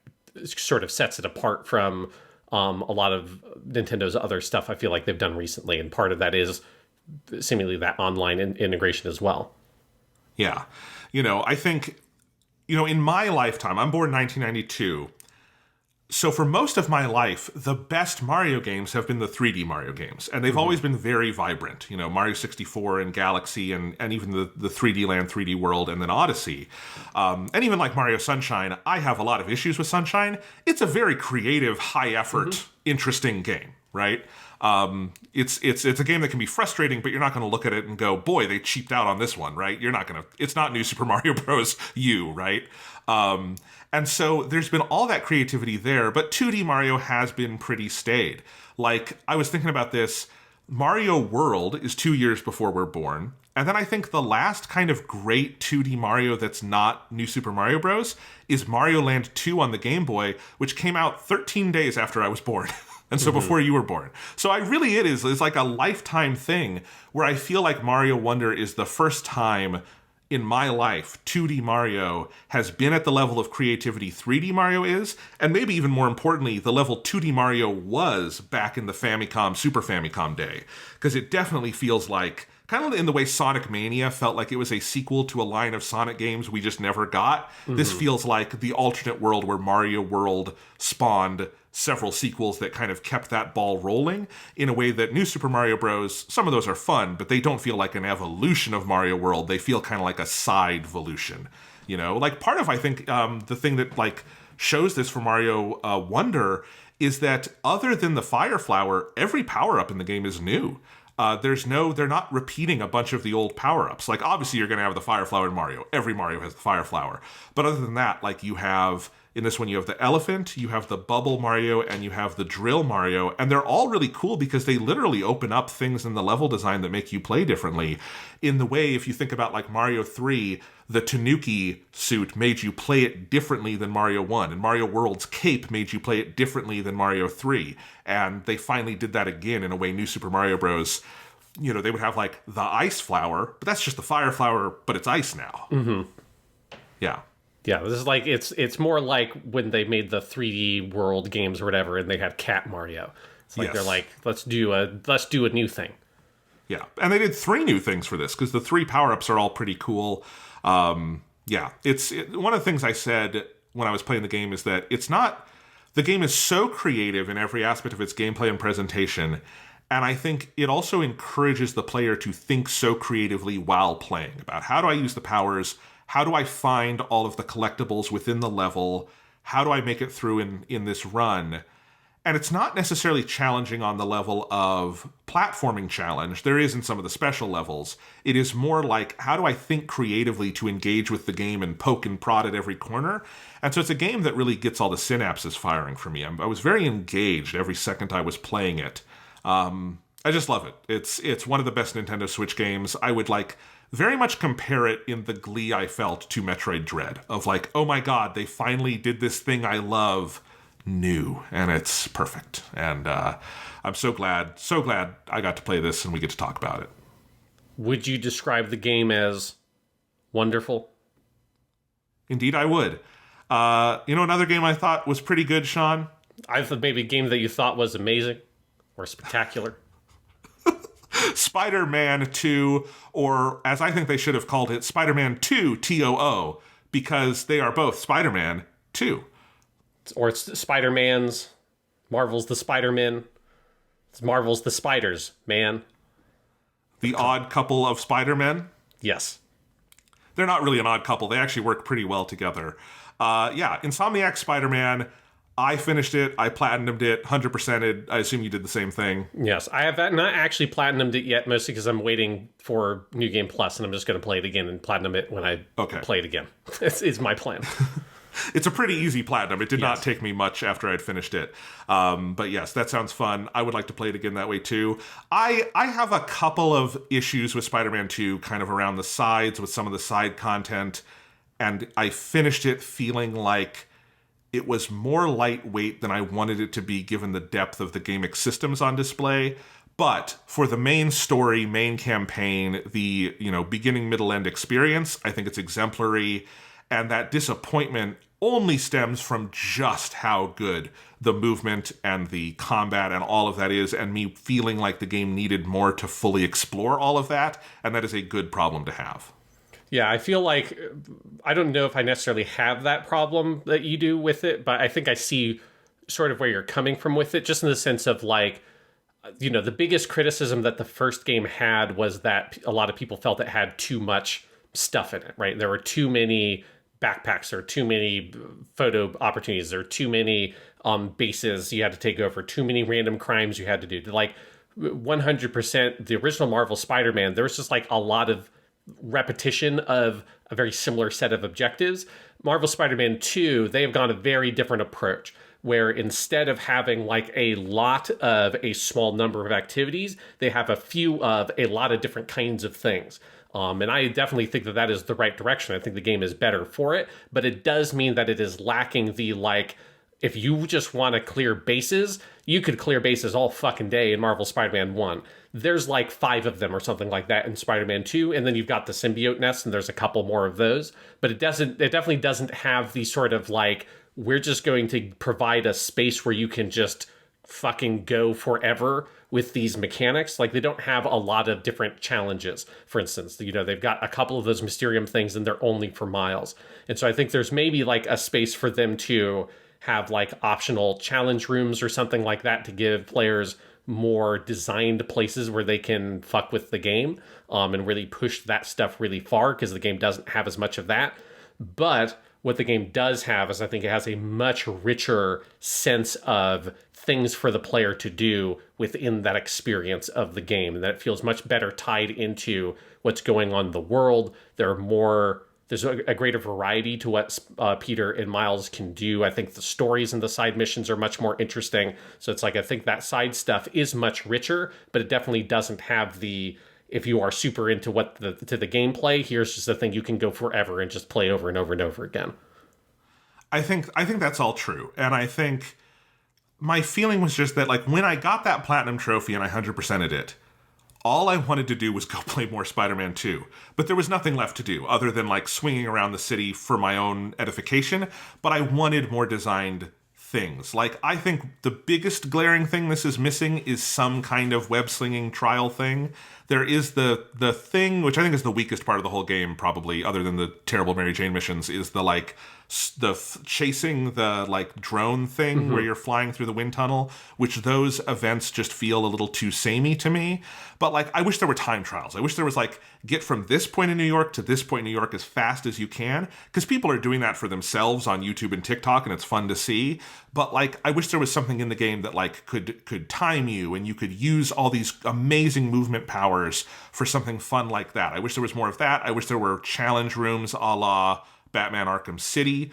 sort of sets it apart from a lot of Nintendo's other stuff I feel like they've done recently. And part of that is seemingly that online integration as well. Yeah. I think, in my lifetime, I'm born in 1992. So for most of my life, the best Mario games have been the 3D Mario games. And they've always been very vibrant. Mario 64 and Galaxy and even the 3D Land, 3D World, and then Odyssey. And even like Mario Sunshine, I have a lot of issues with Sunshine. It's a very creative, high-effort, interesting game, right? It's a game that can be frustrating, but you're not going to look at it and go, boy, they cheaped out on this one, right? It's not New Super Mario Bros. U, right? And so there's been all that creativity there, but 2D Mario has been pretty staid. Like, I was thinking about this, Mario World is 2 years before we're born, and then I think the last kind of great 2D Mario that's not New Super Mario Bros. Is Mario Land 2 on the Game Boy, which came out 13 days after I was born. And so before you were born. So it is like a lifetime thing where I feel like Mario Wonder is the first time in my life 2D Mario has been at the level of creativity 3D Mario is, and maybe even more importantly, the level 2D Mario was back in the Famicom, Super Famicom day. Because it definitely feels like, kind of in the way Sonic Mania felt like it was a sequel to a line of Sonic games we just never got. This feels like the alternate world where Mario World spawned several sequels that kind of kept that ball rolling in a way that New Super Mario Bros., some of those are fun, but they don't feel like an evolution of Mario World. They feel kind of like a side-volution. Like part of, I think, the thing that like shows this for Mario Wonder is that other than the Fire Flower, every power-up in the game is new. They're not repeating a bunch of the old power-ups. Like, obviously, you're going to have the Fire Flower in Mario. Every Mario has the Fire Flower. But other than that, like, in this one, you have the elephant, you have the bubble Mario, and you have the drill Mario. And they're all really cool because they literally open up things in the level design that make you play differently. In the way, if you think about, like, Mario 3, the Tanuki suit made you play it differently than Mario 1. And Mario World's cape made you play it differently than Mario 3. And they finally did that again in a way New Super Mario Bros., they would have, like, the ice flower, but that's just the fire flower, but it's ice now. Yeah. Yeah, this is like, it's more like when they made the 3D World games or whatever, and they had Cat Mario. It's like they're like, let's do a new thing. Yeah, and they did 3 new things for this, because the 3 power-ups are all pretty cool. Yeah, one of the things I said when I was playing the game is that it's not... The game is so creative in every aspect of its gameplay and presentation, and I think it also encourages the player to think so creatively while playing about how do I use the powers, how do I find all of the collectibles within the level, how do I make it through in this run. And it's not necessarily challenging on the level of platforming challenge. There is in some of the special levels. It is more like, how do I think creatively to engage with the game and poke and prod at every corner? And so it's a game that really gets all the synapses firing for me. I was very engaged every second I was playing it. I just love it. It's one of the best Nintendo Switch games. I would very much compare it in the glee I felt to Metroid Dread. Of like, oh my god, they finally did this thing I love new, and it's perfect. And I'm so glad I got to play this and we get to talk about it. Would you describe the game as wonderful? Indeed, I would. Another game I thought was pretty good, Sean? I thought maybe a game that you thought was amazing or spectacular. Spider-Man 2, or as I think they should have called it, Spider-Man 2 TOO, because they are both Spider-Man 2. Or it's Spider-Man's, Marvel's the Spider-Man, it's Marvel's the Spiders, man. The odd couple of Spider-Men? Yes. They're not really an odd couple. They actually work pretty well together. Insomniac Spider-Man, I finished it, I platinumed it, 100%ed. I assume you did the same thing. Yes, I have not actually platinumed it yet, mostly because I'm waiting for New Game Plus, and I'm just going to play it again and platinum it when I play it again. It's my plan. It's a pretty easy platinum. It did not take me much after I'd finished it. But yes, that sounds fun. I would like to play it again that way too. I have a couple of issues with Spider-Man 2 kind of around the sides with some of the side content. And I finished it feeling like it was more lightweight than I wanted it to be given the depth of the gamic systems on display. But for the main story, main campaign, the beginning, middle, end experience, I think it's exemplary. And that disappointment only stems from just how good the movement and the combat and all of that is, and me feeling like the game needed more to fully explore all of that, and that is a good problem to have. Yeah, I feel like, I don't know if I necessarily have that problem that you do with it, but I think I see sort of where you're coming from with it, just in the sense of the biggest criticism that the first game had was that a lot of people felt it had too much stuff in it, right? There were too many backpacks, there are too many photo opportunities, there are too many bases you had to take over, too many random crimes you had to do. 100%, the original Marvel Spider-Man, there was just a lot of repetition of a very similar set of objectives. Marvel Spider-Man 2, they have gone a very different approach, where instead of having a lot of a small number of activities, they have a few of a lot of different kinds of things. And I definitely think that is the right direction. I think the game is better for it, but it does mean that it is lacking the, if you just want to clear bases, you could clear bases all fucking day in Marvel Spider-Man 1. There's 5 of them or something like that in Spider-Man 2, and then you've got the symbiote nest, and there's a couple more of those. But it definitely doesn't have the sort of we're just going to provide a space where you can just fucking go forever with these mechanics. They don't have a lot of different challenges. For instance, they've got a couple of those Mysterium things and they're only for miles. And so I think there's maybe a space for them to have optional challenge rooms or something like that to give players more designed places where they can fuck with the game and really push that stuff really far, because the game doesn't have as much of that. But what the game does have is I think it has a much richer sense of things for the player to do within that experience of the game, and that it feels much better tied into what's going on in the world. There's a greater variety to what Peter and Miles can do. I think the stories and the side missions are much more interesting. So it's I think that side stuff is much richer, but it definitely doesn't have the, if you are super into to the gameplay, here's just a thing you can go forever and just play over and over and over again. I think that's all true. And I think my feeling was just that when I got that platinum trophy and I 100%ed it, all I wanted to do was go play more Spider-Man 2. But there was nothing left to do other than swinging around the city for my own edification. But I wanted more designed things. Like, I think the biggest glaring thing this is missing is some kind of web-slinging trial thing. There is the thing, which I think is the weakest part of the whole game, probably, other than the terrible Mary Jane missions, is the, like, chasing the, like, drone thing where you're flying through the wind tunnel, which those events just feel a little too samey to me. But, like, I wish there were time trials. I wish there was, like, get from this point in New York to this point in New York as fast as you can, because people are doing that for themselves on YouTube and TikTok, and it's fun to see. But, like, I wish there was something in the game that, like, could time you, and you could use all these amazing movement powers for something fun like that. I wish there was more of that. I wish there were challenge rooms a la Batman Arkham City,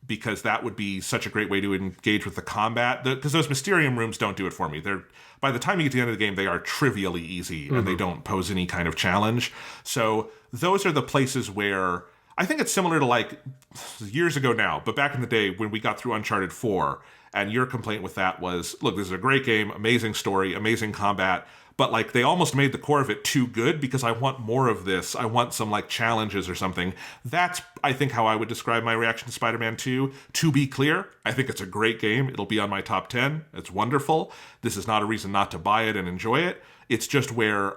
because that would be such a great way to engage with the combat. Because those Mysterium rooms don't do it for me. By the time you get to the end of the game, they are trivially easy, and they don't pose any kind of challenge. So those are the places where I think it's similar to, like, years ago now, but back in the day when we got through Uncharted 4, and your complaint with that was, look, this is a great game, amazing story, amazing combat, but, like, they almost made the core of it too good because I want more of this. I want some, like, challenges or something. That's, I think, how I would describe my reaction to Spider-Man 2. To be clear, I think it's a great game. It'll be on my top 10. It's wonderful. This is not a reason not to buy it and enjoy it. It's just where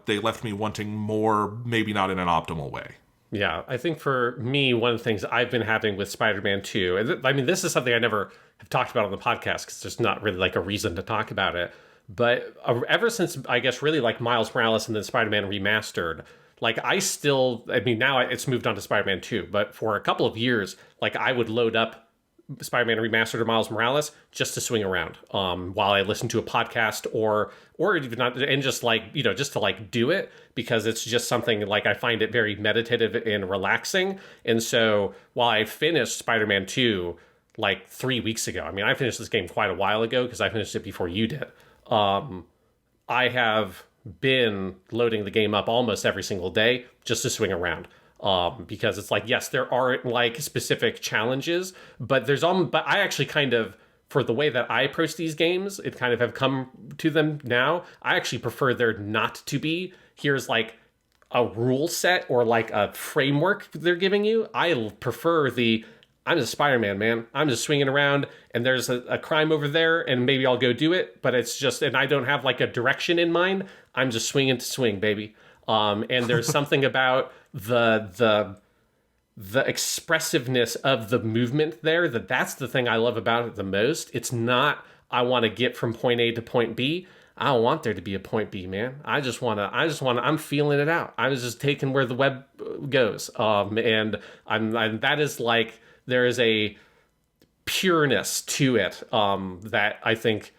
they left me wanting more, maybe not in an optimal way. Yeah, I think for me, one of the things I've been having with Spider-Man 2, I mean, this is something I never have talked about on the podcast because there's not really, like, a reason to talk about it. But ever since, I guess, really, like, Miles Morales and then Spider-Man Remastered, like, now it's moved on to Spider-Man 2, but for a couple of years, like, I would load up Spider-Man Remastered or Miles Morales just to swing around while I listen to a podcast or even not, and just, like, you know, just to, like, do it, because it's just something, like, I find it very meditative and relaxing. And so while I finished Spider-Man 2 like 3 weeks ago, I mean, I finished this game quite a while ago because I finished it before you did. I have been loading the game up almost every single day just to swing around. Because it's like, yes, there aren't, like, specific challenges, but but I actually kind of, for the way that I approach these games, it kind of have come to them now. I actually prefer there not to be, here's, like, a rule set or, like, a framework they're giving you. I prefer I'm just Spider-Man, man. I'm just swinging around, and there's a crime over there, and maybe I'll go do it, but it's just, and I don't have, like, a direction in mind. I'm just swinging to swing, baby. And there's something about the expressiveness of the movement there that's the thing I love about it the most. It's not, I want to get from point A to point B. I don't want there to be a point B, man. I just want to, I'm feeling it out. I was just taking where the web goes. And that is, like, there is a pureness to it that I think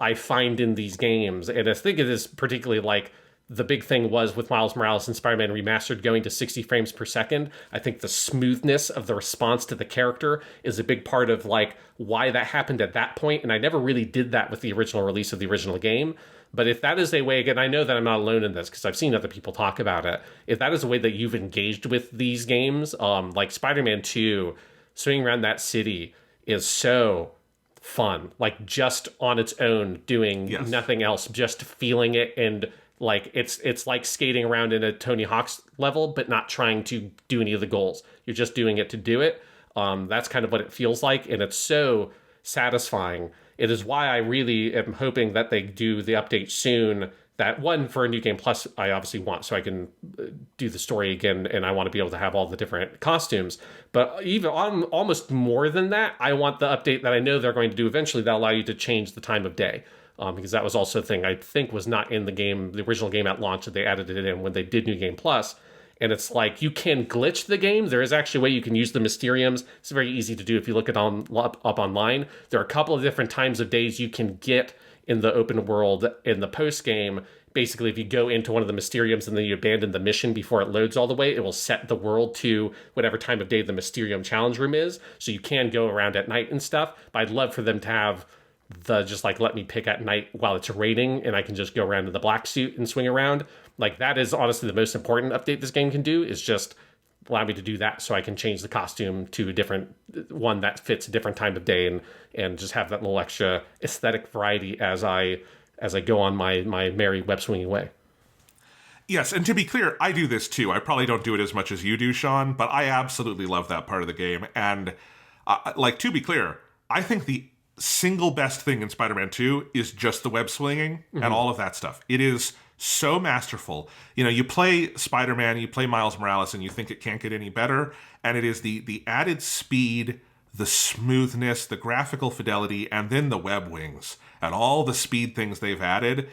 I find in these games. And I think it is particularly, like, the big thing was with Miles Morales and Spider-Man Remastered going to 60 frames per second. I think the smoothness of the response to the character is a big part of, like, why that happened at that point. And I never really did that with the original release of the original game. But if that is a way, again, I know that I'm not alone in this because I've seen other people talk about it. If that is a way that you've engaged with these games, like Spider-Man 2, swinging around that city is so fun. Like, just on its own, doing nothing else, just feeling it, and, like, it's like skating around in a Tony Hawk's level, but not trying to do any of the goals. You're just doing it to do it. That's kind of what it feels like, and it's so satisfying. It is why I really am hoping that they do the update soon. That one, for a New Game Plus, I obviously want, so I can do the story again, and I want to be able to have all the different costumes. But even almost more than that, I want the update that I know they're going to do eventually that allow you to change the time of day. Because that was also a thing I think was not in the original game at launch, that they added it in when they did New Game Plus. And it's like, you can glitch the game. There is actually a way you can use the Mysteriums. It's very easy to do if you look it up online. There are a couple of different times of days you can get in the open world in the post game. Basically, if you go into one of the Mysteriums and then you abandon the mission before it loads all the way, it will set the world to whatever time of day the Mysterium challenge room is. So you can go around at night and stuff. But I'd love for them to have just, like, let me pick at night while it's raining and I can just go around in the black suit and swing around. Like, that is honestly the most important update this game can do, is just allow me to do that so I can change the costume to a different one that fits a different time of day, and just have that little extra aesthetic variety as I go on my merry web swinging way. Yes, and to be clear, I do this too. I probably don't do it as much as you do, Sean, but I absolutely love that part of the game. And, like, to be clear, I think the single best thing in Spider-Man 2 is just the web swinging and all of that stuff. It is so masterful. You know, you play Spider-Man, you play Miles Morales, and you think it can't get any better. And it is the added speed, the smoothness, the graphical fidelity, and then the web wings and all the speed things they've added.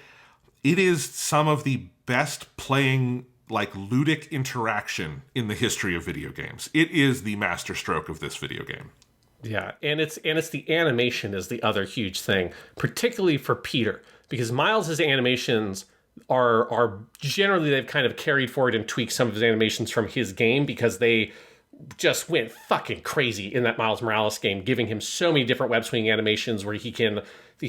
It is some of the best playing, like, ludic interaction in the history of video games. It is the masterstroke of this video game. Yeah, and it's the animation is the other huge thing, particularly for Peter, because Miles's animations are generally, they've kind of carried forward and tweaked some of his animations from his game, because they just went fucking crazy in that Miles Morales game, giving him so many different web swing animations where he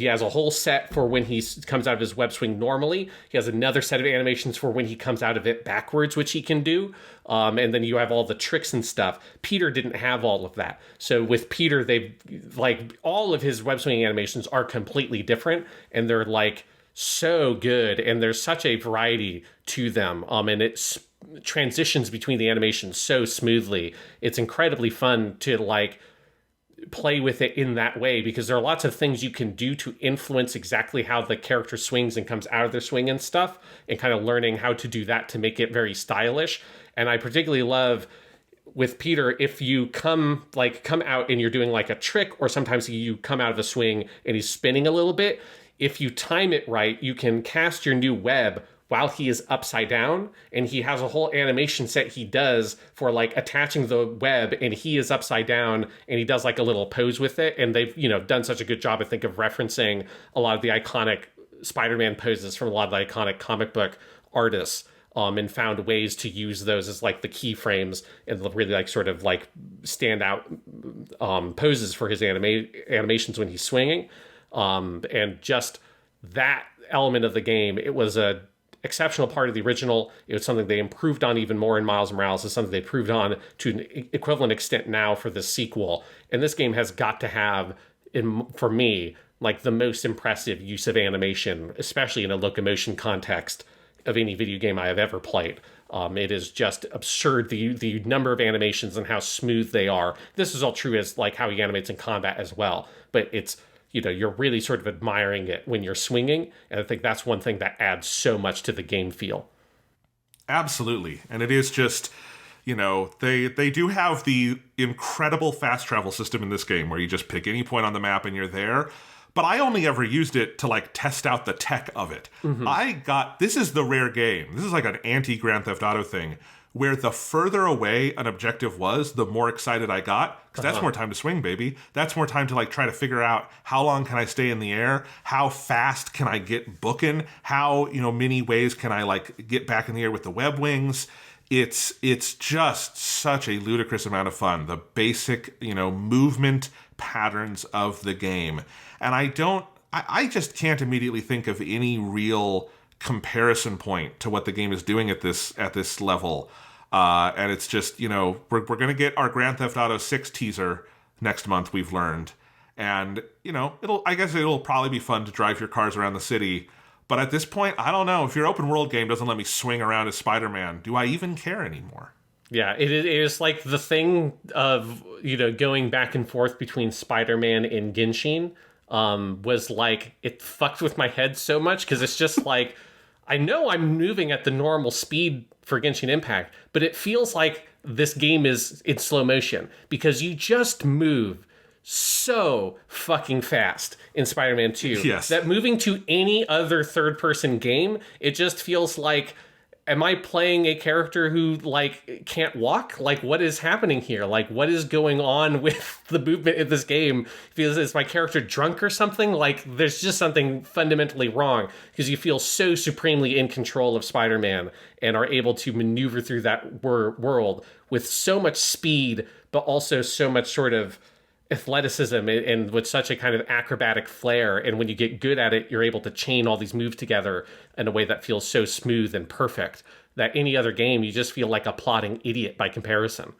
has a whole set for when he comes out of his web swing normally. He has another set of animations for when he comes out of it backwards, which he can do. And then you have all the tricks and stuff. Peter didn't have all of that. So with Peter, they've, like, all of his web swinging animations are completely different, and they're, like, so good, and there's such a variety to them. And it's transitions between the animations so smoothly. It's incredibly fun to, like, play with it in that way, because there are lots of things you can do to influence exactly how the character swings and comes out of their swing and stuff, and kind of learning how to do that to make it very stylish. And I particularly love with Peter, if you come out and you're doing like a trick, or sometimes you come out of a swing and he's spinning a little bit, if you time it right, you can cast your new web while he is upside down, and he has a whole animation set he does for, like, attaching the web, and he is upside down, and he does, like, a little pose with it. And they've, you know, done such a good job, I think, of referencing a lot of the iconic Spider-Man poses from a lot of the iconic comic book artists, and found ways to use those as, like, the keyframes and the really, like, sort of, like, standout poses for his animations when he's swinging. And just that element of the game, it was a exceptional part of the original. It was something they improved on even more in Miles Morales. It's something they improved on to an equivalent extent now for the sequel. And this game has got to have, for me, like, the most impressive use of animation, especially in a locomotion context, of any video game I have ever played. It is just absurd, the number of animations and how smooth they are. This is all true as, like, how he animates in combat as well. But it's, you know, you're really sort of admiring it when you're swinging. And I think that's one thing that adds so much to the game feel. Absolutely. And it is just, you know, they do have the incredible fast travel system in this game where you just pick any point on the map and you're there. But I only ever used it to, like, test out the tech of it. This is the rare game. This is like an anti-Grand Theft Auto thing, where the further away an objective was, the more excited I got, because that's more time to swing, baby. That's more time to, like, try to figure out how long can I stay in the air, how fast can I get booking, how, you know, many ways can I, like, get back in the air with the web wings. It's just such a ludicrous amount of fun. The basic, you know, movement patterns of the game. And I just can't immediately think of any real comparison point to what the game is doing at this level. And it's just, you know, we're going to get our Grand Theft Auto 6 teaser next month, we've learned. And, you know, I guess it'll probably be fun to drive your cars around the city. But at this point, I don't know. If your open world game doesn't let me swing around as Spider-Man, do I even care anymore? Yeah, it is like the thing of, you know, going back and forth between Spider-Man and Genshin was like, it fucked with my head so much, because it's just like, I know I'm moving at the normal speed for Genshin Impact, but it feels like this game is in slow motion, because you just move so fucking fast in Spider-Man 2. Yes. That moving to any other third-person game, it just feels like, am I playing a character who, like, can't walk? Like, what is happening here? Like, what is going on with the movement in this game? Is my character drunk or something? Like, there's just something fundamentally wrong, because you feel so supremely in control of Spider-Man and are able to maneuver through that world with so much speed, but also so much sort of athleticism and with such a kind of acrobatic flair. And when you get good at it, you're able to chain all these moves together in a way that feels so smooth and perfect that any other game, you just feel like a plodding idiot by comparison.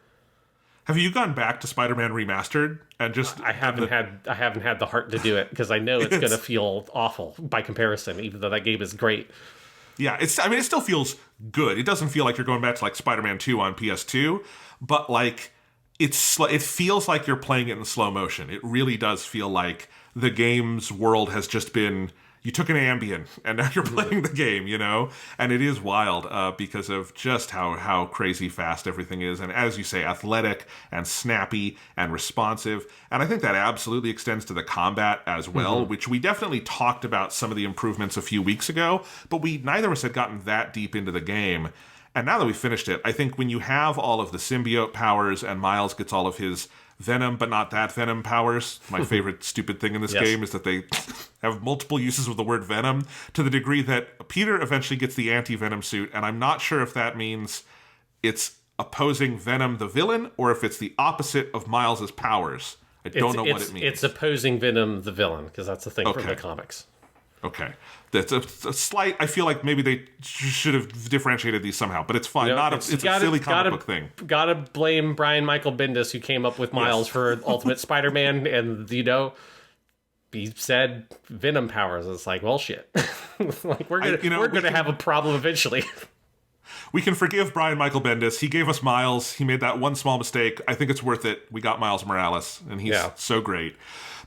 Have you gone back to Spider-Man Remastered and just? I haven't had the heart to do it, because I know it's going to feel awful by comparison, even though that game is great. Yeah, it still feels good. It doesn't feel like you're going back to, like, Spider-Man 2 on PS2, but, like, it feels like you're playing it in slow motion. It really does feel like the game's world has just been, you took an Ambien and now you're playing the game, you know? And it is wild because of just how crazy fast everything is. And as you say, athletic and snappy and responsive. And I think that absolutely extends to the combat as well, which we definitely talked about some of the improvements a few weeks ago, but neither of us had gotten that deep into the game. And now that we finished it, I think when you have all of the symbiote powers and Miles gets all of his venom, but not that venom powers, my favorite stupid thing in this game is that they have multiple uses of the word venom, to the degree that Peter eventually gets the anti-venom suit, and I'm not sure if that means it's opposing Venom the villain or if it's the opposite of Miles's powers. I don't know what it means. It's opposing Venom the villain, because that's the thing from the comics. Okay. That's a slight, I feel like maybe they should have differentiated these somehow, but it's fine. It's a silly comic book thing. Gotta blame Brian Michael Bendis, who came up with Miles for Ultimate Spider-Man, and, you know, he said Venom powers. It's like, well, shit. Like, we're gonna have a problem eventually. We can forgive Brian Michael Bendis. He gave us Miles. He made that one small mistake. I think it's worth it. We got Miles Morales, and he's so great.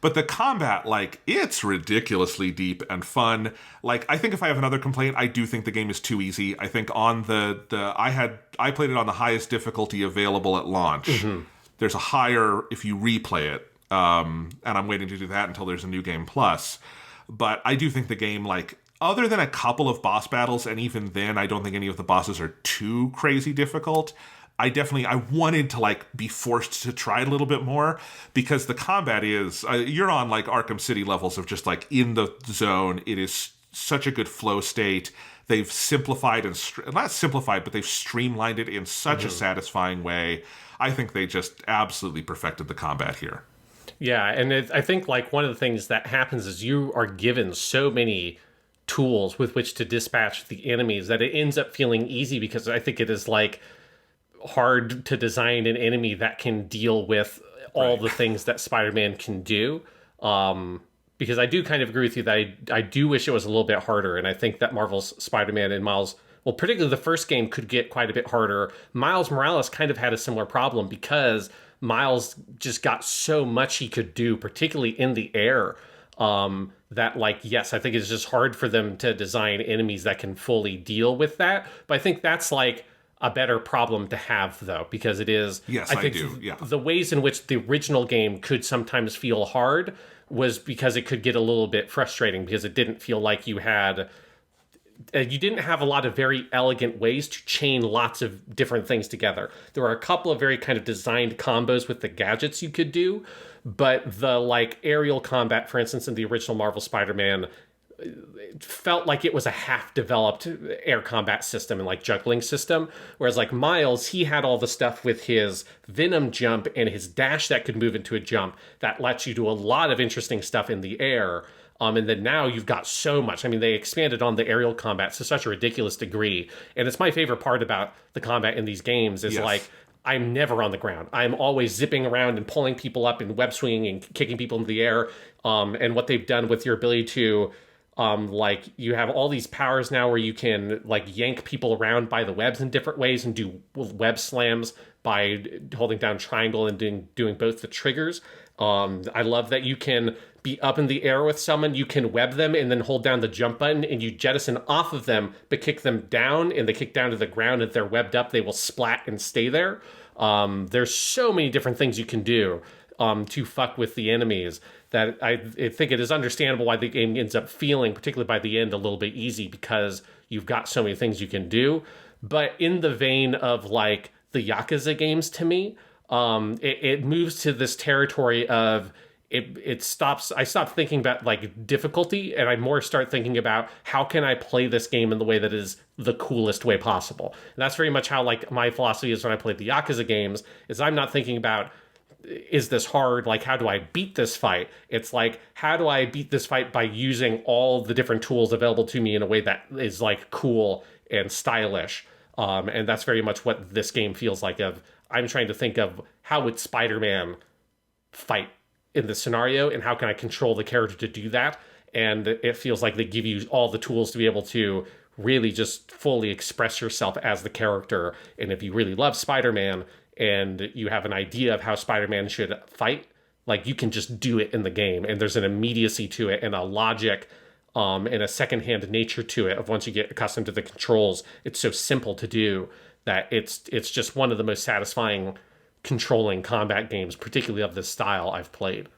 But the combat, like, it's ridiculously deep and fun. Like, I think if I have another complaint, I do think the game is too easy. I think on I played it on the highest difficulty available at launch. There's a higher if you replay it. And I'm waiting to do that until there's a new game plus. But I do think the game, like, other than a couple of boss battles, and even then, I don't think any of the bosses are too crazy difficult. I wanted to, like, be forced to try it a little bit more, because the combat is, you're on, like, Arkham City levels of just, like, in the zone. It is such a good flow state. They've simplified not simplified, but they've streamlined it in such a satisfying way. I think they just absolutely perfected the combat here. Yeah, and I think, like, one of the things that happens is you are given so many tools with which to dispatch the enemies that it ends up feeling easy, because I think it is, like, hard to design an enemy that can deal with all the things that Spider-Man can do. Because I do kind of agree with you that I do wish it was a little bit harder, and I think that Marvel's Spider-Man and Miles, well, particularly the first game, could get quite a bit harder. Miles Morales kind of had a similar problem, because Miles just got so much he could do, particularly in the air, that, like, yes, I think it's just hard for them to design enemies that can fully deal with that. But I think that's, like, a better problem to have, though, because it is... Yes, I do, yeah. The ways in which the original game could sometimes feel hard was because it could get a little bit frustrating, because it didn't feel like you didn't have a lot of very elegant ways to chain lots of different things together. There were a couple of very kind of designed combos with the gadgets you could do, but the, like, aerial combat, for instance, in the original Marvel Spider-Man, it felt like it was a half-developed air combat system and, like, juggling system. Whereas, like, Miles, he had all the stuff with his Venom jump and his dash that could move into a jump that lets you do a lot of interesting stuff in the air. And then now you've got so much. I mean, they expanded on the aerial combat to such a ridiculous degree. And it's my favorite part about the combat in these games is, like, I'm never on the ground. I'm always zipping around and pulling people up and web swinging and kicking people into the air. And what they've done with your ability to, like, you have all these powers now where you can, like, yank people around by the webs in different ways and do web slams by holding down triangle and doing both the triggers. I love that you can be up in the air with someone, you can web them and then hold down the jump button and you jettison off of them, but kick them down, and they kick down to the ground. If they're webbed up, they will splat and stay there. There's so many different things you can do to fuck with the enemies that I think it is understandable why the game ends up feeling, particularly by the end, a little bit easy, because you've got so many things you can do. But in the vein of, like, the Yakuza games, to me, it moves to this territory of I stop thinking about, like, difficulty, and I more start thinking about how can I play this game in the way that is the coolest way possible. And that's very much how, like, my philosophy is when I play the Yakuza games, is I'm not thinking about, is this hard? Like, how do I beat this fight? It's like, how do I beat this fight by using all the different tools available to me in a way that is, like, cool and stylish. And that's very much what this game feels like. I'm trying to think of how would Spider-Man fight in this scenario, and how can I control the character to do that? And it feels like they give you all the tools to be able to really just fully express yourself as the character. And if you really love Spider-Man and you have an idea of how Spider-Man should fight, like you can just do it in the game. And there's an immediacy to it and a logic and a secondhand nature to it of once you get accustomed to the controls. It's so simple to do that it's just one of the most satisfying controlling combat games, particularly of this style, I've played.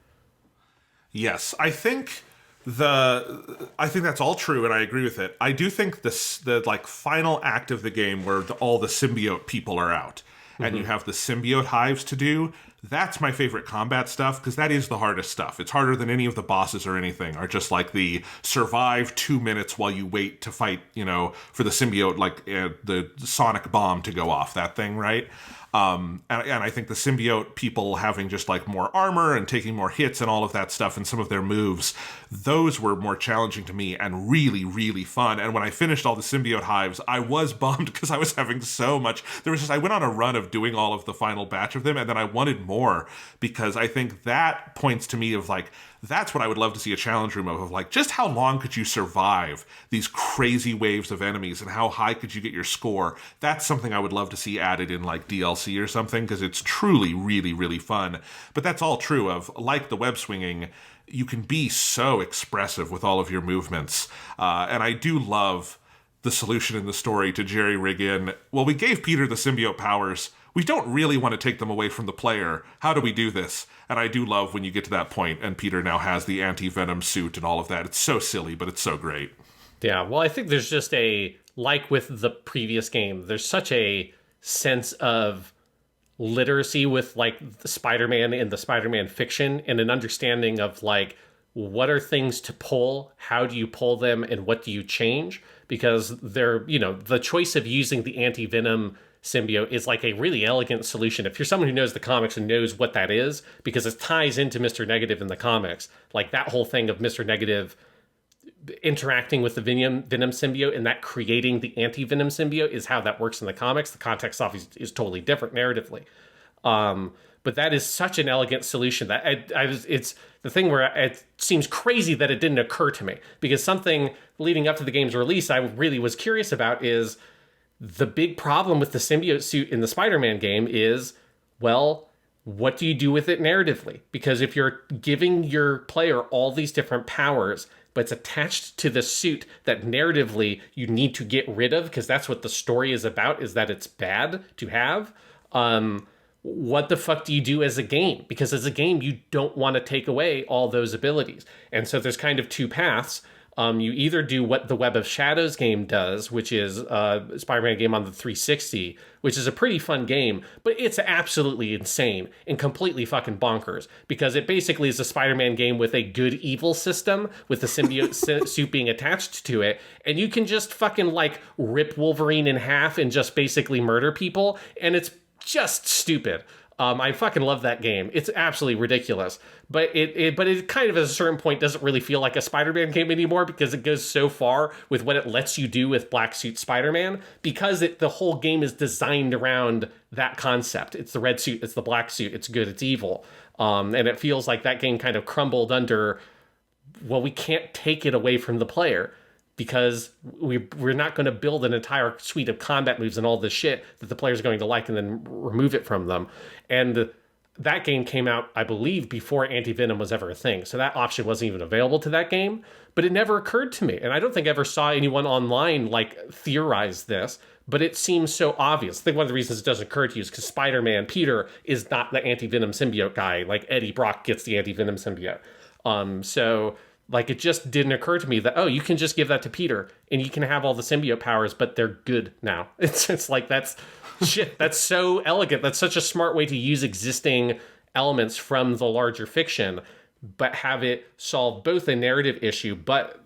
Yes, I think that's all true, and I agree with it. I do think the like final act of the game where all the symbiote people are out, and you have the symbiote hives to do. That's my favorite combat stuff, because that is the hardest stuff. It's harder than any of the bosses or anything, are just like the survive 2 minutes while you wait to fight, for the symbiote, like the sonic bomb to go off, that thing, right? And I think the symbiote people having just like more armor and taking more hits and all of that stuff and some of their moves, those were more challenging to me and really, really fun. And when I finished all the symbiote hives, I was bummed because I was having so much. I went on a run of doing all of the final batch of them, and then I wanted more, because I think that points to me of like, that's what I would love to see a challenge room of like, just how long could you survive these crazy waves of enemies and how high could you get your score? That's something I would love to see added in like DLC or something, because it's truly really, really fun. But that's all true of, like the web swinging, you can be so expressive with all of your movements. And I do love the solution in the story to jerry rig in, well, we gave Peter the symbiote powers. We don't really want to take them away from the player. How do we do this? And I do love when you get to that point and Peter now has the anti-venom suit and all of that. It's so silly, but it's so great. Yeah, well, I think there's just like with the previous game, there's such a sense of literacy with like the Spider-Man and the Spider-Man fiction, and an understanding of like, what are things to pull? How do you pull them? And what do you change? Because they're, the choice of using the anti-venom symbiote is like a really elegant solution. If you're someone who knows the comics and knows what that is, because it ties into Mr. Negative in the comics, like that whole thing of Mr. Negative interacting with the Venom symbiote and that creating the anti-venom symbiote is how that works in the comics. The context obviously is totally different narratively. But that is such an elegant solution that it's the thing where it seems crazy that it didn't occur to me, because something leading up to the game's release I really was curious about is the big problem with the symbiote suit in the Spider-Man game is, well, what do you do with it narratively? Because if you're giving your player all these different powers, but it's attached to the suit that narratively you need to get rid of, because that's what the story is about, is that it's bad to have, what the fuck do you do as a game? Because as a game, you don't want to take away all those abilities. And so there's kind of two paths. You either do what the Web of Shadows game does, which is a Spider-Man game on the 360, which is a pretty fun game, but it's absolutely insane and completely fucking bonkers, because it basically is a Spider-Man game with a good-evil system, with the symbiote suit being attached to it, and you can just fucking, like, rip Wolverine in half and just basically murder people, and it's just stupid. I fucking love that game. It's absolutely ridiculous. But it kind of at a certain point doesn't really feel like a Spider-Man game anymore, because it goes so far with what it lets you do with Black Suit Spider-Man, because the whole game is designed around that concept. It's the red suit, it's the black suit, it's good, it's evil. And it feels like that game kind of crumbled under, well, we can't take it away from the player, because we're not going to build an entire suite of combat moves and all this shit that the player's going to like and then remove it from them. And that game came out, I believe, before Anti-Venom was ever a thing. So that option wasn't even available to that game. But it never occurred to me. And I don't think I ever saw anyone online like theorize this. But it seems so obvious. I think one of the reasons it doesn't occur to you is because Spider-Man, Peter, is not the Anti-Venom symbiote guy. Like Eddie Brock gets the Anti-Venom symbiote. So like, it just didn't occur to me that, oh, you can just give that to Peter and you can have all the symbiote powers, but they're good now. It's like, that's shit. That's so elegant. That's such a smart way to use existing elements from the larger fiction, but have it solve both a narrative issue, but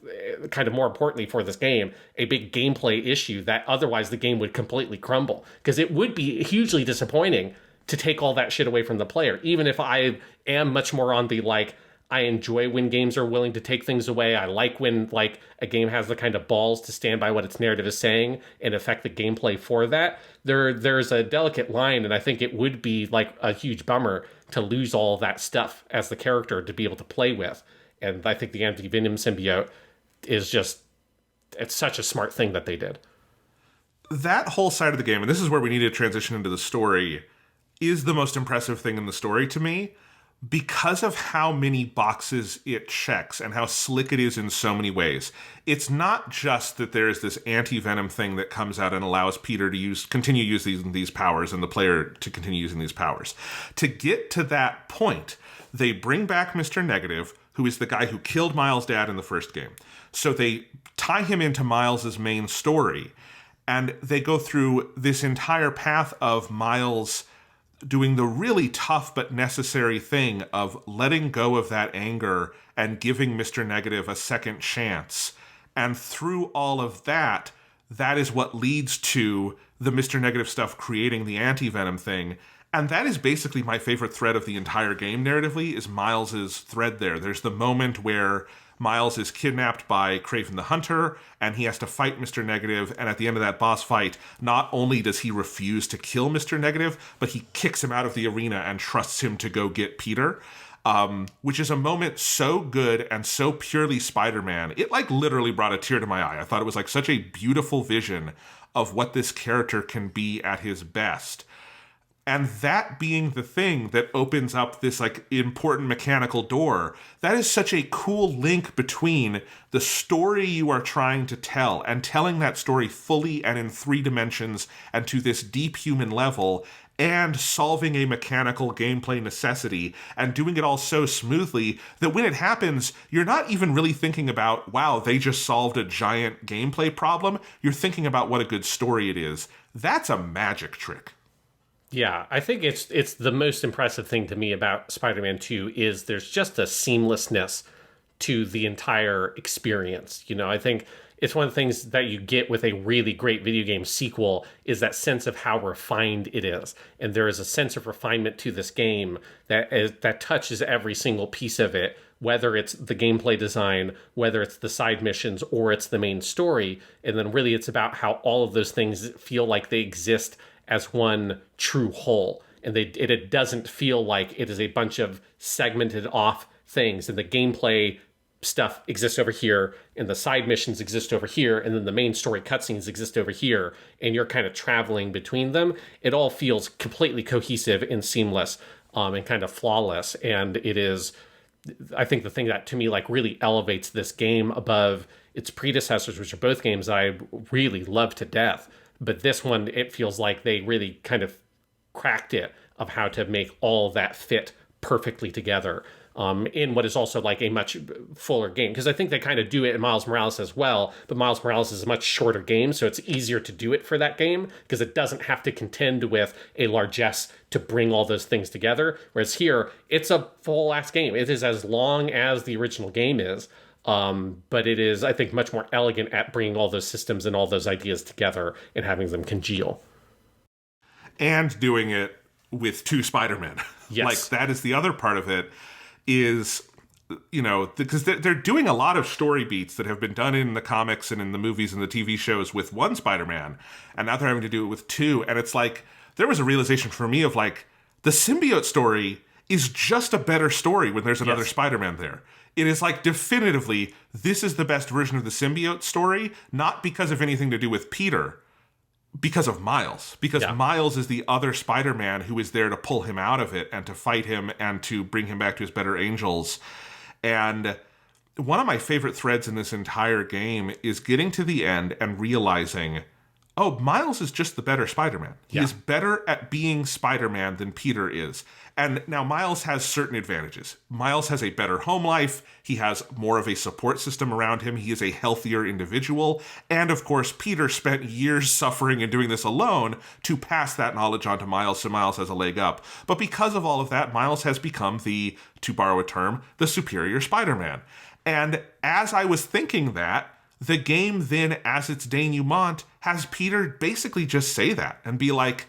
kind of more importantly for this game, a big gameplay issue that otherwise the game would completely crumble. Because it would be hugely disappointing to take all that shit away from the player, even if I am much more on the, like, I enjoy when games are willing to take things away. I like when, like, a game has the kind of balls to stand by what its narrative is saying and affect the gameplay for that. There's a delicate line, and I think it would be, like, a huge bummer to lose all that stuff as the character to be able to play with. And I think the Anti-Venom symbiote is just it's such a smart thing that they did. That whole side of the game, and this is where we need to transition into the story, is the most impressive thing in the story to me because of how many boxes it checks and how slick it is in so many ways. It's not just that there is this anti-venom thing that comes out and allows Peter to continue using these powers and the player to continue using these powers. To get to that point, they bring back Mr. Negative, who is the guy who killed Miles' dad in the first game. So they tie him into Miles' main story, and they go through this entire path of Miles doing the really tough but necessary thing of letting go of that anger and giving Mr. Negative a second chance. And through all of that, that is what leads to the Mr. Negative stuff creating the anti-venom thing. And that is basically my favorite thread of the entire game narratively, is Miles's thread there. There's the moment where Miles is kidnapped by Kraven the Hunter, and he has to fight Mr. Negative, and at the end of that boss fight, not only does he refuse to kill Mr. Negative, but he kicks him out of the arena and trusts him to go get Peter, which is a moment so good and so purely Spider-Man. It, like, literally brought a tear to my eye. I thought it was, like, such a beautiful vision of what this character can be at his best. And that being the thing that opens up this, like, important mechanical door, that is such a cool link between the story you are trying to tell and telling that story fully and in 3 dimensions and to this deep human level, and solving a mechanical gameplay necessity and doing it all so smoothly that when it happens, you're not even really thinking about, wow, they just solved a giant gameplay problem. You're thinking about what a good story it is. That's a magic trick. Yeah, I think it's the most impressive thing to me about Spider-Man 2 is there's just a seamlessness to the entire experience. You know, I think it's one of the things that you get with a really great video game sequel is that sense of how refined it is. And there is a sense of refinement to this game that touches every single piece of it, whether it's the gameplay design, whether it's the side missions, or it's the main story. And then really it's about how all of those things feel like they exist as one true whole. And it doesn't feel like it is a bunch of segmented off things. And the gameplay stuff exists over here, and the side missions exist over here, and then the main story cutscenes exist over here, and you're kind of traveling between them. It all feels completely cohesive and seamless, and kind of flawless. And it is, I think, the thing that to me like really elevates this game above its predecessors, which are both games that I really love to death. But this one, it feels like they really kind of cracked it of how to make all that fit perfectly together in what is also like a much fuller game. Because I think they kind of do it in Miles Morales as well, but Miles Morales is a much shorter game, so it's easier to do it for that game because it doesn't have to contend with a largesse to bring all those things together. Whereas here, it's a full-ass game. It is as long as the original game is. But it is, I think, much more elegant at bringing all those systems and all those ideas together and having them congeal. And doing it with 2 Spider-Men. Yes. Like, that is the other part of it is, you know, because they're doing a lot of story beats that have been done in the comics and in the movies and the TV shows with 1 Spider-Man. And now they're having to do it with 2. And it's like, there was a realization for me of like, the symbiote story is just a better story when there's another Spider-Man there. It is like definitively, this is the best version of the symbiote story, not because of anything to do with Peter, because of Miles. Because Miles is the other Spider-Man who is there to pull him out of it and to fight him and to bring him back to his better angels. And one of my favorite threads in this entire game is getting to the end and realizing, oh, Miles is just the better Spider-Man. He is better at being Spider-Man than Peter is. And now Miles has certain advantages. Miles has a better home life. He has more of a support system around him. He is a healthier individual. And of course, Peter spent years suffering and doing this alone to pass that knowledge on to Miles, so Miles has a leg up. But because of all of that, Miles has become the, to borrow a term, the superior Spider-Man. And as I was thinking that, the game then, as its denouement, has Peter basically just say that and be like,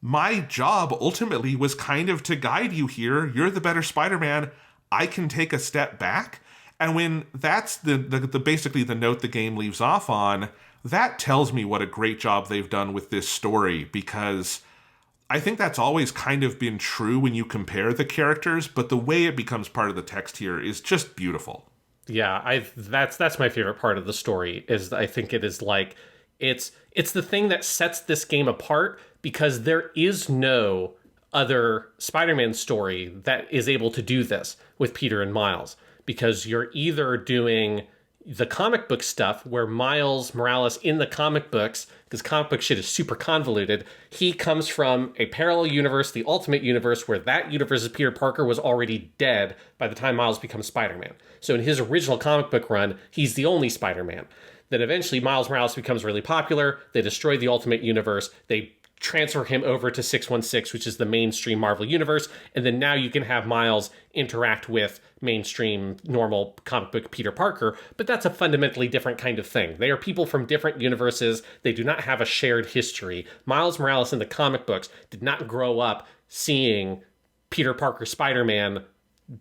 my job ultimately was kind of to guide you here. You're the better Spider-Man. I can take a step back. And when that's the basically the note the game leaves off on, that tells me what a great job they've done with this story, because I think that's always kind of been true when you compare the characters, but the way it becomes part of the text here is just beautiful. Yeah, that's my favorite part of the story is I think it is like it's the thing that sets this game apart because there is no other Spider-Man story that is able to do this with Peter and Miles because you're either doing the comic book stuff where Miles Morales in the comic books, because comic book shit is super convoluted, he comes from a parallel universe, the Ultimate Universe, where that universe's Peter Parker was already dead by the time Miles becomes Spider-Man. So in his original comic book run, he's the only Spider-Man. Then eventually Miles Morales becomes really popular. They destroy the Ultimate Universe. They transfer him over to 616, which is the mainstream Marvel universe. And then now you can have Miles interact with mainstream normal comic book Peter Parker, but that's a fundamentally different kind of thing. They are people from different universes. They do not have a shared history. Miles Morales in the comic books did not grow up seeing Peter Parker Spider-Man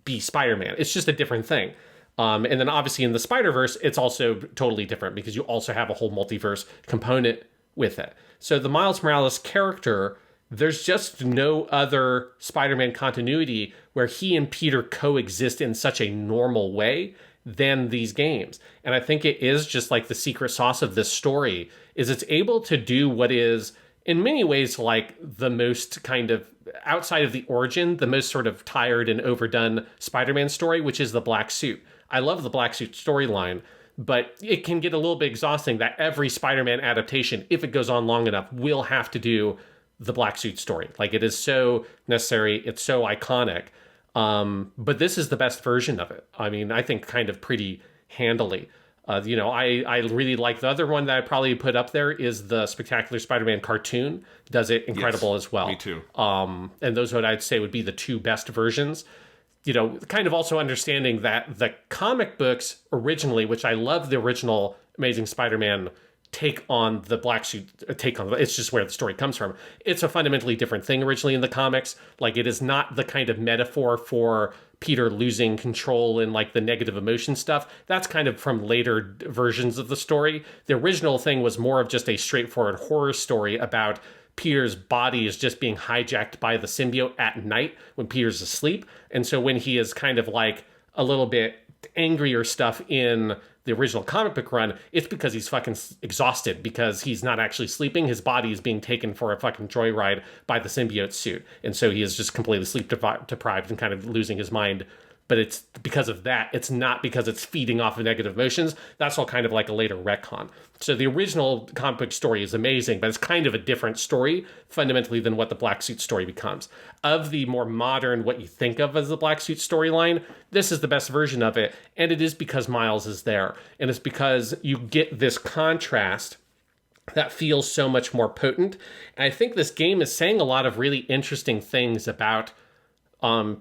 be Spider-Man. It's just a different thing. And then obviously in the Spider-Verse, it's also totally different because you also have a whole multiverse component with it. So the Miles Morales character, there's just no other Spider-Man continuity where he and Peter coexist in such a normal way than these games. And I think it is just like the secret sauce of this story is it's able to do what is in many ways like the most kind of outside of the origin, the most sort of tired and overdone Spider-Man story, which is the black suit. I love the black suit storyline, but it can get a little bit exhausting that every Spider-Man adaptation, if it goes on long enough, will have to do the black suit story. Like it is so necessary. It's so iconic. But this is the best version of it. I mean, I think kind of pretty handily. I really like the other one that I probably put up there is the Spectacular Spider-Man cartoon. Does it incredible as well. Me too. And those what I'd say would be the two best versions. Kind of also understanding that the comic books originally, which I love the original Amazing Spider-Man take on the black suit, it's just where the story comes from. It's a fundamentally different thing originally in the comics. Like it is not the kind of metaphor for Peter losing control and like the negative emotion stuff. That's kind of from later versions of the story. The original thing was more of just a straightforward horror story about Peter's body is just being hijacked by the symbiote at night when Peter's asleep. And so when he is kind of like a little bit angrier stuff in the original comic book run, it's because he's fucking exhausted because he's not actually sleeping. His body is being taken for a fucking joyride by the symbiote suit. And so he is just completely sleep deprived and kind of losing his mind. But it's because of that. It's not because it's feeding off of negative emotions. That's all kind of like a later retcon. So the original comic book story is amazing, but it's kind of a different story fundamentally than what the black suit story becomes. Of the more modern, what you think of as the black suit storyline, this is the best version of it. And it is because Miles is there. And it's because you get this contrast that feels so much more potent. And I think this game is saying a lot of really interesting things about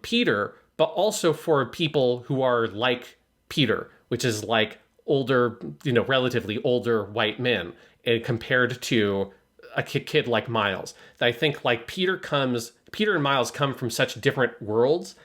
Peter, but also for people who are like Peter, which is like older, relatively older white men, and compared to a kid like Miles. I think like Peter and Miles come from such different worlds,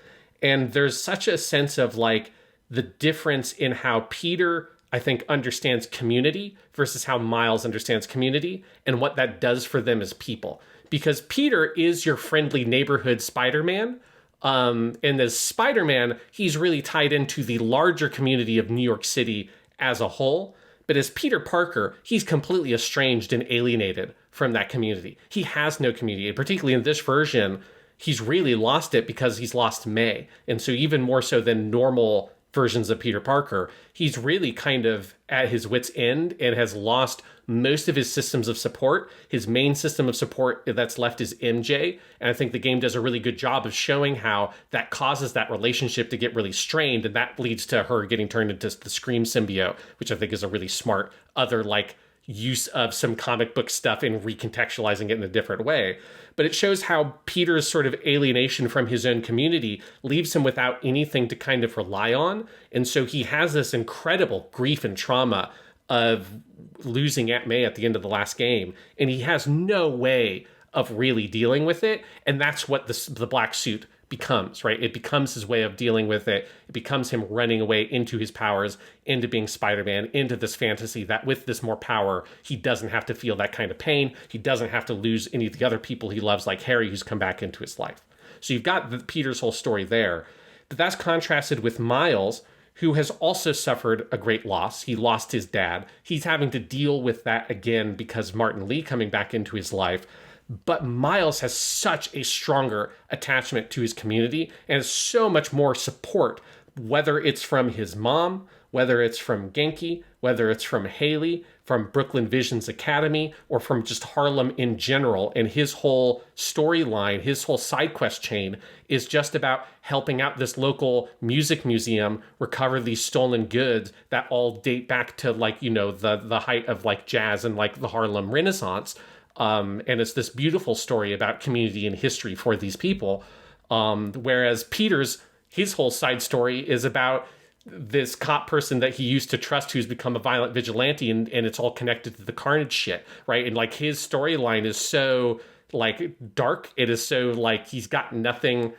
and there's such a sense of like the difference in how Peter, I think, understands community versus how Miles understands community and what that does for them as people. Because Peter is your friendly neighborhood Spider-Man. And as Spider-Man, he's really tied into the larger community of New York City as a whole. But as Peter Parker, he's completely estranged and alienated from that community. He has no community. And particularly in this version, he's really lost it because he's lost May. And so even more so than normal versions of Peter Parker, he's really kind of at his wit's end and has lost most of his systems of support. His main system of support that's left is MJ. And I think the game does a really good job of showing how that causes that relationship to get really strained. And that leads to her getting turned into the Scream symbiote, which I think is a really smart other like use of some comic book stuff and recontextualizing it in a different way. But it shows how Peter's sort of alienation from his own community leaves him without anything to kind of rely on. And so he has this incredible grief and trauma of losing Aunt May at the end of the last game. And he has no way of really dealing with it. And that's what the black suit becomes, right? It becomes his way of dealing with it. It becomes him running away into his powers, into being Spider-Man, into this fantasy that with this more power, he doesn't have to feel that kind of pain. He doesn't have to lose any of the other people he loves, like Harry, who's come back into his life. So you've got Peter's whole story there. But that's contrasted with Miles, who has also suffered a great loss. He lost his dad. He's having to deal with that again because Martin Lee coming back into his life. But Miles has such a stronger attachment to his community and has so much more support, whether it's from his mom, whether it's from Genki, whether it's from Haley, from Brooklyn Visions Academy, or from just Harlem in general. And his whole storyline, his whole side quest chain is just about helping out this local music museum recover these stolen goods that all date back to, like, you know, the height of like jazz and like the Harlem Renaissance. And it's this beautiful story about community and history for these people. Whereas his whole side story is about this cop person that he used to trust who's become a violent vigilante, and it's all connected to the Carnage shit, right? And like his storyline is so like dark. It is so like he's got nothing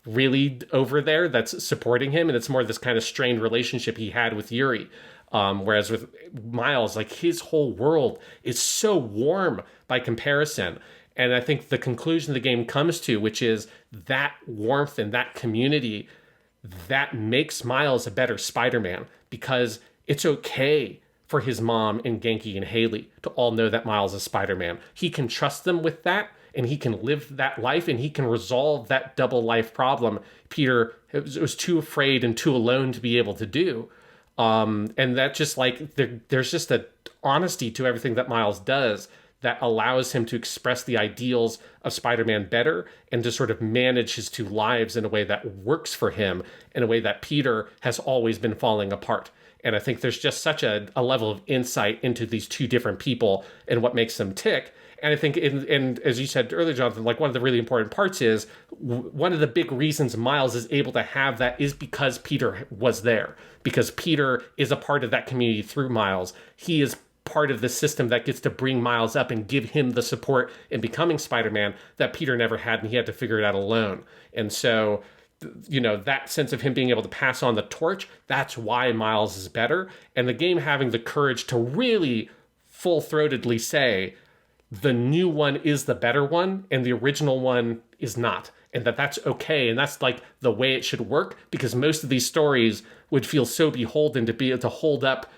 really over there that's supporting him, and it's more this kind of strained relationship he had with Yuri. Whereas with Miles, like his whole world is so warm by comparison. And I think the conclusion the game comes to, which is that warmth and that community, that makes Miles a better Spider-Man, because it's okay for his mom and Genki and Haley to all know that Miles is Spider-Man. He can trust them with that, and he can live that life, and he can resolve that double life problem Peter was too afraid and too alone to be able to do. And that just like, there's just a honesty to everything that Miles does that allows him to express the ideals of Spider-Man better and to sort of manage his two lives in a way that works for him, in a way that Peter has always been falling apart. And I think there's just such a level of insight into these two different people and what makes them tick. And I think, and as you said earlier, Jonathan, like one of the really important parts is one of the big reasons Miles is able to have that is because Peter was there, because Peter is a part of that community through Miles. He is part of the system that gets to bring Miles up and give him the support in becoming Spider-Man that Peter never had, and he had to figure it out alone. And so, you know, that sense of him being able to pass on the torch, that's why Miles is better. And the game having the courage to really full-throatedly say, the new one is the better one and the original one is not, and that's okay, and that's like the way it should work, because most of these stories would feel so beholden to be able to hold up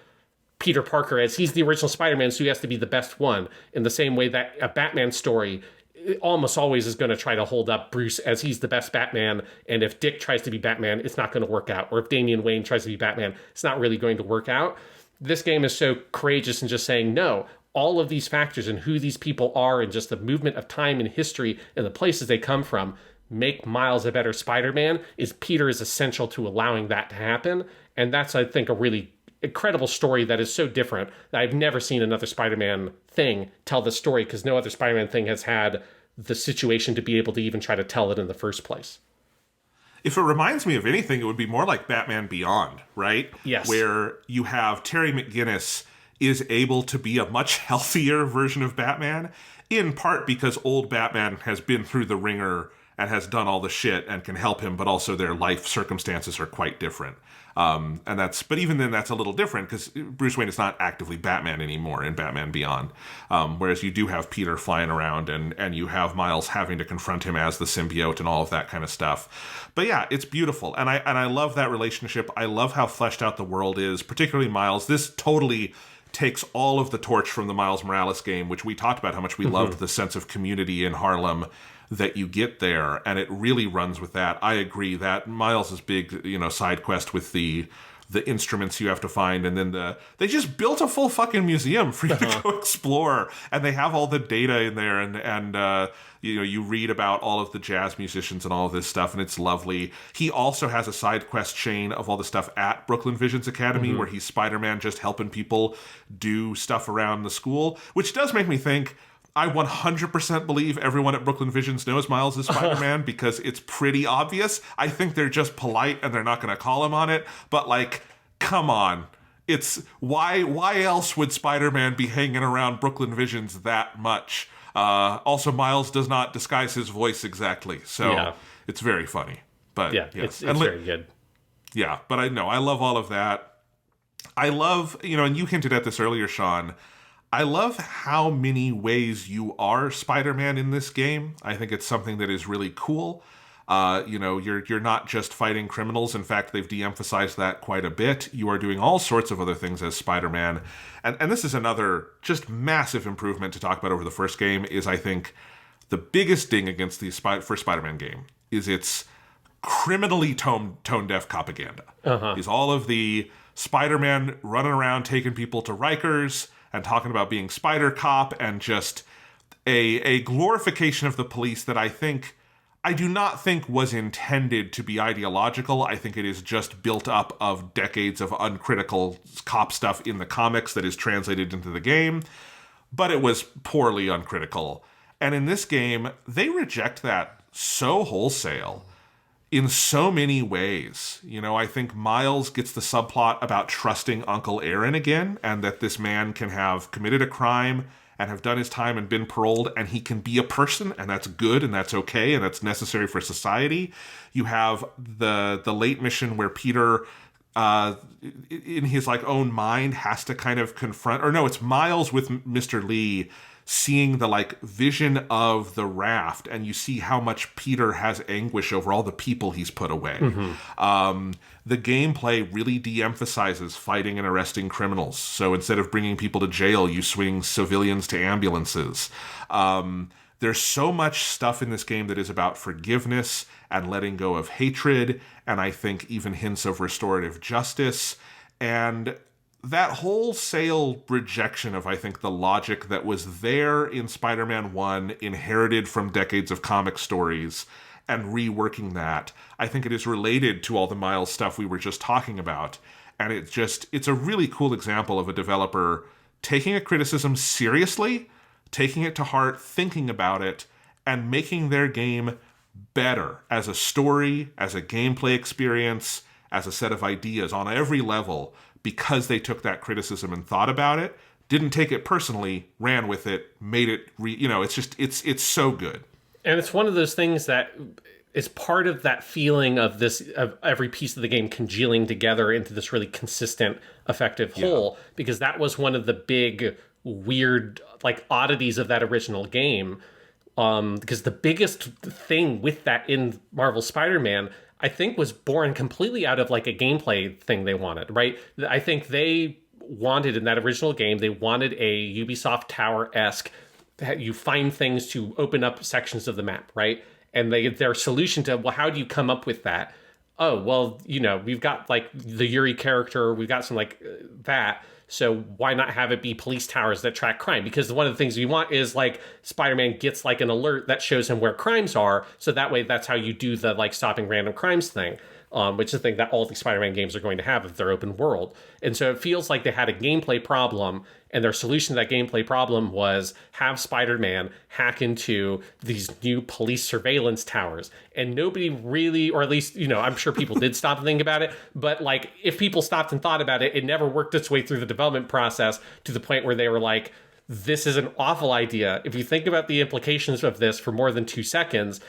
Peter Parker as he's the original Spider-Man, so he has to be the best one, in the same way that a Batman story almost always is going to try to hold up Bruce as he's the best Batman, and if Dick tries to be Batman, it's not going to work out, or if Damian Wayne tries to be Batman, it's not really going to work out. This game is so courageous in just saying, no, all of these factors and who these people are and just the movement of time and history and the places they come from make Miles a better Spider-Man. Peter is essential to allowing that to happen. And that's, I think, a really incredible story that is so different that I've never seen another Spider-Man thing tell the story, because no other Spider-Man thing has had the situation to be able to even try to tell it in the first place. If it reminds me of anything, it would be more like Batman Beyond, right? Yes. Where you have Terry McGinnis is able to be a much healthier version of Batman, in part because old Batman has been through the ringer and has done all the shit and can help him, but also their life circumstances are quite different. But even then that's a little different, because Bruce Wayne is not actively Batman anymore in Batman Beyond. Whereas you do have Peter flying around and you have Miles having to confront him as the symbiote and all of that kind of stuff. But yeah, it's beautiful. And I love that relationship. I love how fleshed out the world is, particularly Miles. This totally takes all of the torch from the Miles Morales game, which we talked about how much we loved the sense of community in Harlem that you get there, and it really runs with that. I agree that Miles' big, side quest with the instruments you have to find, and then they just built a full fucking museum for you to go explore, and they have all the data in there, and you read about all of the jazz musicians and all of this stuff, and it's lovely. He also has a side quest chain of all the stuff at Brooklyn Visions Academy, where he's Spider-Man just helping people do stuff around the school, which does make me think, I 100% believe everyone at Brooklyn Visions knows Miles is Spider-Man, because it's pretty obvious. I think they're just polite and they're not going to call him on it. But, like, come on. It's why else would Spider-Man be hanging around Brooklyn Visions that much? Also, Miles does not disguise his voice exactly. So It's very funny. But yeah, yes. it's very good. Yeah, but I love all of that. I love, and you hinted at this earlier, Sean, I love how many ways you are Spider-Man in this game. I think it's something that is really cool. You're not just fighting criminals. In fact, they've de-emphasized that quite a bit. You are doing all sorts of other things as Spider-Man. And this is another just massive improvement to talk about over the first game is, I think, the biggest ding against the first Spider-Man game is its criminally tone-deaf propaganda. Is all of the Spider-Man running around taking people to Rikers and talking about being Spider Cop and just a glorification of the police that I do not think was intended to be ideological. I think it is just built up of decades of uncritical cop stuff in the comics that is translated into the game, but it was poorly uncritical. And in this game, they reject that so wholesale in so many ways. I think Miles gets the subplot about trusting Uncle Aaron again, and that this man can have committed a crime and have done his time and been paroled, and he can be a person, and that's good, and that's okay, and that's necessary for society. You have the late mission where Peter, in his own mind, has to kind of confront, or no, it's Miles with Mr. Lee seeing the vision of the raft, and you see how much Peter has anguish over all the people he's put away. The gameplay really de-emphasizes fighting and arresting criminals. So instead of bringing people to jail, you swing civilians to ambulances. There's so much stuff in this game that is about forgiveness and letting go of hatred, and I think even hints of restorative justice. And that wholesale rejection of, I think, the logic that was there in Spider-Man 1, inherited from decades of comic stories, and reworking that, I think it is related to all the Miles stuff we were just talking about. And it's a really cool example of a developer taking a criticism seriously, taking it to heart, thinking about it, and making their game better as a story, as a gameplay experience, as a set of ideas on every level, because they took that criticism and thought about it, didn't take it personally, ran with it, made it, it's so good. And it's one of those things that is part of that feeling of every piece of the game congealing together into this really consistent, effective whole, because that was one of the big, weird, oddities of that original game. Because the biggest thing with that in Marvel Spider-Man, I think, was born completely out of a gameplay thing they wanted, right? I think they wanted in that original game, they wanted a Ubisoft Tower-esque, you find things to open up sections of the map, right? And their solution to, well, how do you come up with that? Oh, well, we've got the Yuri character, we've got some that. So why not have it be police towers that track crime? Because one of the things we want is Spider-Man gets an alert that shows him where crimes are. So that way, that's how you do the stopping random crimes thing, which is the thing that all the Spider-Man games are going to have if they're open world. And so it feels like they had a gameplay problem, and their solution to that gameplay problem was have Spider-Man hack into these new police surveillance towers. And nobody really, or at least, I'm sure people did stop and think about it, but if people stopped and thought about it, it never worked its way through the development process to the point where they were like, this is an awful idea. If you think about the implications of this for more than 2 seconds,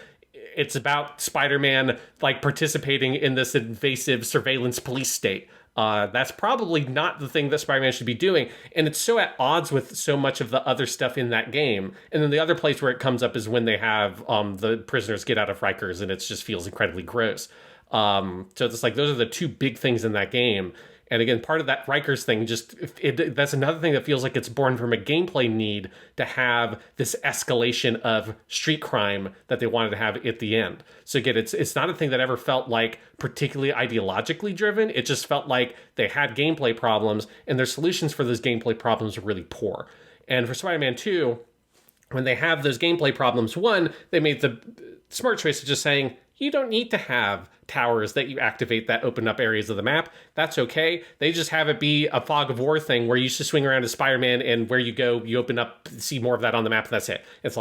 it's about Spider-Man participating in this invasive surveillance police state. That's probably not the thing that Spider-Man should be doing. And it's so at odds with so much of the other stuff in that game. And then the other place where it comes up is when they have the prisoners get out of Rikers, and it just feels incredibly gross. So it's those are the two big things in that game. And again, part of that Rikers thing, that's another thing that feels like it's born from a gameplay need to have this escalation of street crime that they wanted to have at the end. So again, it's not a thing that ever felt particularly ideologically driven. It just felt like they had gameplay problems, and their solutions for those gameplay problems were really poor. And for Spider-Man 2, when they have those gameplay problems, one, they made the smart choice of just saying, you don't need to have towers that you activate that open up areas of the map. That's okay. They just have it be a fog of war thing where you just swing around as Spider-Man, and where you go, you open up, see more of that on the map, and that's it. It's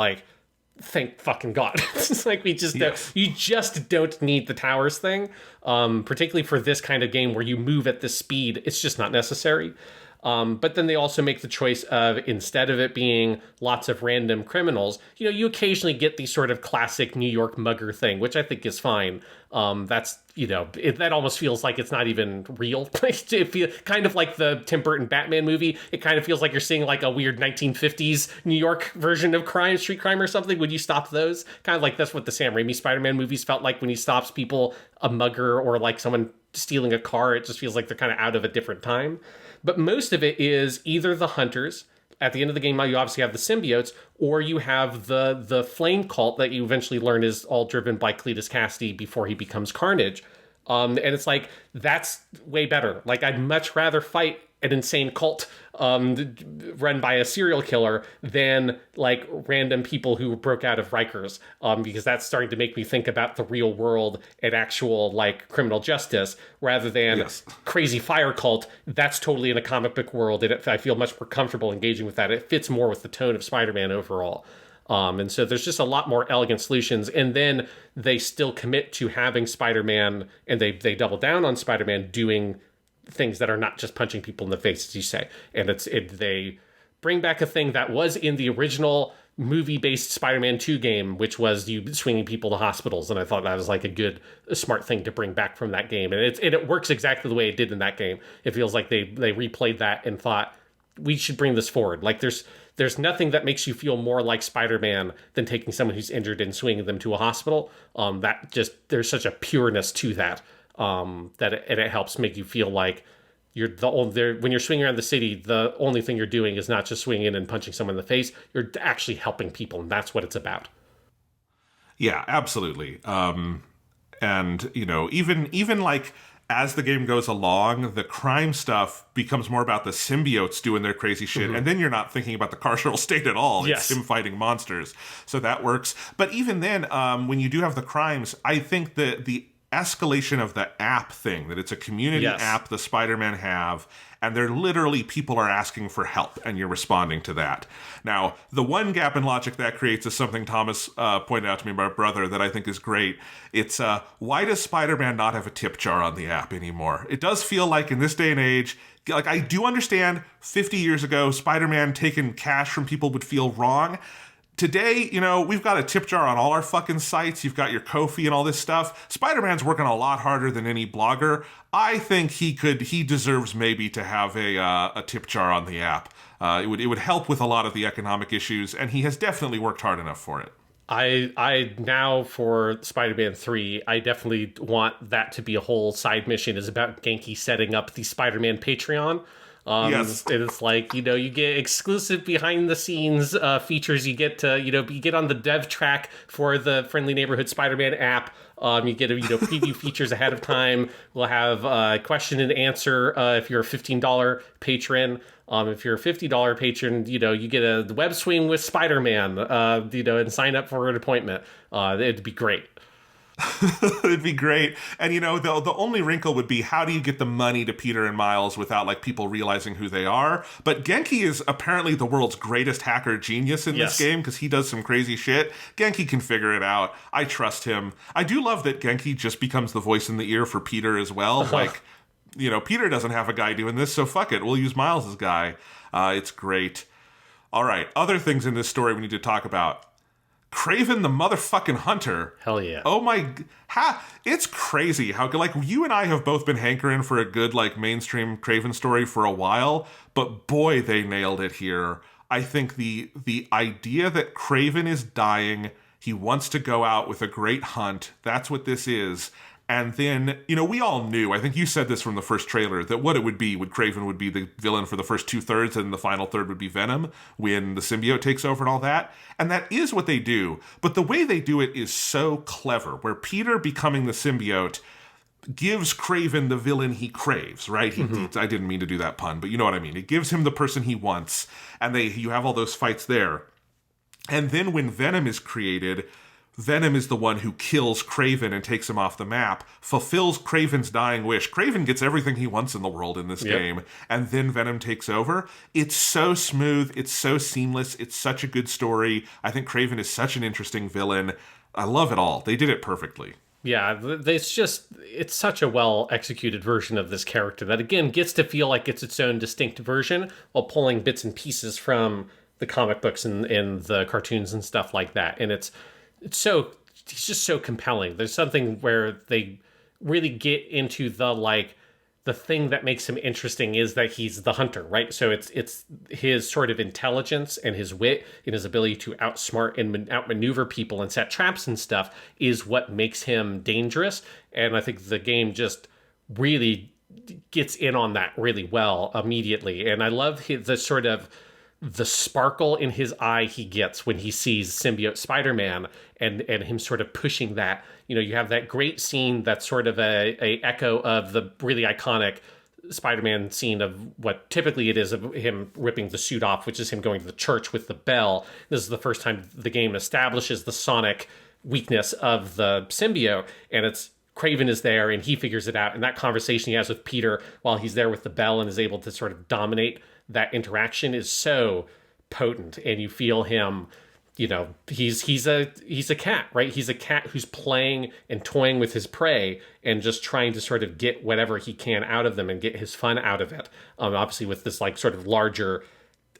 thank fucking God. It's we just you just don't need the towers thing, particularly for this kind of game where you move at this speed. It's just not necessary. But then they also make the choice of, instead of it being lots of random criminals, you occasionally get the sort of classic New York mugger thing, which I think is fine. That's, that almost feels like it's not even real. It feels kind of like the Tim Burton Batman movie. It kind of feels like you're seeing like a weird 1950s New York version of street crime or something. Would you stop those? Kind of like that's what the Sam Raimi Spider-Man movies felt like when he stops people, a mugger or like someone stealing a car. It just feels like they're kind of out of a different time. But most of it is either the hunters. At the end of the game, you obviously have the symbiotes, or you have the flame cult that you eventually learn is all driven by Cletus Cassidy before he becomes Carnage. And it's like, that's way better. Like, I'd much rather fight an insane cult run by a serial killer than like random people who broke out of Rikers, because that's starting to make me think about the real world and actual like criminal justice rather than crazy fire cult. That's totally in a comic book world, and I feel much more comfortable engaging with that. It fits more with the tone of Spider-Man overall. And so there's just a lot more elegant solutions. And then they still commit to having Spider-Man, and they double down on Spider-Man doing things that are not just punching people in the face, as you say. And they bring back a thing that was in the original movie-based Spider-Man 2 game, which was you swinging people to hospitals. And I thought that was like a smart thing to bring back from that game. And it works exactly the way it did in that game. It feels like they replayed that and thought, we should bring this forward. Like there's nothing that makes you feel more like Spider-Man than taking someone who's injured and swinging them to a hospital. There's such a pureness to that. It helps make you feel like you're when you're swinging around the city, the only thing you're doing is not just swinging and punching someone in the face. You're actually helping people, and that's what it's about. Yeah, absolutely. And even like as the game goes along, the crime stuff becomes more about the symbiotes doing their crazy shit, and then you're not thinking about the carceral state at all. It's him fighting monsters, so that works. But even then, when you do have the crimes, I think the escalation of the app thing, that it's a community app the Spider-Man have, and they're literally, people are asking for help, and you're responding to that. Now, the one gap in logic that creates is something Thomas pointed out to me, my brother, that I think is great. It's, why does Spider-Man not have a tip jar on the app anymore? It does feel like in this day and age, like I do understand 50 years ago, Spider-Man taking cash from people would feel wrong. Today, we've got a tip jar on all our fucking sites. You've got your Ko-fi and all this stuff. Spider-Man's working a lot harder than any blogger. I think he deserves maybe to have a tip jar on the app. It would help with a lot of the economic issues, and he has definitely worked hard enough for it. I now for Spider-Man 3, I definitely want that to be a whole side mission, is about Genki setting up the Spider-Man Patreon. Yes. It's like, you get exclusive behind the scenes features. You get to, you get on the dev track for the Friendly Neighborhood Spider-Man app. You get preview features ahead of time. We'll have question and answer if you're a $15 patron. If you're a $50 patron, you get the web swing with Spider-Man, and sign up for an appointment. It'd be great. It'd be great. And the only wrinkle would be, how do you get the money to Peter and Miles without like people realizing who they are? But Genki is apparently the world's greatest hacker genius in this game, because he does some crazy shit. Genki can figure it out. I trust him. I do love that Genki just becomes the voice in the ear for Peter as well. Like, Peter doesn't have a guy doing this, so fuck it, we'll use Miles' guy. It's great. All right, other things in this story we need to talk about. Kraven the motherfucking Hunter. Hell yeah. Oh my, it's crazy how, like, you and I have both been hankering for a good, like, mainstream Kraven story for a while, but boy, they nailed it here. I think the idea that Kraven is dying, he wants to go out with a great hunt, that's what this is. And then, we all knew, I think you said this from the first trailer, that what it would be, Kraven would be the villain for the first 2/3, and the final third would be Venom, when the symbiote takes over and all that. And that is what they do. But the way they do it is so clever, where Peter becoming the symbiote gives Kraven the villain he craves, right? I didn't mean to do that pun, but you know what I mean. It gives him the person he wants, and you have all those fights there. And then when Venom is created, Venom is the one who kills Kraven and takes him off the map, fulfills Kraven's dying wish. Kraven gets everything he wants in the world in this game, and then Venom takes over. It's so smooth. It's so seamless. It's such a good story. I think Kraven is such an interesting villain. I love it all. They did it perfectly. Yeah, it's such a well executed version of this character that again gets to feel like it's its own distinct version while pulling bits and pieces from the comic books and the cartoons and stuff like that. And it's so he's just so compelling. There's something where they really get into the thing that makes him interesting is that he's the hunter, right? So it's his sort of intelligence and his wit and his ability to outsmart and outmaneuver people and set traps and stuff is what makes him dangerous. And I think the game just really gets in on that really well immediately. And I love the sort of the sparkle in his eye he gets when he sees symbiote Spider-Man and him sort of pushing that. You know, you have that great scene that's sort of a echo of the really iconic Spider-Man scene of what typically it is of him ripping the suit off, which is him going to the church with the bell. This is the first time the game establishes the sonic weakness of the symbiote, and it's Craven is there and he figures it out. And that conversation he has with Peter while he's there with the bell and is able to sort of dominate that interaction is so potent. And you feel him, you know, he's a cat, right? He's a cat who's playing and toying with his prey and just trying to sort of get whatever he can out of them and get his fun out of it. Obviously with this like sort of larger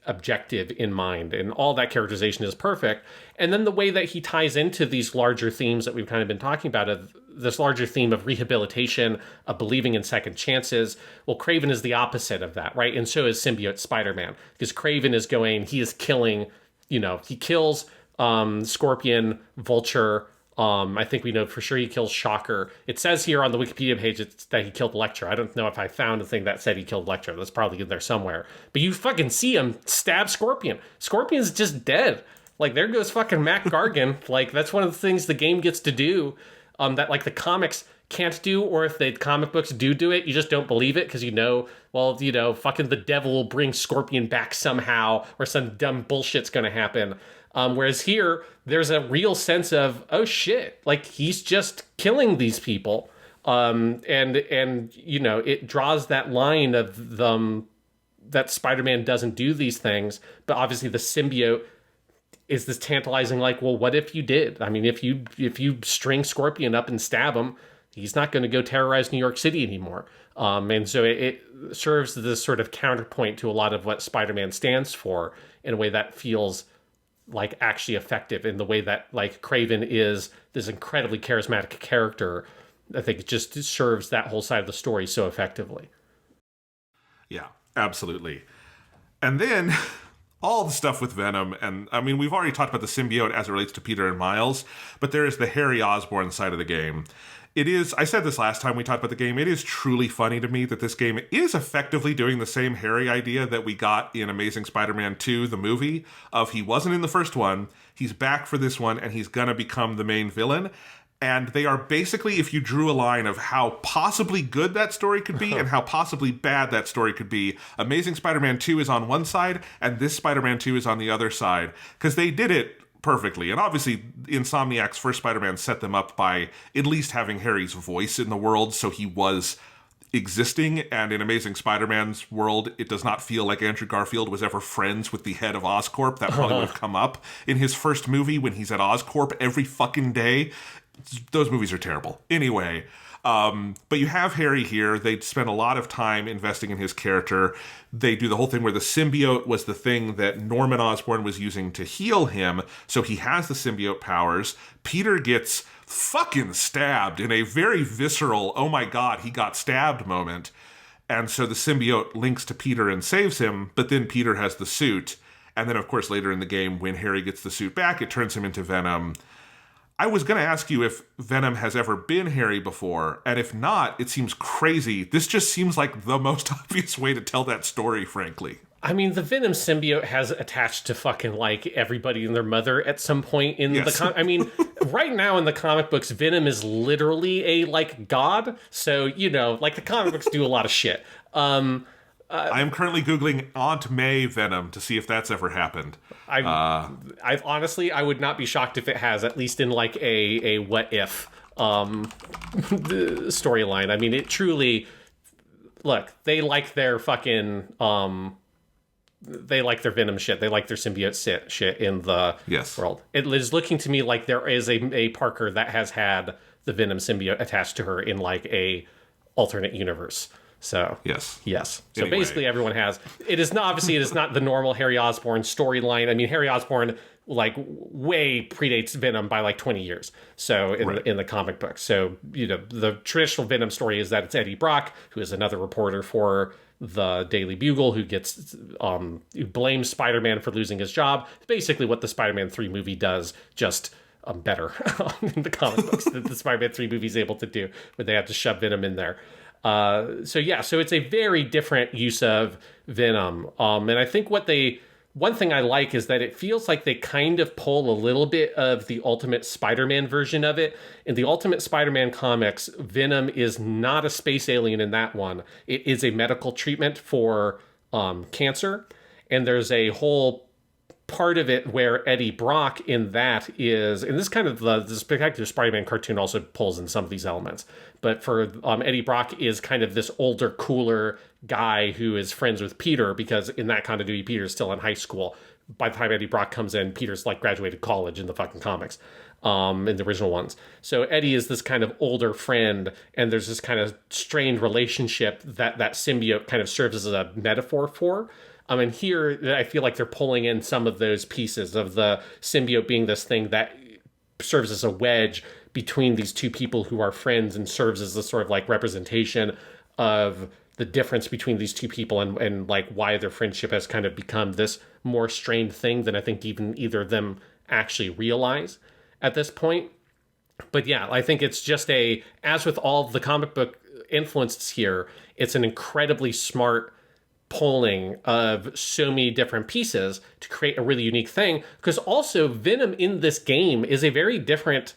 objective in mind, and all that characterization is perfect. And then the way that he ties into these larger themes that we've kind of been talking about, of this larger theme of rehabilitation, of believing in second chances. Well, Craven is the opposite of that, right? And so is symbiote Spider-Man, because Craven is he is killing, you know, he kills Scorpion, Vulture. I think we know for sure he kills Shocker. It says here on the Wikipedia page that he killed Electro. I don't know if I found a thing that said he killed Electro. That's probably in there somewhere. But you fucking see him stab Scorpion. Scorpion's just dead. Like, there goes fucking Mac Gargan. Like, that's one of the things the game gets to do that, like, the comics can't do, or if the comic books do it, you just don't believe it because fucking the devil will bring Scorpion back somehow, or some dumb bullshit's gonna happen. Whereas here, there's a real sense of, oh shit, like he's just killing these people. And you know, it draws that line of that Spider-Man doesn't do these things, but obviously the symbiote is this tantalizing, like, well, what if you did? I mean, if you string Scorpion up and stab him, he's not going to go terrorize New York City anymore. And so it serves this sort of counterpoint to a lot of what Spider-Man stands for in a way that feels like actually effective, in the way that like Craven is this incredibly charismatic character. I think it just serves that whole side of the story so effectively. Yeah, absolutely. And then all the stuff with Venom, and I mean, we've already talked about the symbiote as it relates to Peter and Miles, but there is the Harry Osborn side of the game. It is, I said this last time we talked about the game, it is truly funny to me that this game is effectively doing the same Harry idea that we got in Amazing Spider-Man 2, the movie, of he wasn't in the first one, he's back for this one, and he's gonna become the main villain. And they are basically, if you drew a line of how possibly good that story could be and how possibly bad that story could be, Amazing Spider-Man 2 is on one side, and this Spider-Man 2 is on the other side. Because they did it perfectly. And obviously, Insomniac's first Spider-Man set them up by at least having Harry's voice in the world, so he was existing. And in Amazing Spider-Man's world, it does not feel like Andrew Garfield was ever friends with the head of Oscorp. That probably would have come up in his first movie when he's at Oscorp every fucking day. Those movies are terrible. Anyway, but you have Harry here. They spend a lot of time investing in his character. They do the whole thing where the symbiote was the thing that Norman Osborn was using to heal him, so he has the symbiote powers. Peter gets fucking stabbed in a very visceral, oh my god, he got stabbed moment. And so the symbiote links to Peter and saves him, but then Peter has the suit. And then, of course, later in the game, when Harry gets the suit back, it turns him into Venom. I was going to ask you if Venom has ever been Harry before, and if not, it seems crazy. This just seems like the most obvious way to tell that story, frankly. I mean, the Venom symbiote has attached to fucking, like, everybody and their mother at some point in the I mean, right now in the comic books, Venom is literally a, like, god. So, you know, like, the comic books do a lot of shit. I am currently Googling Aunt May Venom to see if that's ever happened. I honestly, I would not be shocked if it has, at least in like a what if storyline. I mean, it truly, look, they like their fucking, they like their Venom shit. They like their symbiote shit in the world. It is looking to me like there is a Parker that has had the Venom symbiote attached to her in like a alternate universe. So Yes. So Anyway. basically everyone has. It is not the normal Harry Osborn storyline. I mean, Harry Osborn like way predates Venom by like 20 years. So in the comic book. So, the traditional Venom story is that it's Eddie Brock, who is another reporter for the Daily Bugle, who gets who blames Spider-Man for losing his job. It's basically what the Spider-Man 3 movie does, just better in the comic books that the Spider-Man 3 movie is able to do, where they have to shove Venom in there. So it's a very different use of Venom. And I think one thing I like is that it feels like they kind of pull a little bit of the Ultimate Spider-Man version of it. In the Ultimate Spider-Man comics, Venom is not a space alien in that one. It is a medical treatment for cancer. And there's a whole part of it where Eddie Brock in that is, and this kind of the Spectacular Spider-Man cartoon also pulls in some of these elements, but for Eddie Brock is kind of this older, cooler guy who is friends with Peter, because in that continuity, Peter's still in high school. By the time Eddie Brock comes in, Peter's like graduated college in the fucking comics, in the original ones. So Eddie is this kind of older friend, and there's this kind of strained relationship that symbiote kind of serves as a metaphor for. And here, I feel like they're pulling in some of those pieces of the symbiote being this thing that serves as a wedge between these two people who are friends, and serves as a sort of like representation of the difference between these two people, and like why their friendship has kind of become this more strained thing than I think even either of them actually realize at this point. But yeah, I think it's just as with all the comic book influences here, it's an incredibly smart pulling of so many different pieces to create a really unique thing, because also Venom in this game is a very different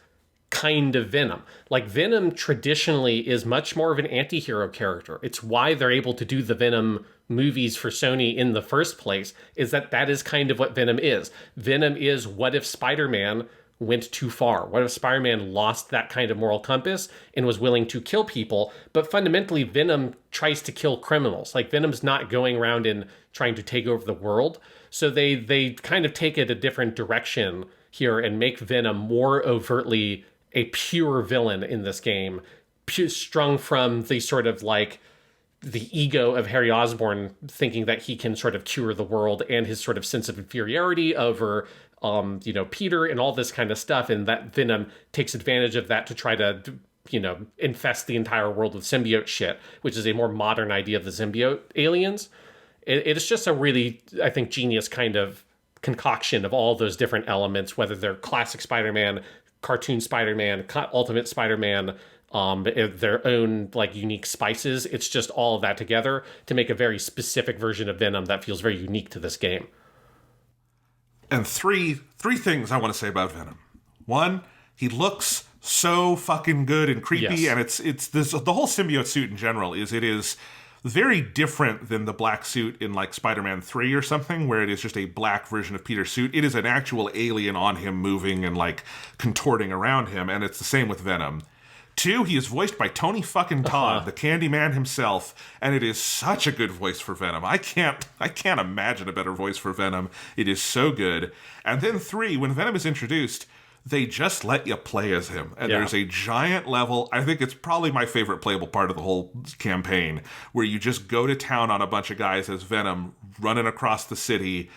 kind of Venom. Like, Venom traditionally is much more of an anti-hero character. It's why they're able to do the Venom movies for Sony in the first place, is that is kind of what Venom is. Venom is, what if Spider-Man went too far? What if Spider-Man lost that kind of moral compass and was willing to kill people? But fundamentally, Venom tries to kill criminals. Like, Venom's not going around and trying to take over the world. So they kind of take it a different direction here and make Venom more overtly a pure villain in this game, strung from the sort of like the ego of Harry Osborn thinking that he can sort of cure the world, and his sort of sense of inferiority over Peter and all this kind of stuff. And that Venom takes advantage of that to try to, infest the entire world with symbiote shit, which is a more modern idea of the symbiote aliens. It's just a really, I think, genius kind of concoction of all those different elements, whether they're classic Spider-Man, cartoon Spider-Man, Ultimate Spider-Man, their own like unique spices. It's just all of that together to make a very specific version of Venom that feels very unique to this game. And three things I want to say about Venom. One, he looks so fucking good and creepy, yes. and it's this, the whole symbiote suit in general is very different than the black suit in like Spider-Man 3 or something, where it is just a black version of Peter's suit. It is an actual alien on him, moving and like contorting around him, and it's the same with Venom. Two, he is voiced by Tony fucking Todd, the Candyman himself, and it is such a good voice for Venom. I can't imagine a better voice for Venom. It is so good. And then three, when Venom is introduced, they just let you play as him. And there's a giant level, I think it's probably my favorite playable part of the whole campaign, where you just go to town on a bunch of guys as Venom, running across the city.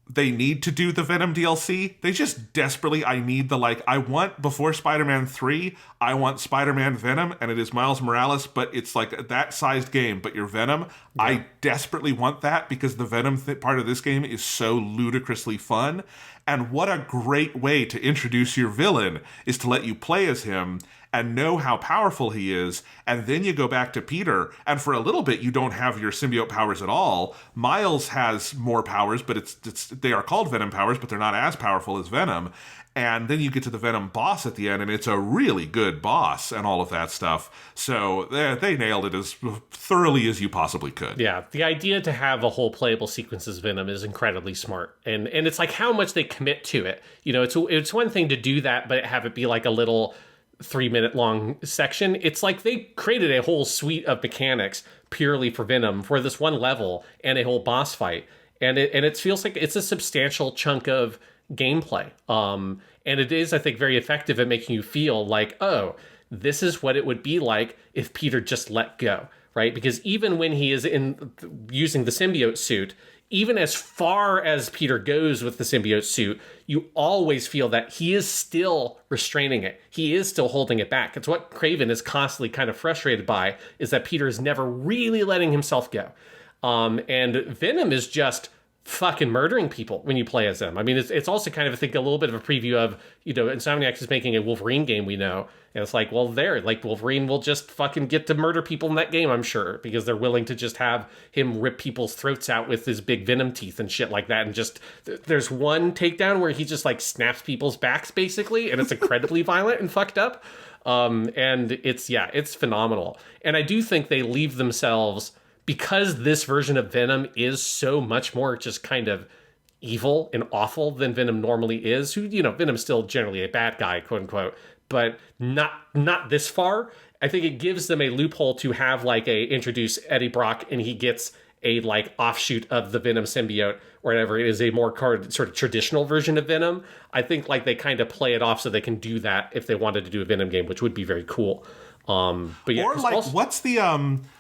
They need to do the Venom DLC. They just desperately, I want, before Spider-Man 3, I want Spider-Man Venom, and it is Miles Morales, but it's like that sized game, but you're Venom. Yeah. I desperately want that, because the Venom part of this game is so ludicrously fun. And what a great way to introduce your villain is to let you play as him and know how powerful he is, and then you go back to Peter, and for a little bit you don't have your symbiote powers at all. Miles has more powers, but they are called Venom powers, but they're not as powerful as Venom. And then you get to the Venom boss at the end, and it's a really good boss and all of that stuff. So they nailed it as thoroughly as you possibly could. Yeah, the idea to have a whole playable sequence as Venom is incredibly smart. And it's like how much they commit to it. It's one thing to do that, but have it be like a little 3-minute long section. It's like they created a whole suite of mechanics purely for Venom for this one level and a whole boss fight. And it feels like it's a substantial chunk of gameplay. And it is, I think, very effective at making you feel like, oh, this is what it would be like if Peter just let go, right? Because even when he is using the symbiote suit, even as far as Peter goes with the symbiote suit, you always feel that he is still restraining it. He is still holding it back. It's what Kraven is constantly kind of frustrated by, is that Peter is never really letting himself go. And Venom is just fucking murdering people when you play as them. I mean, it's also kind of, I think, a little bit of a preview of, Insomniac is making a Wolverine game, we know. And it's like, well, Wolverine will just fucking get to murder people in that game, I'm sure, because they're willing to just have him rip people's throats out with his big venom teeth and shit like that. And just, there's one takedown where he just, like, snaps people's backs, basically, and it's incredibly violent and fucked up. And it's phenomenal. And I do think they leave themselves, because this version of Venom is so much more just kind of evil and awful than Venom normally is, who, Venom's still generally a bad guy, quote unquote, but not this far. I think it gives them a loophole to have introduce Eddie Brock and he gets a offshoot of the Venom symbiote or whatever. It is a more sort of traditional version of Venom. I think they kind of play it off so they can do that if they wanted to do a Venom game, which would be very cool. But yeah, or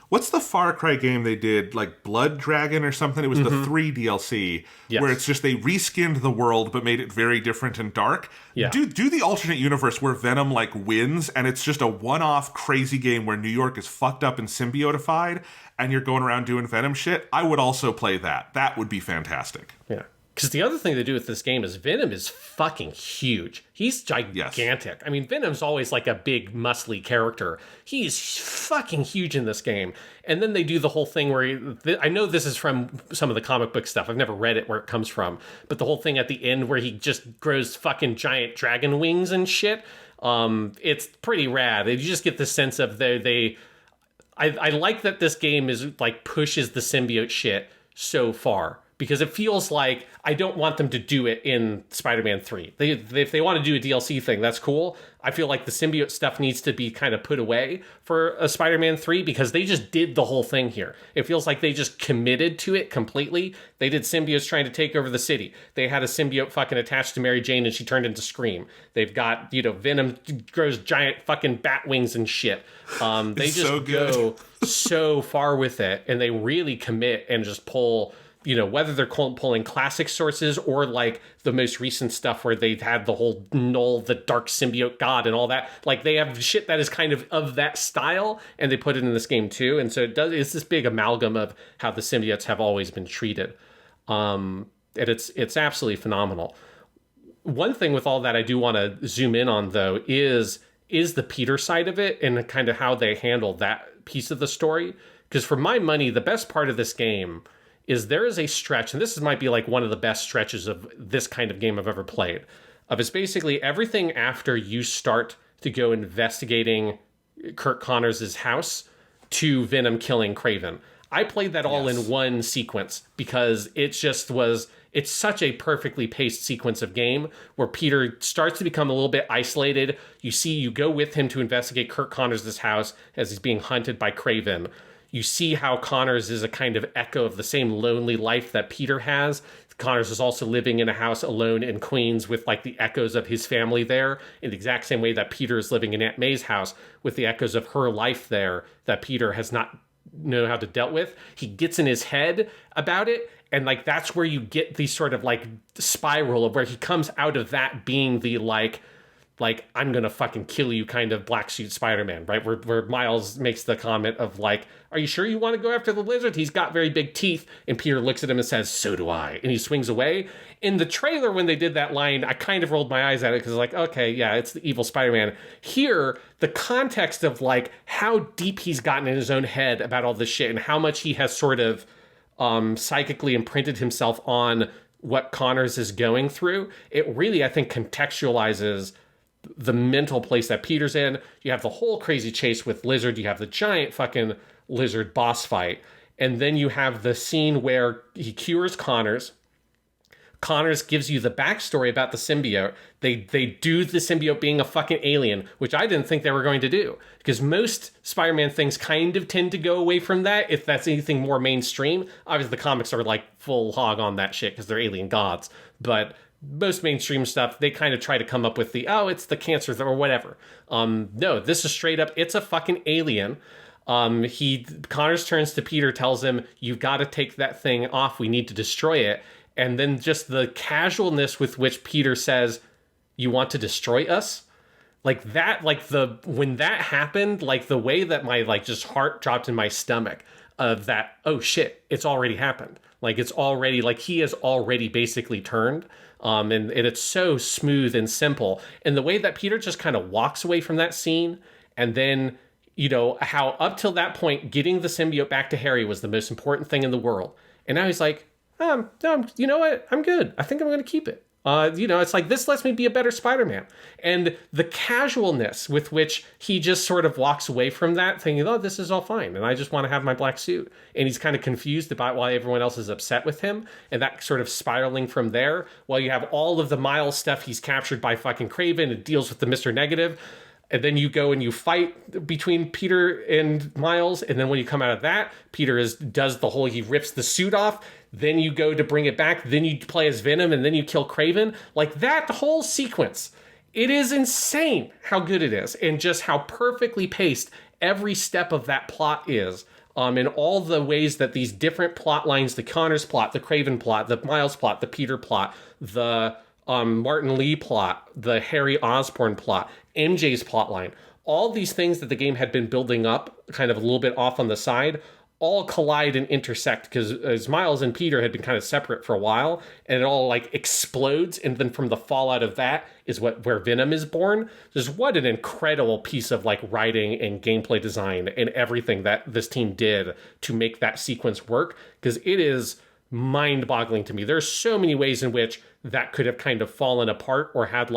what's the Far Cry game they did, Blood Dragon or something? It was the 3 DLC, where it's just they reskinned the world but made it very different and dark. Yeah. Do the alternate universe where Venom wins, and it's just a one-off crazy game where New York is fucked up and symbiotified, and you're going around doing Venom shit. I would also play that. That would be fantastic. Yeah. Because the other thing they do with this game is Venom is fucking huge. He's gigantic. Yes. I mean, Venom's always a big, muscly character. He's fucking huge in this game. And then they do the whole thing where I know this is from some of the comic book stuff. I've never read it where it comes from. But the whole thing at the end where he just grows fucking giant dragon wings and shit. It's pretty rad. You just get the sense of I like that this game is pushes the symbiote shit so far. Because it feels like I don't want them to do it in Spider-Man 3. If they want to do a DLC thing, that's cool. I feel like the symbiote stuff needs to be kind of put away for a Spider-Man 3 because they just did the whole thing here. It feels like they just committed to it completely. They did symbiotes trying to take over the city. They had a symbiote fucking attached to Mary Jane and she turned into Scream. They've got, Venom grows giant fucking bat wings and shit. They just go so far with it and they really commit and just pull... whether they're pulling classic sources or the most recent stuff where they had the whole Null, the dark symbiote god and all that. They have shit that is kind of that style and they put it in this game too. And so it's this big amalgam of how the symbiotes have always been treated. And it's absolutely phenomenal. One thing with all that I do want to zoom in on though is the Peter side of it and kind of how they handle that piece of the story. Because for my money, the best part of this game is there is a stretch, and this might be one of the best stretches of this kind of game I've ever played, of it's basically everything after you start to go investigating Kurt Connors' house to Venom killing Kraven. I played that all in one sequence because it's such a perfectly paced sequence of game where Peter starts to become a little bit isolated. You go with him to investigate Kurt Connors' house as he's being hunted by Kraven. You see how Connors is a kind of echo of the same lonely life that Peter has. Connors is also living in a house alone in Queens with the echoes of his family there in the exact same way that Peter is living in Aunt May's house with the echoes of her life there that Peter has not known how to deal with. He gets in his head about it. And that's where you get the sort of spiral of where he comes out of that being the I'm gonna fucking kill you kind of black suit Spider-Man, right? Where Miles makes the comment of are you sure you want to go after the lizard? He's got very big teeth. And Peter looks at him and says, so do I. And he swings away. In the trailer, when they did that line, I kind of rolled my eyes at it because okay, yeah, it's the evil Spider-Man. Here, the context of how deep he's gotten in his own head about all this shit and how much he has sort of psychically imprinted himself on what Connors is going through, it really, I think, contextualizes the mental place that Peter's in. You have the whole crazy chase with Lizard. You have the giant fucking Lizard boss fight. And then you have the scene where he cures Connors. Connors gives you the backstory about the symbiote. They do the symbiote being a fucking alien, which I didn't think they were going to do. Because most Spider-Man things kind of tend to go away from that if that's anything more mainstream. Obviously, the comics are full hog on that shit because they're alien gods. But most mainstream stuff, they kind of try to come up with it's the cancer or whatever. No, this is straight up, it's a fucking alien. Connors turns to Peter, tells him, "You've got to take that thing off. We need to destroy it." And then just the casualness with which Peter says, "You want to destroy us?" Like that, when that happened, like the way that my just heart dropped in my stomach of that, oh shit, it's already happened. Like it's already, he has already basically turned. And it's so smooth and simple. And the way that Peter just kind of walks away from that scene, and then, how up till that point, getting the symbiote back to Harry was the most important thing in the world. And now he's like, you know what? I'm good. I think I'm going to keep it. It's like, this lets me be a better Spider-Man. And the casualness with which he just sort of walks away from that, thinking, oh, this is all fine, and I just want to have my black suit. And he's kind of confused about why everyone else is upset with him, and that sort of spiraling from there, while you have all of the Miles stuff, he's captured by fucking Kraven and deals with the Mr. Negative. And then you go and you fight between Peter and Miles. And then when you come out of that, Peter he rips the suit off. Then you go to bring it back. Then you play as Venom, and then you kill Kraven. Like that whole sequence, it is insane how good it is, and just how perfectly paced every step of that plot is. In all the ways that these different plot lines, the Connors plot, the Kraven plot, the Miles plot, the Peter plot, the Martin Lee plot, the Harry Osborn plot, MJ's plotline, all these things that the game had been building up kind of a little bit off on the side, all collide and intersect, because as Miles and Peter had been kind of separate for a while, and it all explodes, and then from the fallout of that is where Venom is born. Just what an incredible piece of writing and gameplay design and everything that this team did to make that sequence work, because it is mind-boggling to me. There's so many ways in which that could have kind of fallen apart or had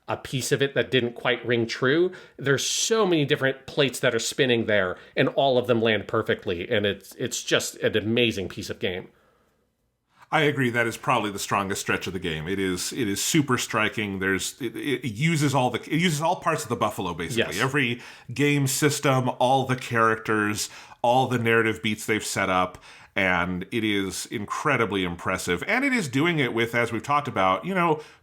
a piece of it that didn't quite ring true. There's so many different plates that are spinning there, and all of them land perfectly, and it's just an amazing piece of game. I agree. That is probably the strongest stretch of the game. It is super striking. It uses all parts of the Buffalo, basically. Yes. Every game system, all the characters, all the narrative beats they've set up. And it is incredibly impressive. And it is doing it with, as we've talked about,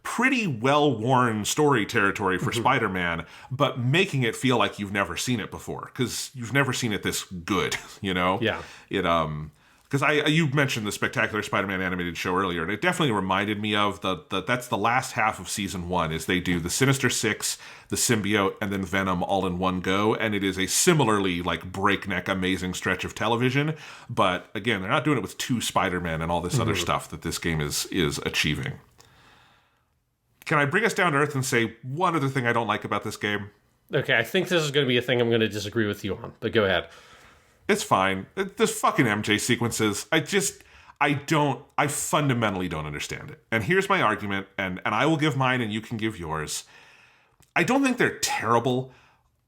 pretty well-worn story territory for Spider-Man, but making it feel like you've never seen it before, because you've never seen it this good, Yeah. Because you mentioned the Spectacular Spider-Man animated show earlier, and it definitely reminded me of that's the last half of season 1, is they do the Sinister Six, the symbiote, and then Venom all in one go, and it is a similarly breakneck amazing stretch of television. But again, they're not doing it with 2 Spider-Man and all this other stuff that this game is achieving. Can I bring us down to earth and say one other thing I don't like about this game? Okay, I think this is going to be a thing I'm going to disagree with you on, but go ahead. It's fine. This fucking MJ sequences, I fundamentally don't understand it. And here's my argument, and I will give mine and you can give yours. I don't think they're terrible.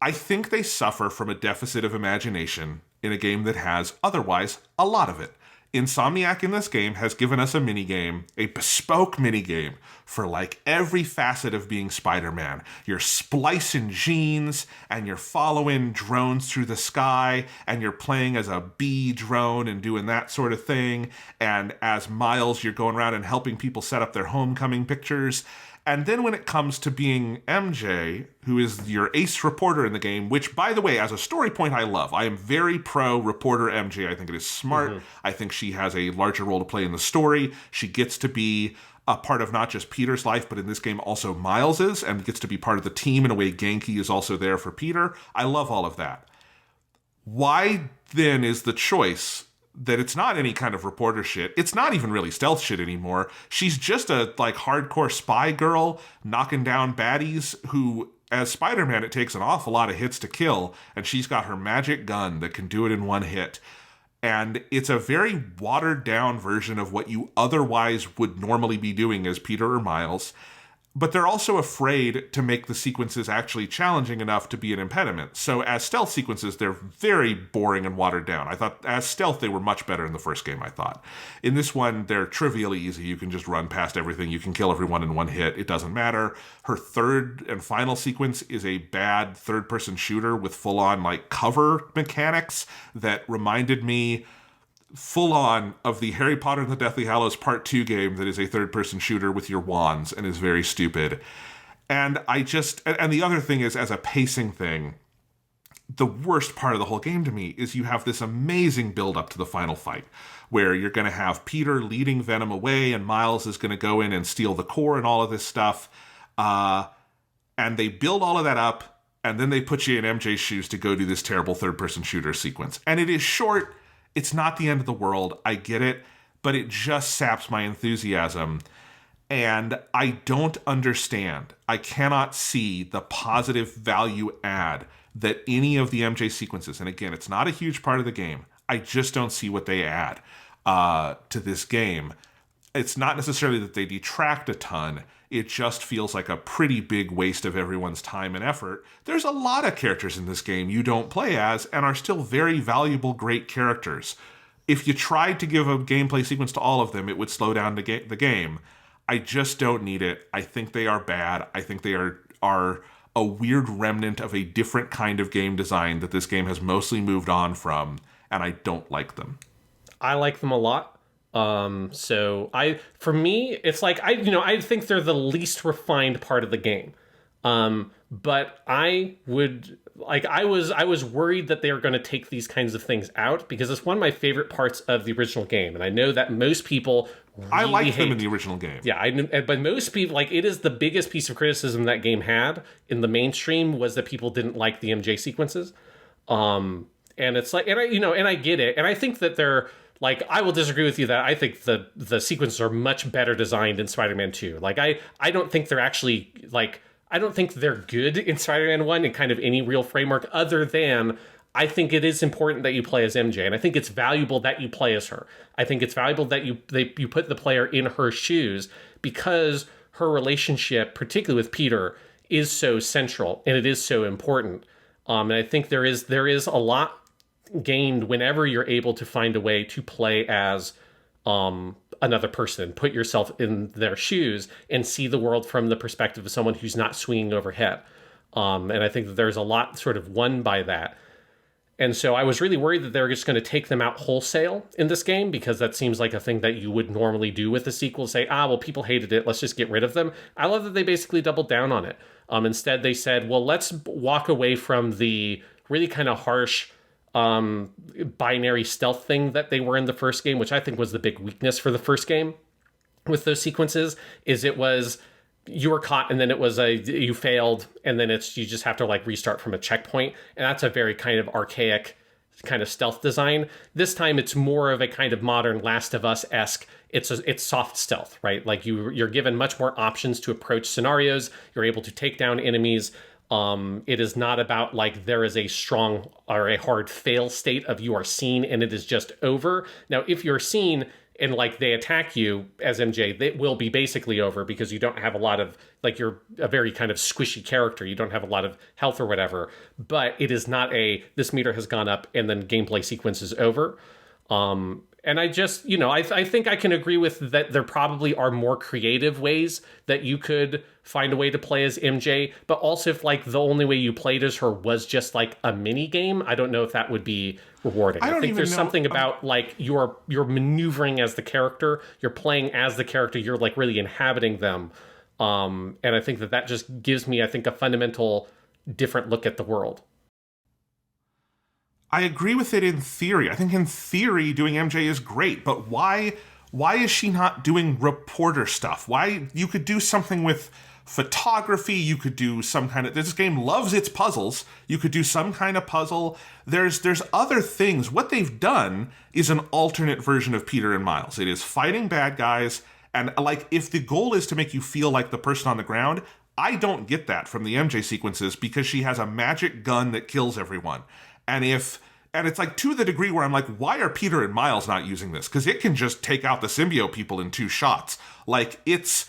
I think they suffer from a deficit of imagination in a game that has, otherwise, a lot of it. Insomniac in this game has given us a minigame, a bespoke minigame, for every facet of being Spider-Man. You're splicing genes, and you're following drones through the sky, and you're playing as a bee drone and doing that sort of thing. And as Miles, you're going around and helping people set up their homecoming pictures. And then when it comes to being MJ, who is your ace reporter in the game, which, by the way, as a story point, I love. I am very pro reporter MJ. I think it is smart. Mm-hmm. I think she has a larger role to play in the story. She gets to be a part of not just Peter's life, but in this game also Miles's, and gets to be part of the team in a way Genki is also there for Peter. I love all of that. Why then is the choice that it's not any kind of reporter shit? It's not even really stealth shit anymore. She's just a hardcore spy girl knocking down baddies who, as Spider-Man, it takes an awful lot of hits to kill, and she's got her magic gun that can do it in one hit. And it's a very watered down version of what you otherwise would normally be doing as Peter or Miles. But they're also afraid to make the sequences actually challenging enough to be an impediment. So as stealth sequences, they're very boring and watered down. I thought as stealth, they were much better in the first game, I thought. In this one, they're trivially easy. You can just run past everything. You can kill everyone in one hit. It doesn't matter. Her third and final sequence is a bad third-person shooter with full-on cover mechanics that reminded me full on of the Harry Potter and the Deathly Hallows Part 2 game that is a third-person shooter with your wands and is very stupid. And and the other thing is, as a pacing thing, the worst part of the whole game to me is you have this amazing build up to the final fight where you're going to have Peter leading Venom away and Miles is going to go in and steal the core and all of this stuff. And they build all of that up and then they put you in MJ's shoes to go do this terrible third-person shooter sequence. And it is short. It's not the end of the world. I get it. But it just saps my enthusiasm. And I don't understand. I cannot see the positive value add that any of the MJ sequences, and again, it's not a huge part of the game, I just don't see what they add to this game. It's not necessarily that they detract a ton, it just feels like a pretty big waste of everyone's time and effort. There's a lot of characters in this game you don't play as and are still very valuable, great characters. If you tried to give a gameplay sequence to all of them, it would slow down the game. I just don't need it. I think they are bad. I think they are a weird remnant of a different kind of game design that this game has mostly moved on from, and I don't like them. I like them a lot. For me, it's like, I think they're the least refined part of the game. But I was worried that they were going to take these kinds of things out because it's one of my favorite parts of the original game. And I know that most people really I liked them in the original game. Yeah, but most people, it is the biggest piece of criticism that game had in the mainstream was that people didn't like the MJ sequences. And it's like, and I get it. And I think that they're, I will disagree with you that I think the sequences are much better designed in Spider-Man 2. I don't think they're actually, I don't think they're good in Spider-Man 1 in kind of any real framework other than I think it is important that you play as MJ, and I think it's valuable that you play as her. I think it's valuable that you put the player in her shoes because her relationship, particularly with Peter, is so central and it is so important. And I think there is a lot gained whenever you're able to find a way to play as another person, put yourself in their shoes and see the world from the perspective of someone who's not swinging overhead. And I think that there's a lot sort of won by that. And so I was really worried that they were just going to take them out wholesale in this game because that seems like a thing that you would normally do with a sequel. Say, well, people hated it. Let's just get rid of them. I love that they basically doubled down on it. Instead, they said, well, let's walk away from the really kind of harsh binary stealth thing that they were in the first game, which I think was the big weakness for the first game with those sequences, is it was you were caught and then it was you failed and then you just have to restart from a checkpoint. And that's a very kind of archaic kind of stealth design. This time it's more of a kind of modern Last of Us-esque. It's soft stealth, right? You're given much more options to approach scenarios. You're able to take down enemies. It is not about there is a strong or a hard fail state of you are seen and it is just over. Now, if you're seen and they attack you as MJ, it will be basically over because you don't have a lot of, you're a very kind of squishy character. You don't have a lot of health or whatever, but it is not this meter has gone up and then gameplay sequence is over. And I just, I think I can agree with that there probably are more creative ways that you could find a way to play as MJ, but also if the only way you played as her was just a mini game, I don't know if that would be rewarding. I think there's something about you're maneuvering as the character, you're playing as the character, you're really inhabiting them. And I think that just gives me, I think, a fundamental different look at the world. I agree with it in theory. I think in theory doing MJ is great, but why is she not doing reporter stuff? Why you could do something with photography, you could do some kind of, this game loves its puzzles. You could do some kind of puzzle. There's other things. What they've done is an alternate version of Peter and Miles. It is fighting bad guys, and if the goal is to make you feel like the person on the ground, I don't get that from the MJ sequences because she has a magic gun that kills everyone. And it's to the degree where I'm why are Peter and Miles not using this? Because it can just take out the symbiote people in 2 shots. It's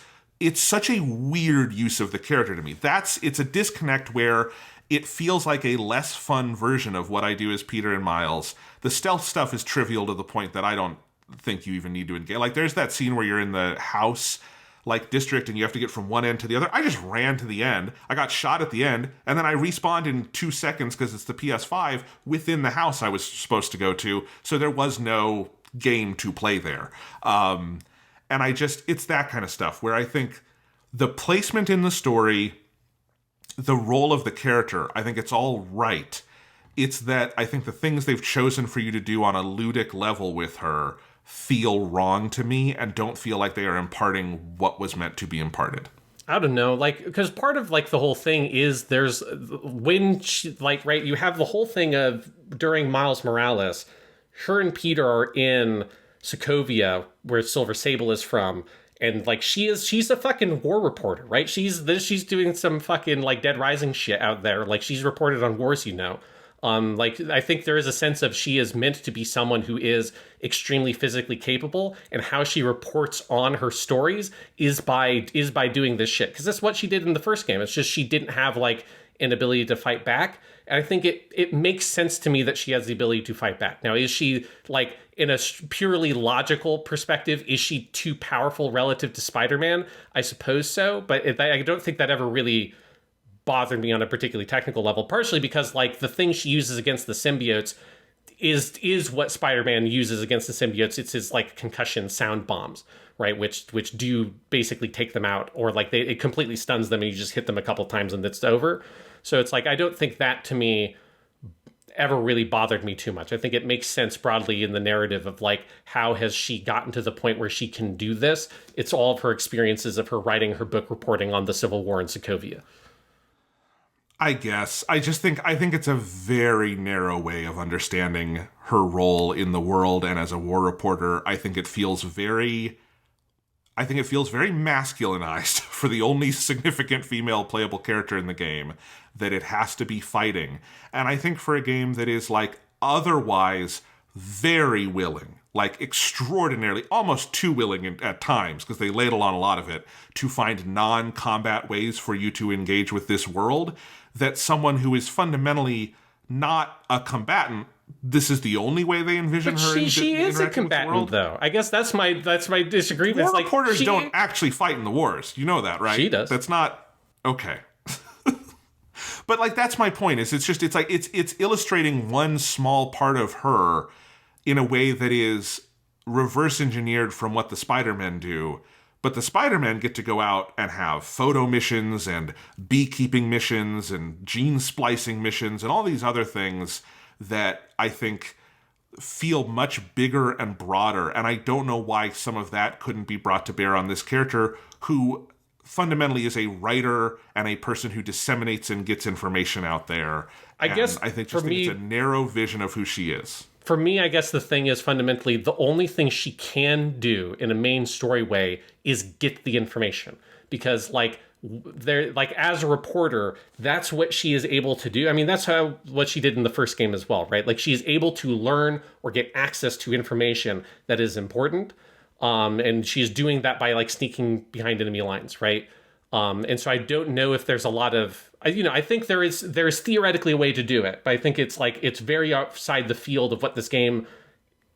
such a weird use of the character to me. It's a disconnect where it feels like a less fun version of what I do as Peter and Miles. The stealth stuff is trivial to the point that I don't think you even need to engage. There's that scene where you're in the house district and you have to get from one end to the other. I just ran to the end. I got shot at the end, and then I respawned in 2 seconds because it's the PS5 within the house I was supposed to go to. So there was no game to play there. And it's that kind of stuff where I think the placement in the story, the role of the character, I think it's all right. It's that I think the things they've chosen for you to do on a ludic level with her feel wrong to me and don't feel like they are imparting what was meant to be imparted. I don't know, like, because part of, like, the whole thing is there's, when she, like, right, you have the whole thing of, during Miles Morales, her and Peter are in Sokovia, where Silver Sable is from, and, like, she's a fucking war reporter, right? She's doing some fucking, like, Dead Rising shit out there, like, she's reported on wars, you know. Like, I think there is a sense of she is meant to be someone who is extremely physically capable, and how she reports on her stories is by doing this shit. Because that's what she did in the first game. It's just she didn't have, like, an ability to fight back. And I think it makes sense to me that she has the ability to fight back. Now, is she, like, in a purely logical perspective, is she too powerful relative to Spider-Man? I suppose so, but I don't think that ever really bothered me on a particularly technical level, partially because, like, the thing she uses against the symbiotes is what Spider-Man uses against the symbiotes. It's his, like, concussion sound bombs, right? Which do basically take them out, or, like, it completely stuns them and you just hit them a couple times and it's over. So it's like, I don't think that to me ever really bothered me too much. I think it makes sense broadly in the narrative of, like, how has she gotten to the point where she can do this? It's all of her experiences of her writing her book reporting on the Civil War in Sokovia. I guess. I think it's a very narrow way of understanding her role in the world and as a war reporter. I think it feels very masculinized for the only significant female playable character in the game, that it has to be fighting. And I think for a game that is, like, otherwise very willing, like extraordinarily, almost too willing at times, because they ladle on a lot of it, to find non-combat ways for you to engage with this world, that someone who is fundamentally not a combatant, this is the only way they envision her. She is a combatant, though. I guess that's my disagreement. War reporters don't actually fight in the wars. You know that, right? She does. That's not okay. But, like, that's my point. It's illustrating one small part of her in a way that is reverse engineered from what the Spider-Men do. But the Spider-Men get to go out and have photo missions and beekeeping missions and gene splicing missions and all these other things that I think feel much bigger and broader. And I don't know why some of that couldn't be brought to bear on this character, who fundamentally is a writer and a person who disseminates and gets information out there. I think it's a narrow vision of who she is. For me, I guess the thing is fundamentally the only thing she can do in a main story way is get the information, because, like, as a reporter, that's what she is able to do. I mean, that's what she did in the first game as well, right? Like, she is able to learn or get access to information that is important. And she's doing that by, like, sneaking behind enemy lines, right? And so I don't know if there's a lot of, I think there's theoretically a way to do it, but I think it's very outside the field of what this game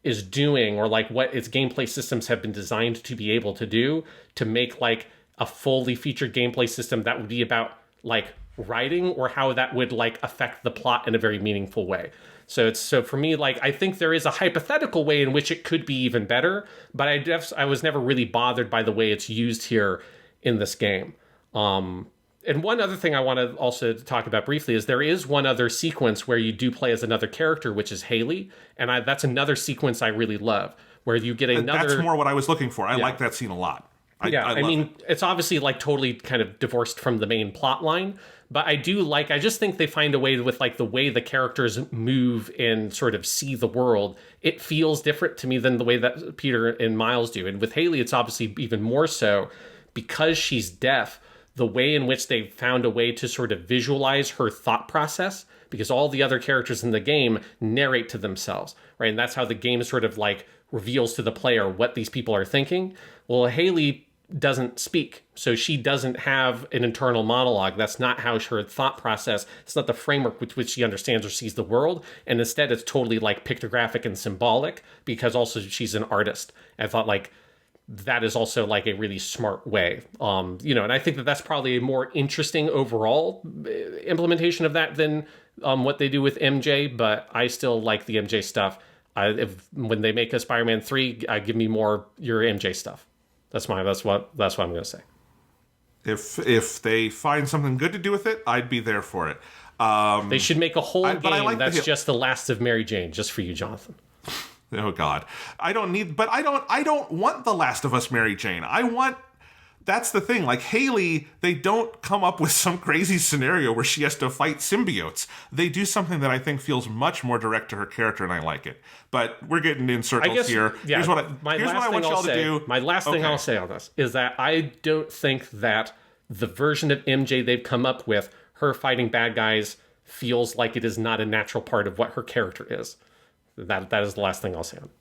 is doing, or, like, what its gameplay systems have been designed to be able to do, to make, like, a fully featured gameplay system that would be about, like, writing, or how that would, like, affect the plot in a very meaningful way. So for me, like, I think there is a hypothetical way in which it could be even better, but I was never really bothered by the way it's used here in this game. And one other thing I want to also talk about briefly is there is one other sequence where you do play as another character, which is Haley, and that's another sequence I really love, where you get another... That's more what I was looking for. I like that scene a lot. I mean, it's obviously, like, totally kind of divorced from the main plot line, but I just think they find a way with, like, the way the characters move and sort of see the world. It feels different to me than the way that Peter and Miles do. And with Haley, it's obviously even more so because she's deaf. The way in which they found a way to sort of visualize her thought process, because all the other characters in the game narrate to themselves, right? And that's how the game sort of, like, reveals to the player what these people are thinking. Well, Haley doesn't speak, so she doesn't have an internal monologue. That's not how her thought process, it's not the framework with which she understands or sees the world, and instead it's totally, like, pictographic and symbolic, because also she's an artist. I thought, like, that is also, like, a really smart way, and I think that's probably a more interesting overall implementation of that than what they do with MJ, but I still like the MJ stuff. When they make a Spider-Man 3, give me more your MJ stuff. That's what I'm going to say. If they find something good to do with it, I'd be there for it. They should make a whole game that's just the last of Mary Jane, just for you, Jonathan. Oh God, I don't want the Last of Us Mary Jane. That's the thing. Like Haley, they don't come up with some crazy scenario where she has to fight symbiotes. They do something that I think feels much more direct to her character, and I like it. But we're getting in circles here. Yeah, here's what I want y'all to do. My last thing I'll say on this is that I don't think that the version of MJ they've come up with, her fighting bad guys, feels like it is not a natural part of what her character is. That is the last thing I'll say on it.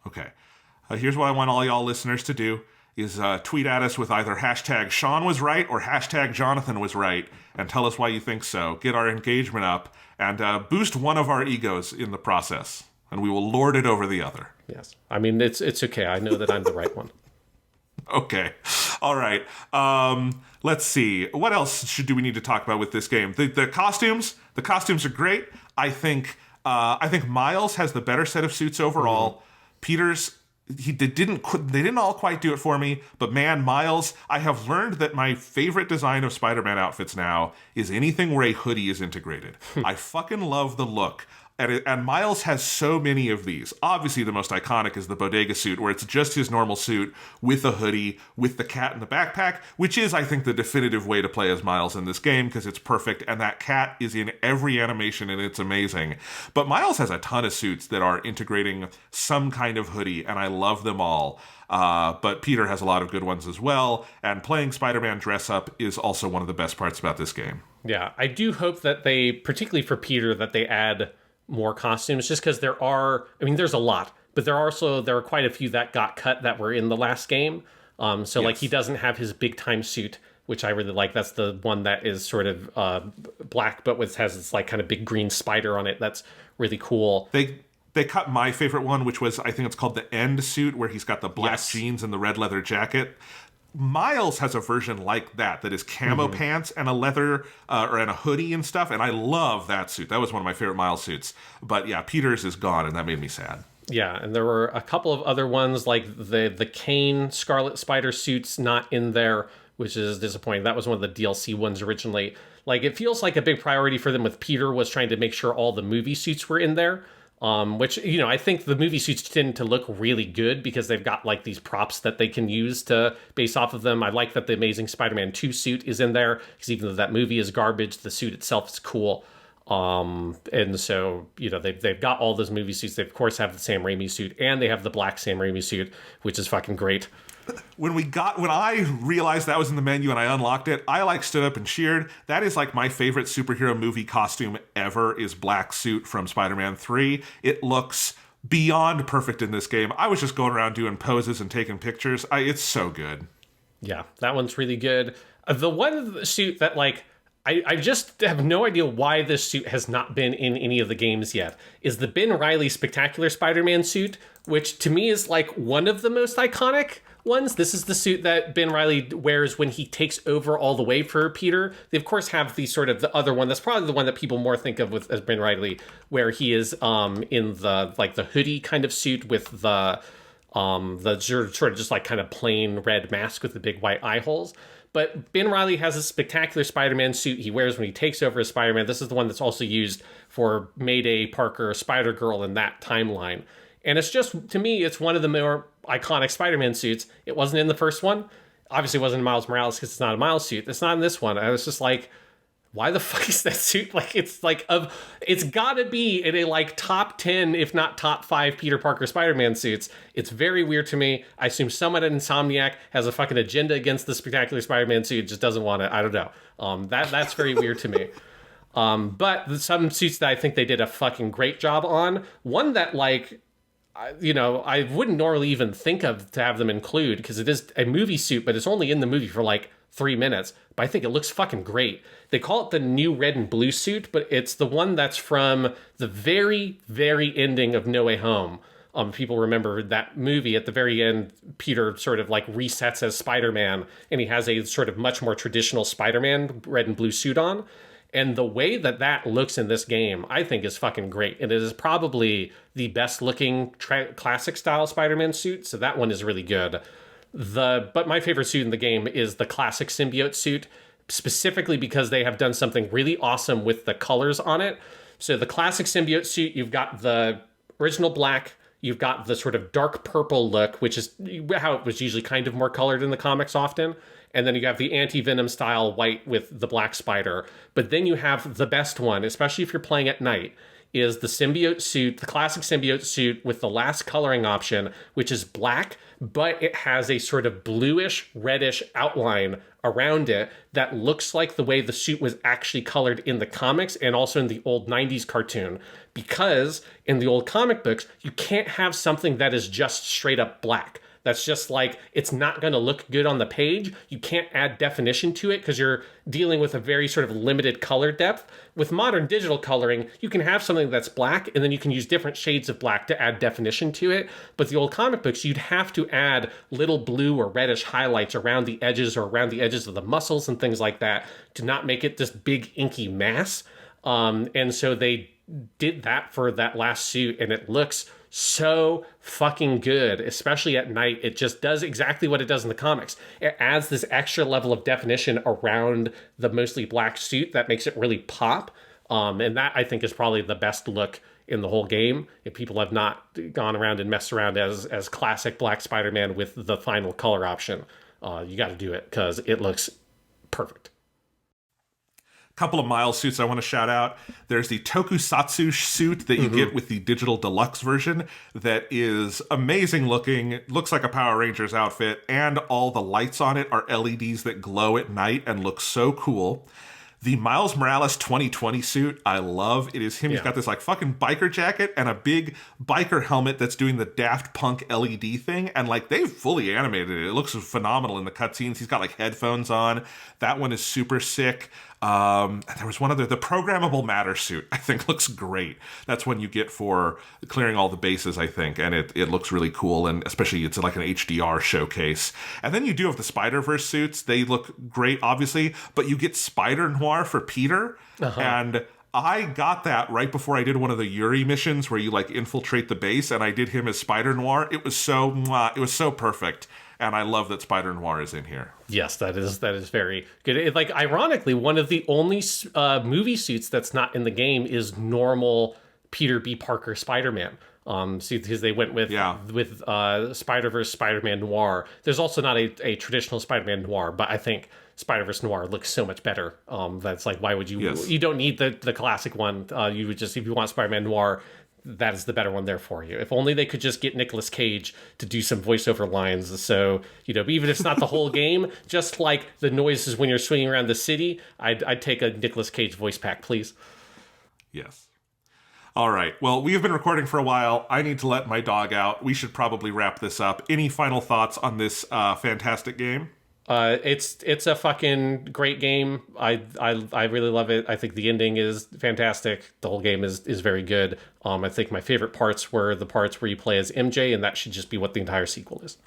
Okay. Here's what I want all y'all listeners to do is tweet at us with either hashtag Sean was right or hashtag Jonathan was right and tell us why you think so. Get our engagement up and boost one of our egos in the process, and we will lord it over the other. Yes. I mean, it's okay. I know that I'm the right one. Okay. All right. Let's see. What else do we need to talk about with this game? The costumes. The costumes are great. I think Miles has the better set of suits overall. Mm-hmm. Peter's they didn't all quite do it for me, but man, Miles, I have learned that my favorite design of Spider-Man outfits now is anything where a hoodie is integrated. I fucking love the look. And Miles has so many of these. Obviously, the most iconic is the bodega suit, where it's just his normal suit with a hoodie, with the cat in the backpack, which is, I think, the definitive way to play as Miles in this game, because it's perfect, and that cat is in every animation, and it's amazing. But Miles has a ton of suits that are integrating some kind of hoodie, and I love them all. But Peter has a lot of good ones as well, and playing Spider-Man dress-up is also one of the best parts about this game. Yeah, I do hope that they, particularly for Peter, that they add more costumes, just because there's a lot, but there are quite a few that got cut that were in the last game. Yes. Like he doesn't have his big time suit, which I really like. That's the one that is sort of black, but has this like kind of big green spider on it. That's really cool. They cut my favorite one, which was, I think it's called the End suit, where he's got the black jeans and the red leather jacket. Miles has a version like that is camo pants and a leather and a hoodie and stuff, and I love that suit. That was one of my favorite Miles suits. But yeah, Peter's is gone, and that made me sad. Yeah, and there were a couple of other ones, like the Kane Scarlet Spider suits not in there, which is disappointing. That was one of the DLC ones originally. Like, it feels like a big priority for them with Peter was trying to make sure all the movie suits were in there. Which, I think the movie suits tend to look really good because they've got like these props that they can use to base off of them. I like that the Amazing Spider-Man 2 suit is in there because even though that movie is garbage, the suit itself is cool. And so, they've got all those movie suits. They of course have the Sam Raimi suit, and they have the black Sam Raimi suit, which is fucking great. When I realized that was in the menu and I unlocked it, I stood up and cheered. That is like my favorite superhero movie costume ever, is black suit from Spider-Man 3. It looks beyond perfect in this game. I was just going around doing poses and taking pictures. It's so good. Yeah, that one's really good. The one suit that I just have no idea why this suit has not been in any of the games yet is the Ben Reilly Spectacular Spider-Man suit, which to me is like one of the most iconic ones. This is the suit that Ben Reilly wears when he takes over all the way for Peter. They of course have the sort of the other one that's probably the one that people more think of as Ben Reilly, where he is in the hoodie kind of suit with the sort of just like kind of plain red mask with the big white eye holes. But Ben Reilly has a Spectacular Spider-Man suit he wears when he takes over as Spider-Man. This is the one that's also used for Mayday, Parker, Spider-Girl in that timeline. And it's just, to me, it's one of the more iconic Spider-Man suits. It wasn't in the first one. Obviously, it wasn't in Miles Morales because it's not a Miles suit. It's not in this one. I was just like, why the fuck is that suit? It's gotta be in a top 10, if not top 5 Peter Parker Spider-Man suits. It's very weird to me. I assume someone at Insomniac has a fucking agenda against the Spectacular Spider-Man suit, just doesn't want it. I don't know. That's very weird to me. But some suits that I think they did a fucking great job on. One that I wouldn't normally even think of to have them include because it is a movie suit, but it's only in the movie for 3 minutes. But I think it looks fucking great. They call it the new red and blue suit, but it's the one that's from the very, very ending of No Way Home. People remember that movie at the very end, Peter sort of resets as Spider-Man, and he has a sort of much more traditional Spider-Man red and blue suit on. And the way that that looks in this game, I think, is fucking great. And it is probably the best looking classic style Spider-Man suit. So that one is really good. But my favorite suit in the game is the classic symbiote suit, specifically because they have done something really awesome with the colors on it. So the classic symbiote suit, you've got the original black, you've got the sort of dark purple look, which is how it was usually kind of more colored in the comics often. And then you have the anti-venom style white with the black spider. But then you have the best one, especially if you're playing at night, is the symbiote suit, the classic symbiote suit with the last coloring option, which is black, but it has a sort of bluish, reddish outline around it that looks like the way the suit was actually colored in the comics and also in the old 90s cartoon. Because in the old comic books, you can't have something that is just straight up black. That's just like, it's not going to look good on the page. You can't add definition to it because you're dealing with a very sort of limited color depth. With modern digital coloring, you can have something that's black and then you can use different shades of black to add definition to it. But the old comic books, you'd have to add little blue or reddish highlights around the edges or around the edges of the muscles and things like that to not make it this big inky mass. And so they did that for that last suit and it looks so fucking good, especially at night. It just does exactly what it does in the comics. It adds this extra level of definition around the mostly black suit that makes it really pop. And that, I think, is probably the best look in the whole game. If people have not gone around and messed around as classic Black Spider-Man with the final color option, you got to do it because it looks perfect. Couple of Miles suits I want to shout out. There's the Tokusatsu suit that you get with the digital deluxe version that is amazing looking. It looks like a Power Rangers outfit, and all the lights on it are LEDs that glow at night and look so cool. The Miles Morales 2020 suit, I love. It is him. Yeah. He's got this like fucking biker jacket and a big biker helmet that's doing the Daft Punk LED thing. And like they've fully animated it. It looks phenomenal in the cutscenes. He's got like headphones on. That one is super sick. There was one other, the programmable matter suit, I think looks great. That's one you get for clearing all the bases, I think. And it looks really cool. And especially it's like an HDR showcase. And then you do have the Spider-Verse suits. They look great, obviously, but you get Spider Noir for Peter. And I got that right before I did one of the Yuri missions where you like infiltrate the base, and I did him as Spider Noir. It was so perfect. And I love that Spider Noir is in here. Yes, that is very good. Like, ironically, one of the only movie suits that's not in the game is normal Peter B. Parker Spider-Man. Because they went with Spider-Verse Spider-Man Noir. There's also not a traditional Spider-Man Noir, but I think Spider-Verse Noir looks so much better. That's like, why would you? Yes. You don't need the classic one. You would just, if you want Spider-Man Noir, that is the better one there for you. If only they could just get Nicolas Cage to do some voiceover lines. So, even if it's not the whole game, just like the noises when you're swinging around the city, I'd take a Nicolas Cage voice pack, please. Yes. All right. Well, we have been recording for a while. I need to let my dog out. We should probably wrap this up. Any final thoughts on this fantastic game? It's a fucking great game. I really love it. I think the ending is fantastic. The whole game is very good. I think my favorite parts were the parts where you play as MJ, and that should just be what the entire sequel is.